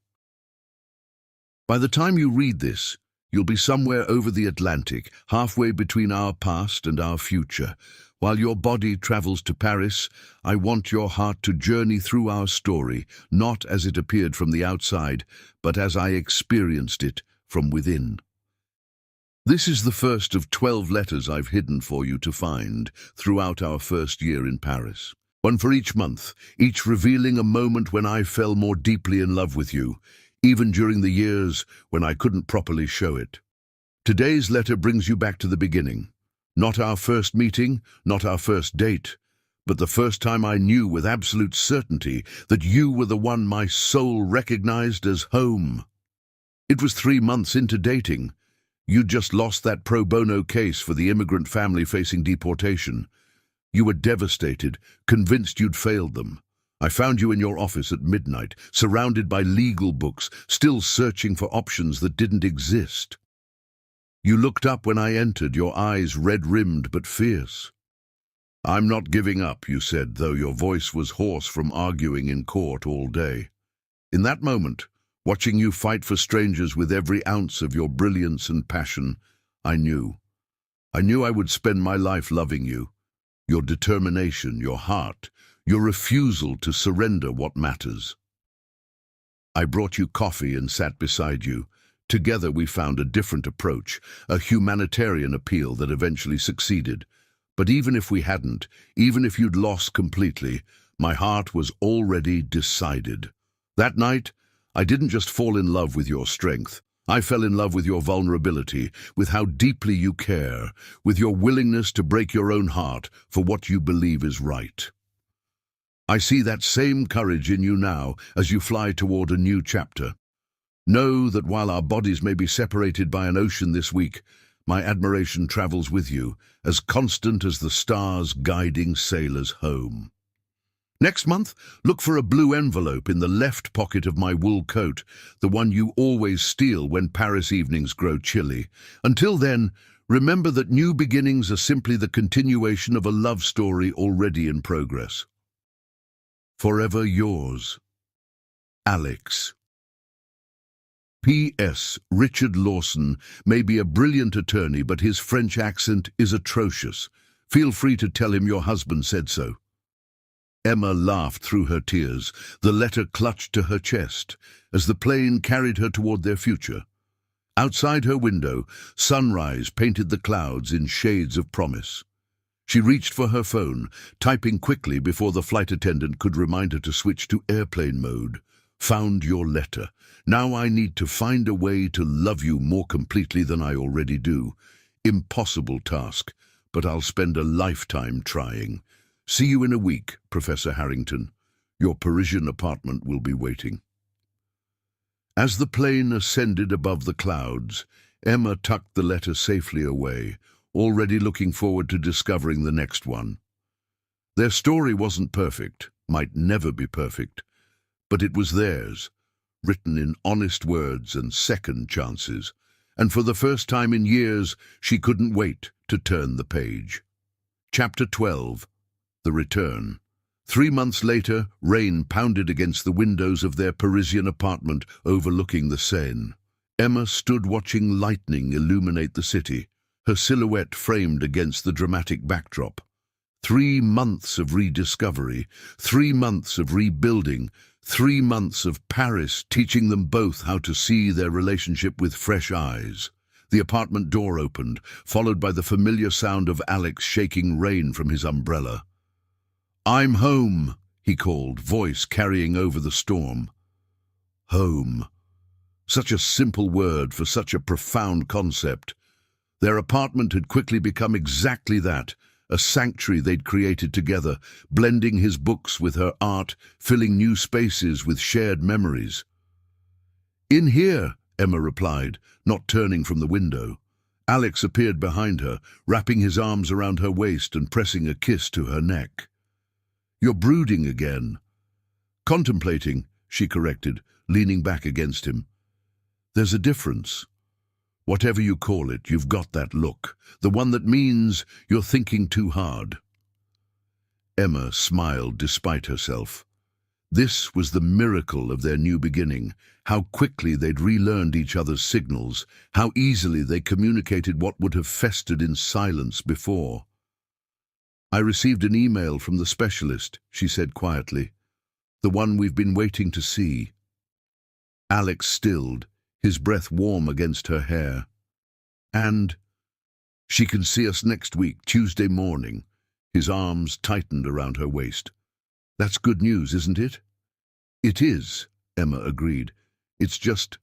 by the time you read this, you'll be somewhere over the Atlantic, halfway between our past and our future. While your body travels to Paris, I want your heart to journey through our story, not as it appeared from the outside, but as I experienced it from within. This is the first of 12 letters I've hidden for you to find throughout our first year in Paris. One for each month, each revealing a moment when I fell more deeply in love with you, even during the years when I couldn't properly show it. Today's letter brings you back to the beginning. Not our first meeting, not our first date, but the first time I knew with absolute certainty that you were the one my soul recognized as home. It was 3 months into dating. You'd just lost that pro bono case for the immigrant family facing deportation. You were devastated, convinced you'd failed them. I found you in your office at midnight, surrounded by legal books, still searching for options that didn't exist. You looked up when I entered, your eyes red-rimmed but fierce. "I'm not giving up," you said, though your voice was hoarse from arguing in court all day. In that moment, watching you fight for strangers with every ounce of your brilliance and passion, I knew I would spend my life loving you. Your determination, your heart, your refusal to surrender what matters. I brought you coffee and sat beside you. Together we found a different approach, a humanitarian appeal that eventually succeeded. But even if we hadn't, even if you'd lost completely, my heart was already decided. That night, I didn't just fall in love with your strength. I fell in love with your vulnerability, with how deeply you care, with your willingness to break your own heart for what you believe is right. I see that same courage in you now as you fly toward a new chapter. Know that while our bodies may be separated by an ocean this week, my admiration travels with you, as constant as the stars guiding sailors home. Next month, look for a blue envelope in the left pocket of my wool coat, the one you always steal when Paris evenings grow chilly. Until then, Remember that new beginnings are simply the continuation of a love story already in progress. Forever yours, Alex. P.S. Richard Lawson may be a brilliant attorney, but his French accent is atrocious. Feel free to tell him your husband said so. Emma laughed through her tears. The letter clutched to her chest as the plane carried her toward their future. Outside her window, sunrise painted the clouds in shades of promise. She reached for her phone, typing quickly before the flight attendant could remind her to switch to airplane mode. Found your letter. Now I need to find a way to love you more completely than I already do. Impossible task, but I'll spend a lifetime trying. See you in a week, Professor Harrington. Your Parisian apartment will be waiting. As the plane ascended above the clouds, Emma tucked the letter safely away, already looking forward to discovering the next one. Their story wasn't perfect, might never be perfect, but it was theirs, written in honest words and second chances, and for the first time in years, she couldn't wait to turn the page. Chapter 12. The Return. 3 months later, rain pounded against the windows of their Parisian apartment overlooking the Seine. Emma stood watching lightning illuminate the city, her silhouette framed against the dramatic backdrop. 3 months of rediscovery, 3 months of rebuilding, 3 months of Paris teaching them both how to see their relationship with fresh eyes. The apartment door opened, followed by the familiar sound of Alex shaking rain from his umbrella. "I'm home," he called, voice carrying over the storm. Home. Such a simple word for such a profound concept. Their apartment had quickly become exactly that, a sanctuary they'd created together, blending his books with her art, filling new spaces with shared memories. "In here," Emma replied, not turning from the window. Alex appeared behind her, wrapping his arms around her waist and pressing a kiss to her neck. "You're brooding again." "Contemplating," she corrected, leaning back against him. "There's a difference. Whatever you call it, you've got that look, the one that means you're thinking too hard." Emma smiled despite herself. This was the miracle of their new beginning, how quickly they'd relearned each other's signals, how easily they communicated what would have festered in silence before. "I received an email from the specialist," she said quietly. "The one we've been waiting to see." Alex stilled, his breath warm against her hair. "And she can see us next week, Tuesday morning." His arms tightened around her waist. "That's good news, isn't it?" "It is," Emma agreed. "It's just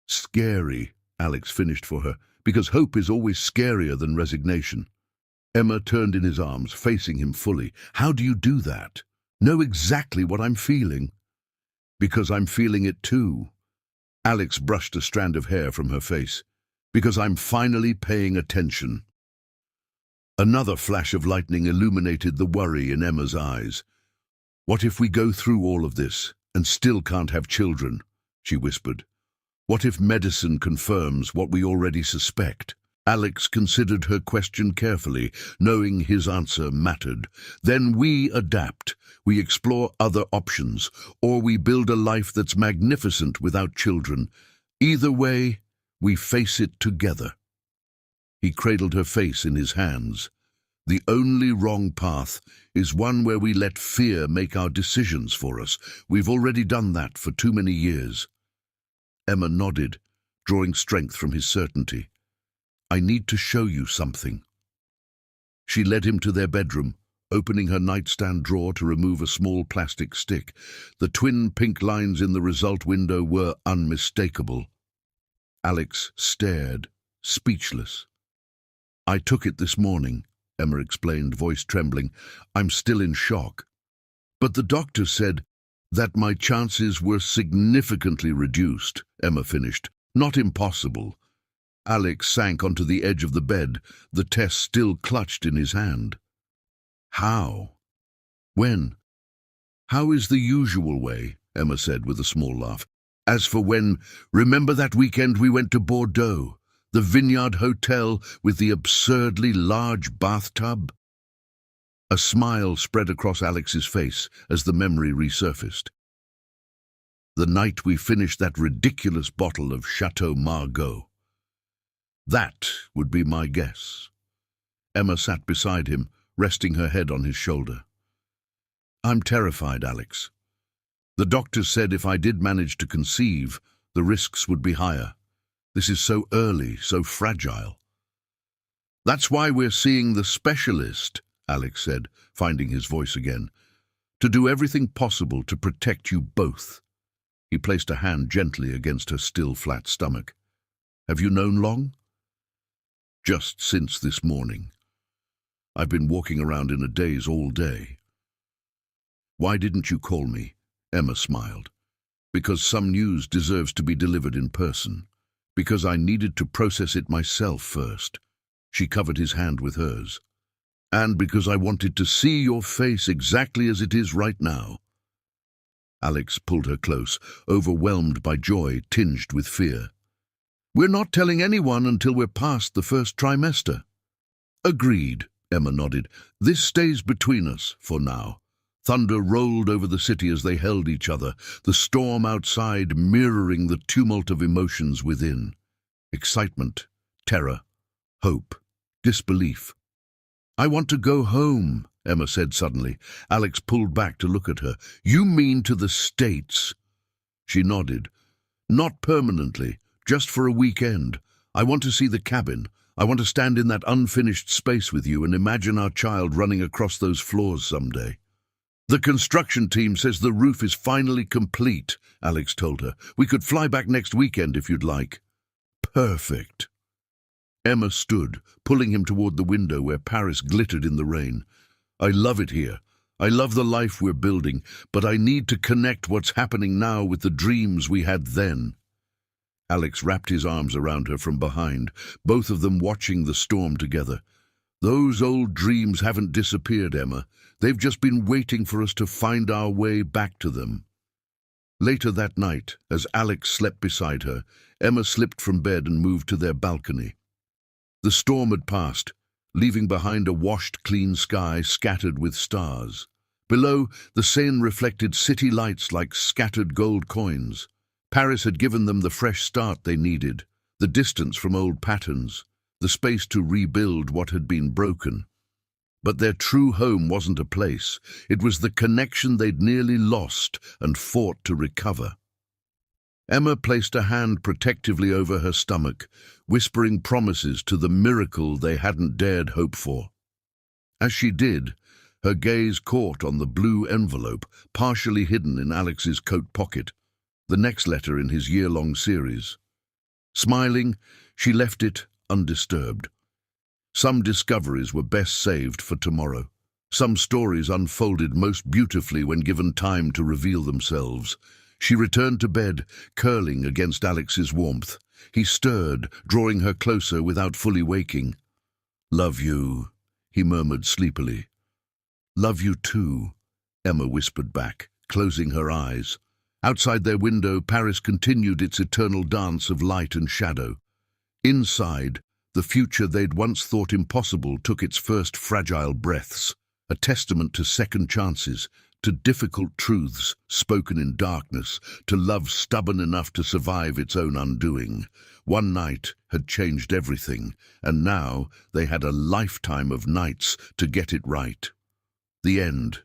scary," Alex finished for her, "because hope is always scarier than resignation." Emma turned in his arms, facing him fully. "How do you do that? Know exactly what I'm feeling." "Because I'm feeling it too." Alex brushed a strand of hair from her face. "Because I'm finally paying attention." Another flash of lightning illuminated the worry in Emma's eyes. "What if we go through all of this and still can't have children?" she whispered. "What if medicine confirms what we already suspect?" Alex considered her question carefully, knowing his answer mattered. "Then we adapt. We explore other options, or we build a life that's magnificent without children. Either way, we face it together." He cradled her face in his hands. "The only wrong path is one where we let fear make our decisions for us. We've already done that for too many years." Emma nodded, drawing strength from his certainty. "I need to show you something." She led him to their bedroom, opening her nightstand drawer to remove a small plastic stick. The twin pink lines in the result window were unmistakable. Alex stared, speechless. "I took it this morning," Emma explained, voice trembling. "I'm still in shock. But the doctor said that my chances were significantly reduced," Emma finished. "Not impossible." Alex sank onto the edge of the bed, the test still clutched in his hand. "How? When?" "How is the usual way," Emma said with a small laugh. "As for when, remember that weekend we went to Bordeaux? The Vineyard Hotel with the absurdly large bathtub? A smile spread across Alex's face as the memory resurfaced. The night we finished that ridiculous bottle of Chateau Margaux. That would be my guess. Emma sat beside him, resting her head on his shoulder. I'm terrified, Alex. The doctors said if I did manage to conceive, the risks would be higher. This is so early, so fragile. That's why we're seeing the specialist, Alex said, finding his voice again, to do everything possible to protect you both. He placed a hand gently against her still flat stomach. Have you known long? Just since this morning. I've been walking around in a daze all day. Why didn't you call me? Emma smiled. Because some news deserves to be delivered in person. Because I needed to process it myself first. She covered his hand with hers. And because I wanted to see your face exactly as it is right now. Alex pulled her close, overwhelmed by joy tinged with fear. We're not telling anyone until we're past the first trimester. Agreed, Emma nodded. This stays between us for now. Thunder rolled over the city as they held each other, the storm outside mirroring the tumult of emotions within. Excitement, terror, hope, disbelief. I want to go home, Emma said suddenly. Alex pulled back to look at her. You mean to the States? She nodded. Not permanently, just for a weekend. I want to see the cabin. I want to stand in that unfinished space with you and imagine our child running across those floors someday. The construction team says the roof is finally complete, Alex told her. We could fly back next weekend if you'd like. Perfect. Emma stood, pulling him toward the window where Paris glittered in the rain. I love it here. I love the life we're building, but I need to connect what's happening now with the dreams we had then. Alex wrapped his arms around her from behind, both of them watching the storm together. Those old dreams haven't disappeared, Emma. They've just been waiting for us to find our way back to them. Later that night, as Alex slept beside her, Emma slipped from bed and moved to their balcony. The storm had passed, leaving behind a washed-clean sky scattered with stars. Below, the Seine reflected city lights like scattered gold coins. Paris had given them the fresh start they needed, the distance from old patterns, the space to rebuild what had been broken. But their true home wasn't a place. It was the connection they'd nearly lost and fought to recover. Emma placed a hand protectively over her stomach, whispering promises to the miracle they hadn't dared hope for. As she did, her gaze caught on the blue envelope, partially hidden in Alex's coat pocket, the next letter in his year-long series. Smiling, she left it undisturbed. Some discoveries were best saved for tomorrow. Some stories unfolded most beautifully when given time to reveal themselves. She returned to bed, curling against Alex's warmth. He stirred, drawing her closer without fully waking. "Love you," he murmured sleepily. "Love you too," Emma whispered back, closing her eyes. Outside their window, Paris continued its eternal dance of light and shadow. Inside, the future they'd once thought impossible took its first fragile breaths, a testament to second chances, to difficult truths spoken in darkness, to love stubborn enough to survive its own undoing. One night had changed everything, and now they had a lifetime of nights to get it right. The end